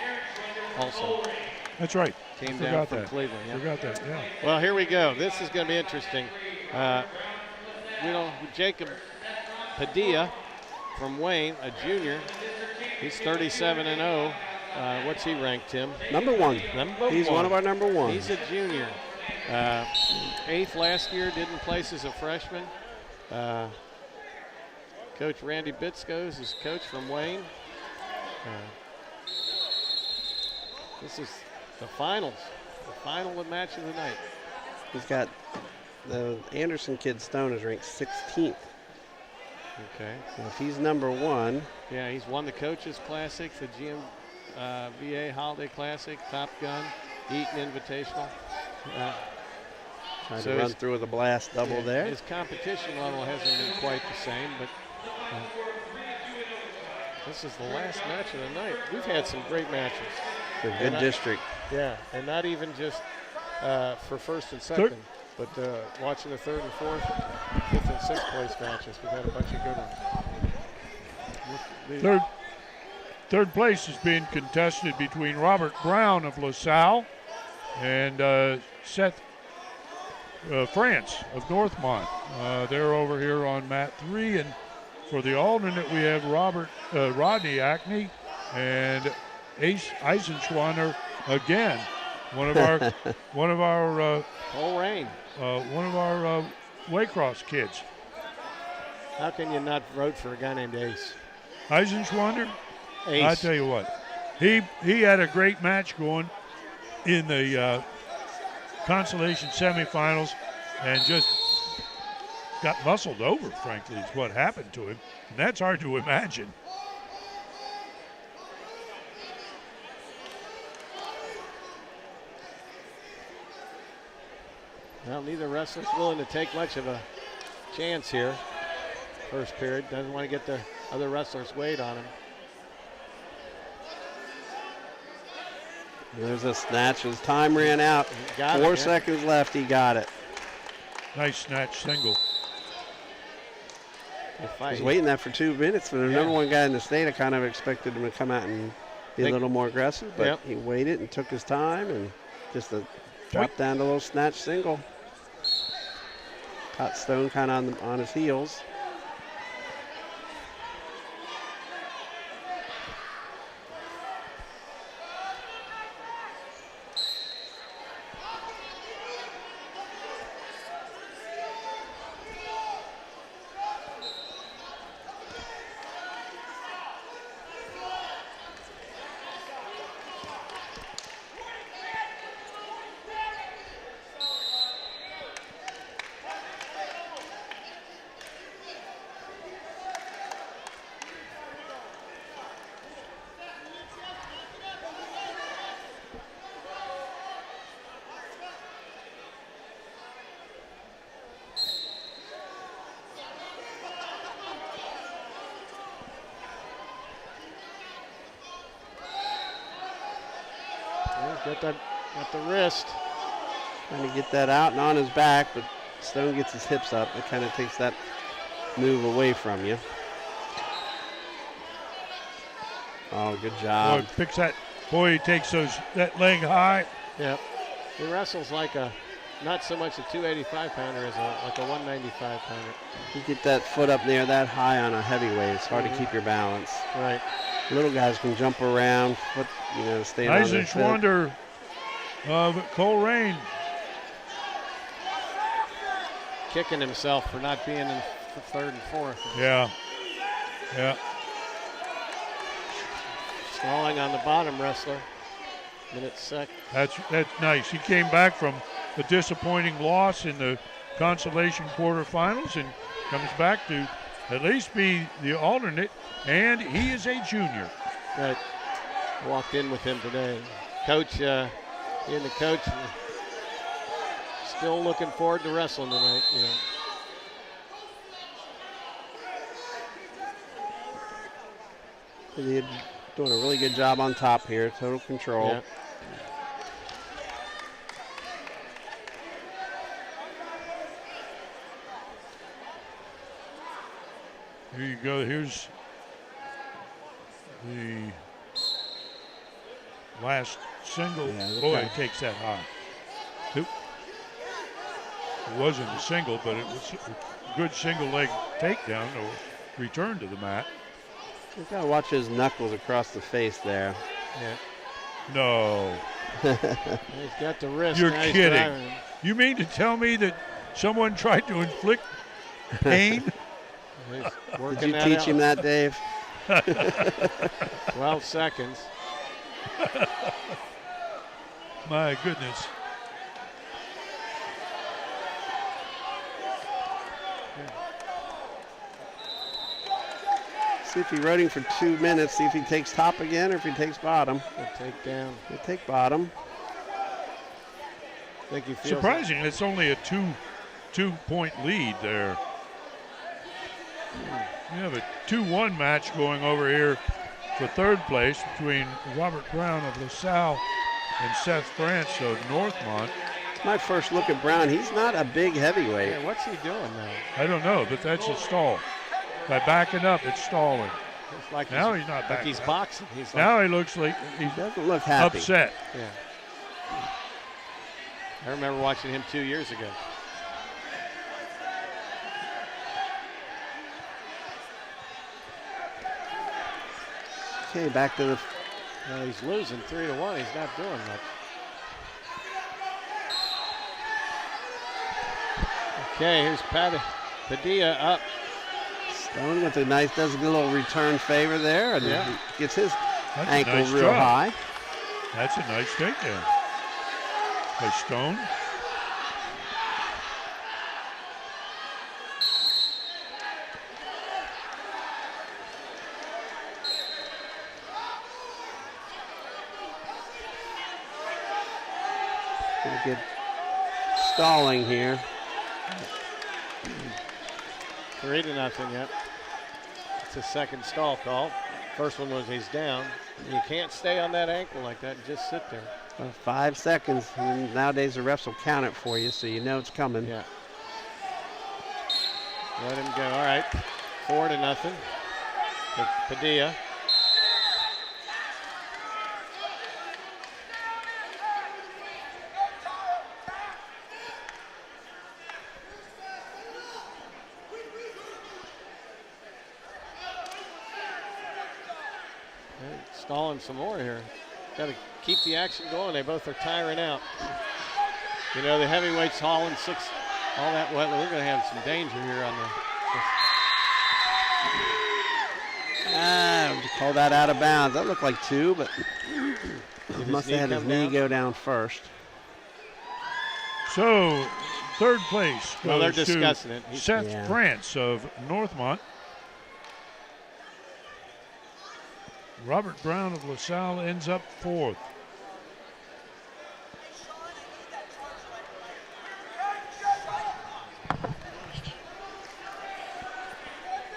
also. That's right. Came Forgot down from that. Cleveland. Yeah. Forgot that, yeah. Well, here we go. This is going to be interesting. Jacob Padilla from Wayne, a junior. He's 37-0. What's he ranked, Tim? Number one. He's one of our number ones. He's a junior. 8th last year, didn't place as a freshman. Coach Randy Bitsko is his coach from Wayne. This is the finals, the final match of the night. He's got the Anderson kid Stone is ranked 16th. Okay. So if he's number one, Yeah, he's won the Coaches Classic, the GMVA Holiday Classic, Top Gun, Eaton Invitational. trying So to run his- through with a blast double there. His competition level hasn't been quite the same, but this is the last match of the night. We've had some great matches. It's a good district. Yeah, and not even just for first and second, but watching the 3rd and 4th, 5th and 6th place matches. We've had a bunch of good ones. Third place is being contested between Robert Brown of LaSalle and Seth France of Northmont. They're over here on mat 3, and for the alternate we have Rodney Acne and Ace Eisenschwander again. One of our Cole Rain. one of our Waycross kids. How can you not vote for a guy named Ace? Eisenschwander, Ace. I tell you what, he had a great match going in the consolation semifinals and just got muscled over, frankly, is what happened to him. And that's hard to imagine. Well, neither wrestler's willing to take much of a chance here. First period, doesn't want to get the other wrestler's weight on him. There's a snatch. His time ran out. Got it, 4 yeah. seconds left. He got it. Nice snatch single. I was waiting that for 2 minutes. For the number one guy in the state, I kind of expected him to come out and be a little more aggressive, but he waited and took his time and just dropped down to a little snatch single. Caught Stone kind of on his heels. Got the wrist. Trying to get that out and on his back, but Stone gets his hips up. It kind of takes that move away from you. Oh, good job. Boy, picks that. Boy, he takes that leg high. Yep. He wrestles like not so much a 285-pounder as like a 195-pounder. You get that foot up there that high on a heavyweight. It's hard to keep your balance. Right. Little guys can jump around, stay on their feet. Eisenschwander of Coleraine. kicking himself for not being in third and fourth. Yeah. Yeah. Stalling on the bottom wrestler. Minute sec. That's nice. He came back from a disappointing loss in the consolation quarterfinals and comes back to at least be the alternate, and he is a junior. Right. Walked in with him today. Coach, he and the coach still looking forward to wrestling tonight. You know. They're doing a really good job on top here. Total control. Yeah. Here you go. Here's the last single. Yeah, Boy, okay. it takes that high. It wasn't a single, but it was a good single leg takedown or return to the mat. You've got to watch his knuckles across the face there. Yeah. No. He's got the wrist. You're Now he's kidding. driving. You mean to tell me that someone tried to inflict pain? He's Did working you that teach out. him that, Dave? 12 seconds. My goodness. See if he rode him for 2 minutes. See if he takes top again or if he takes bottom. Good takedown. He'll take bottom. I think he feels Surprising, it's only a two-point lead there. We have a 2-1 match going over here for third place between Robert Brown of LaSalle and Seth France of Northmont. My first look at Brown. He's not a big heavyweight. Yeah, what's he doing now? I don't know, but that's a stall. By backing up, it's stalling. It's like Now he's not like backing he's up. boxing. He's like, Now he looks like he's He doesn't look happy. upset. yeah. I remember watching him 2 years ago. Okay, back to the. Well, he's losing 3-1. He's not doing much. Okay, here's Padilla up. Stone with a nice, does a good little return favor there, and Yeah. he gets his That's ankle a nice real job. high. That's a nice takedown by Stone. Gonna get stalling here. 3-0 yet. It's a second stall call. First one was he's down. You can't stay on that ankle like that and just sit there. 5 seconds. And nowadays the refs will count it for you, so you know it's coming. Yeah. Let him go. All right. 4-0 to Padilla. Stalling some more here. Got to keep the action going. They both are tiring out. You know, the heavyweights hauling six, all that wet. We're going to have some danger here on the. Call that out of bounds. That looked like 2, but Did must have had his come knee down? go down first. So, third place Well, they're goes discussing to it. Seth Yeah. France of Northmont. Robert Brown of LaSalle ends up fourth.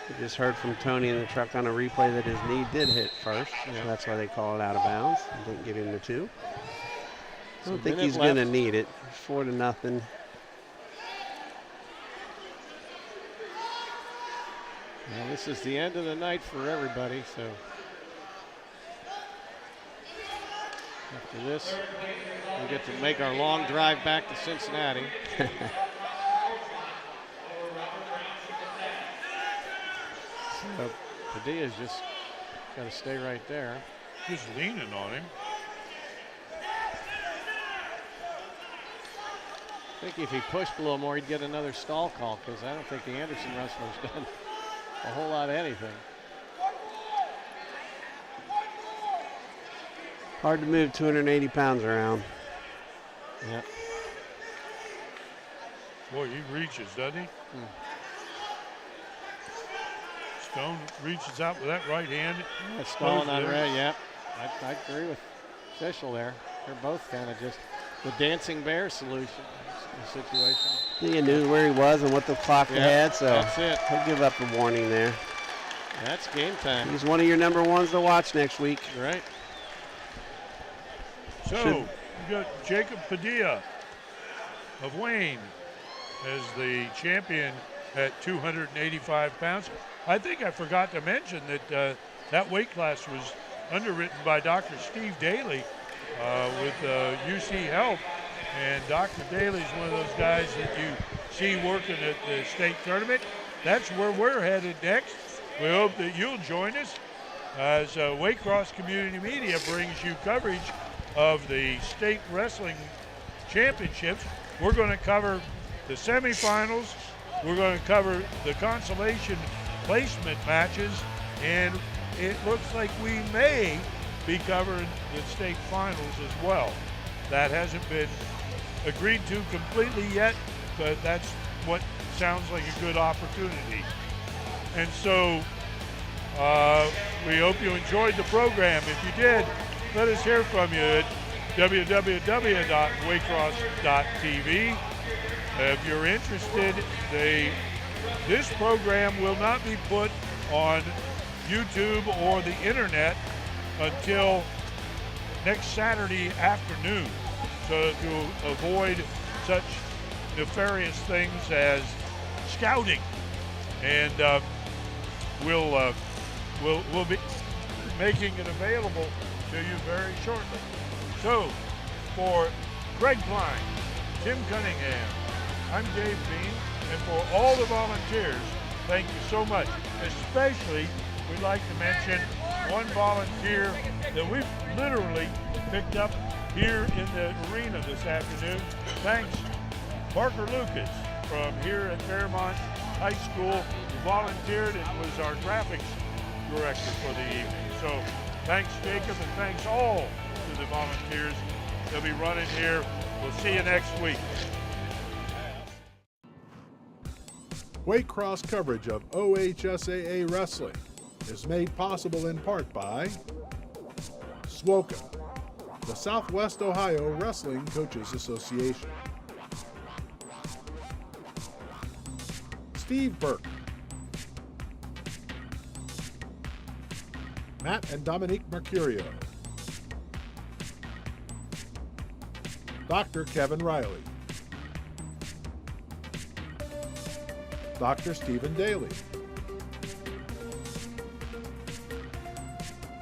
We just heard from Tony in the truck on a replay that his knee did hit first. Yeah. So that's why they call it out of bounds. Didn't give him the 2. I don't think minute he's going to left. need it. 4-0. Well, this is the end of the night for everybody, so. After this, we get to make our long drive back to Cincinnati. So Padilla's just got to stay right there. Just leaning on him. think if he pushed a little more, he'd get another stall call, because I don't think the Anderson wrestler's done a whole lot of anything. Hard to move 280 pounds around. Yeah. Boy, he reaches, doesn't he? Stone reaches out with that right hand. That's stalling on red, yeah. I agree with Fischel there. They're both kind of just the dancing bear solution situation. He knew where he was and what the clock had, so that's it. he'll give up a warning there. That's game time. He's one of your number ones to watch next week. Right. So, we got Jacob Padilla of Wayne as the champion at 285 pounds. I think I forgot to mention that that weight class was underwritten by Dr. Steve Daly with UC Health. And Dr. Daly's one of those guys that you see working at the state tournament. That's where we're headed next. We hope that you'll join us as Waycross Community Media brings you coverage of the state wrestling championships. We're going to cover the semifinals. We're going to cover the consolation placement matches, and it looks like we may be covering the state finals as well. That hasn't been agreed to completely yet, but that's what sounds like a good opportunity. And so we hope you enjoyed the program. If you did, let us hear from you at www.waycross.tv. If you're interested, this program will not be put on YouTube or the internet until next Saturday afternoon. So to avoid such nefarious things as scouting, and we'll be making it available to you very shortly. So for Greg Klein, Tim Cunningham, I'm Dave Bean, and for all the volunteers, thank you so much. Especially, we'd like to mention one volunteer that we've literally picked up here in the arena this afternoon. Thanks, Parker Lucas from here at Fairmont High School, who volunteered and was our graphics director for the evening. So thanks, Jacob, and thanks all to the volunteers that'll be running here. We'll see you next week. Waycross coverage of OHSAA wrestling is made possible in part by SWOCA, the Southwest Ohio Wrestling Coaches Association. Steve Burke, Matt and Dominique Mercurio, Dr. Kevin Riley, Dr. Stephen Daly,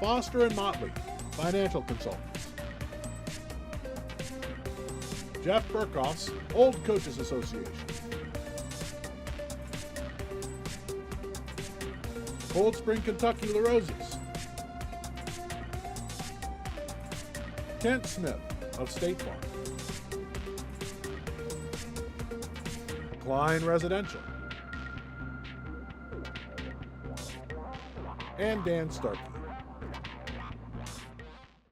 Foster and Motley, financial consultants, Jeff Burkhoff's Old Coaches Association, Cold Spring, Kentucky La Roses, Kent Smith of State Farm, Klein Residential, and Dan Starkey.